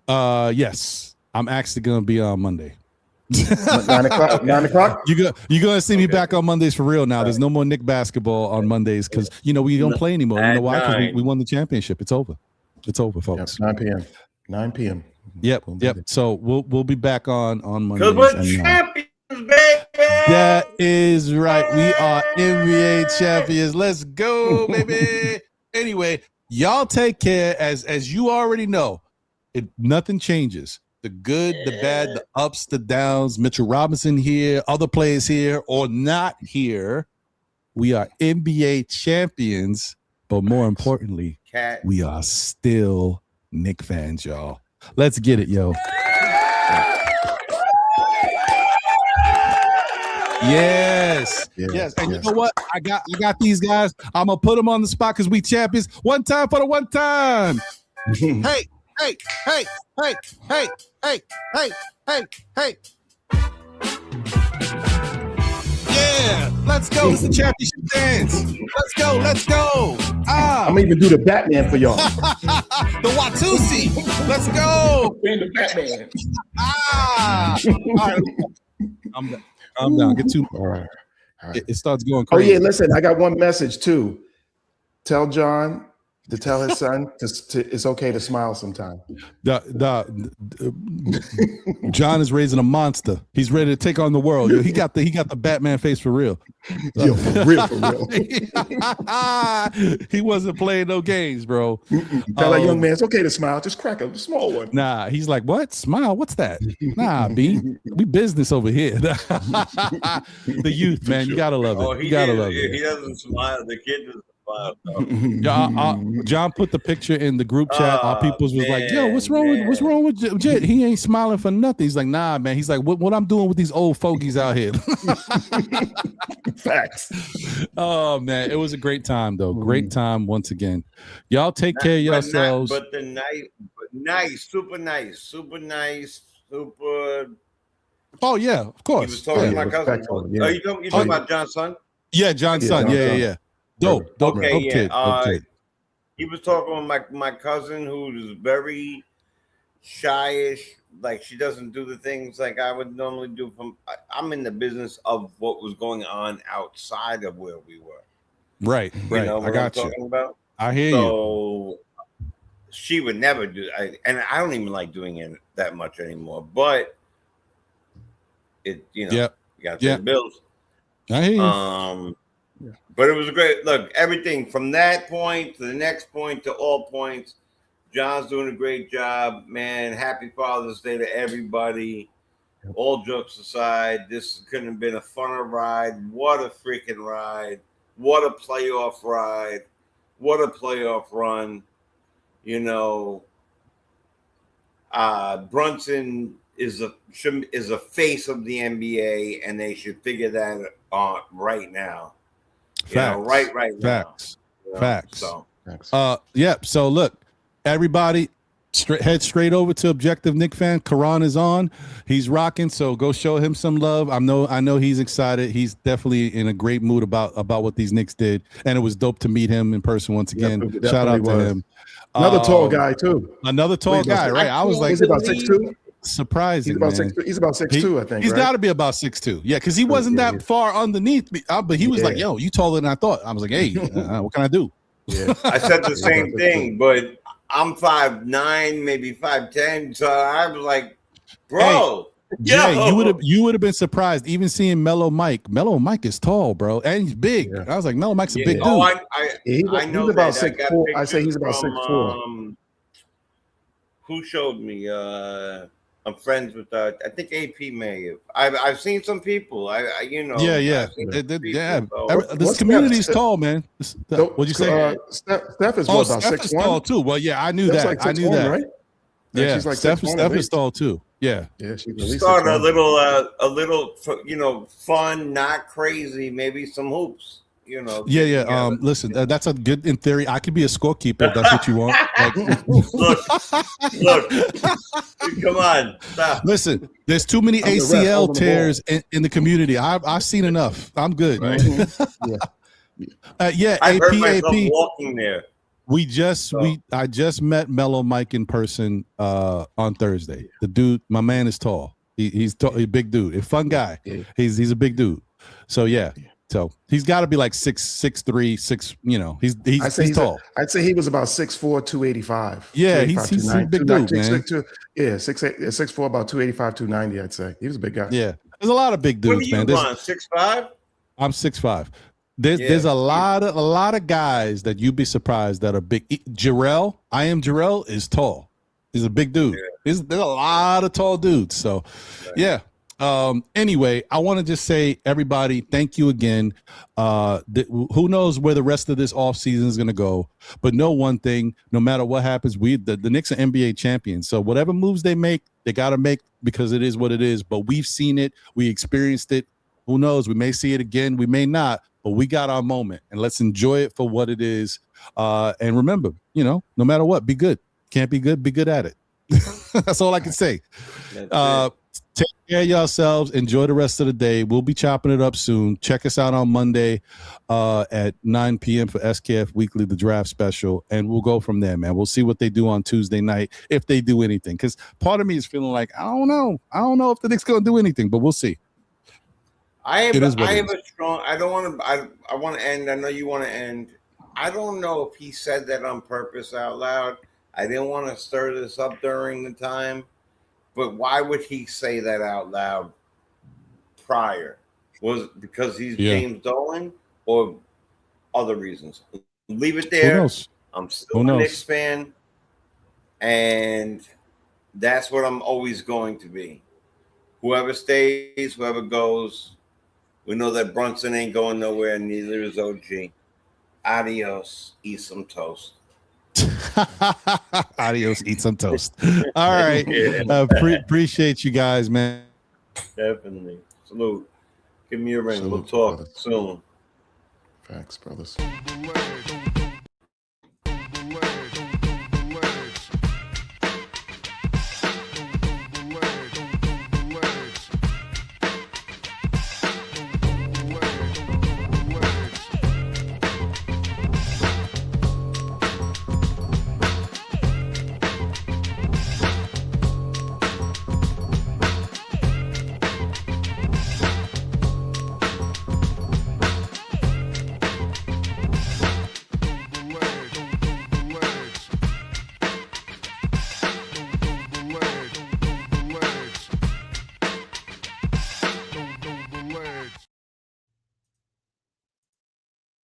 Yes, I'm actually going to be on Monday. 9 o'clock. 9 o'clock. You're gonna see me back on Mondays for real now. There's no more Knick basketball on Mondays because we don't play anymore. You know why? Because we won the championship. It's over. It's over, folks. Yep, 9 p.m. Yep. So we'll be back on Mondays. Because we're champions, baby. That is right. We are NBA champions. Let's go, baby. Anyway, y'all take care. As you already know, nothing changes. The good, the bad, the ups, the downs, Mitchell Robinson here, other players here or not here. We are NBA champions, but more importantly, we are still Knick fans, y'all. Let's get it, yo. Yes. And you know what? I got these guys. I'm gonna put them on the spot because we champions. One time for the one time. Hey. Yeah, let's go. It's the championship dance. Let's go. I'm gonna even do the Batman for y'all. The Watusi. Let's go. The Batman. All right. I'm down. Get two. All right. It starts going crazy. Oh yeah, listen, I got one message too. Tell John to tell his son it's okay to smile sometime. John is raising a monster. He's ready to take on the world. Yo, he got the Batman face for real. Yo, for real, for real. He wasn't playing no games, bro. Tell that young man it's okay to smile. Just crack a small one. Nah, he's like, what? Smile? What's that? Nah, B. We business over here. The youth, man. You gotta love it. You gotta love it. He doesn't smile. The kid doesn't smile. Yeah, John put the picture in the group chat. Our peoples was like, "Yo, what's wrong with Jet? He ain't smiling for nothing." He's like, "Nah, man." He's like, "What I'm doing with these old fogies out here?" Facts. Oh man, it was a great time though. Great time once again. Y'all take care of yourselves. But nice, super nice, super. Oh yeah, of course. He was talking to my cousin. Yeah. Oh, you talking about John's son? Yeah, John's son. Yeah. Dope kid. He was talking with my cousin, who's very shyish. Like, she doesn't do the things like I would normally do. I'm in the business of what was going on outside of where we were. Right. You know what I got talking about? I hear you. So she would never do. And I don't even like doing it that much anymore. But it, you got to pay the bills. I hear you. But it was a great look. Everything from that point to the next point to all points. John's doing a great job, man. Happy Father's Day to everybody. All jokes aside, this couldn't have been a funner ride. What a freaking ride. What a playoff ride. What a playoff run. You know, Brunson is a face of the NBA, and they should figure that out right now. Facts. Right now. Facts. So, So look, everybody, head straight over to Objective Knick Fan. Karan is on. He's rocking. So go show him some love. I know he's excited. He's definitely in a great mood about what these Knicks did, and it was dope to meet him in person once again. Definitely Shout out to him. Another tall guy too. Another tall guy, right? I was like, he's about 6'2". Surprising. He's about 6'2", I think. He's got to be about 6'2". Yeah, because he wasn't that far underneath me. But he was like, "Yo, you taller than I thought." I was like, "Hey, what can I do?" Yeah. I said the same thing, but I'm 5'9", maybe 5'10", so I was like, "Bro, Jay, you would have been surprised even seeing Mellow Mike. Mellow Mike is tall, bro, and he's big. I was like, Mellow Mike's a big dude. I know he's about that. 6'4". I say he's about 6'4". Who showed me? I'm friends with I think AP may have. I've seen some people. This community is tall, man. What'd you say? Steph is about 6'1". Tall too. Well, yeah, I knew that. Like I knew that. Right? Yeah, she's like Steph is tall too. Yeah. She's start a little, fun, not crazy. Maybe some hoops. Listen, that's a good in theory. I could be a scorekeeper if that's what you want. Look, come on, stop. Listen, there's too many ACL tears in the community. I've seen enough. I'm good. Right. I hurt myself walking there. I just met Mellow Mike in person on Thursday. The dude, my man, is tall. He's a big dude. A fun guy. Yeah. He's a big dude. So yeah. So he's got to be like 6'3", 6. He's tall. I'd say he was about 6'4", 285. Yeah, he's a big dude, man. 6'4", about 285, 290. I'd say he was a big guy. Yeah, there's a lot of big dudes, man. What are you 6'5"? I'm 6'5". There's a lot of guys that you'd be surprised that are big. Jarrell is tall. He's a big dude. There's a lot of tall dudes. So, yeah. Anyway, I want to just say, everybody, thank you again. Who knows where the rest of this offseason is going to go, but know one thing, no matter what happens, the Knicks are NBA champions. So whatever moves they make, they got to make, because it is what it is. But we've seen it. We experienced it. Who knows? We may see it again. We may not, but we got our moment, and let's enjoy it for what it is. And remember, no matter what, be good. Can't be good, be good at it. That's all I can say. Take care of yourselves. Enjoy the rest of the day. We'll be chopping it up soon. Check us out on Monday at 9 p.m. for SKF Weekly, the draft special, and we'll go from there, man. We'll see what they do on Tuesday night, if they do anything, because part of me is feeling like, I don't know if the Knicks going to do anything, but we'll see. I want to end. I know you want to end. I don't know if he said that on purpose out loud. I didn't want to stir this up during the time, but why would he say that out loud prior? Was it because he's James Dolan or other reasons? Leave it there. Who knows? I'm still a Knicks fan, and that's what I'm always going to be. Whoever stays, whoever goes, we know that Brunson ain't going nowhere, neither is OG. Adios, eat some toast. Adios, eat some toast. All right. Appreciate you guys, man. Definitely. Salute. Give me a ring. Salute, We'll talk brothers. soon. Facts, brothers.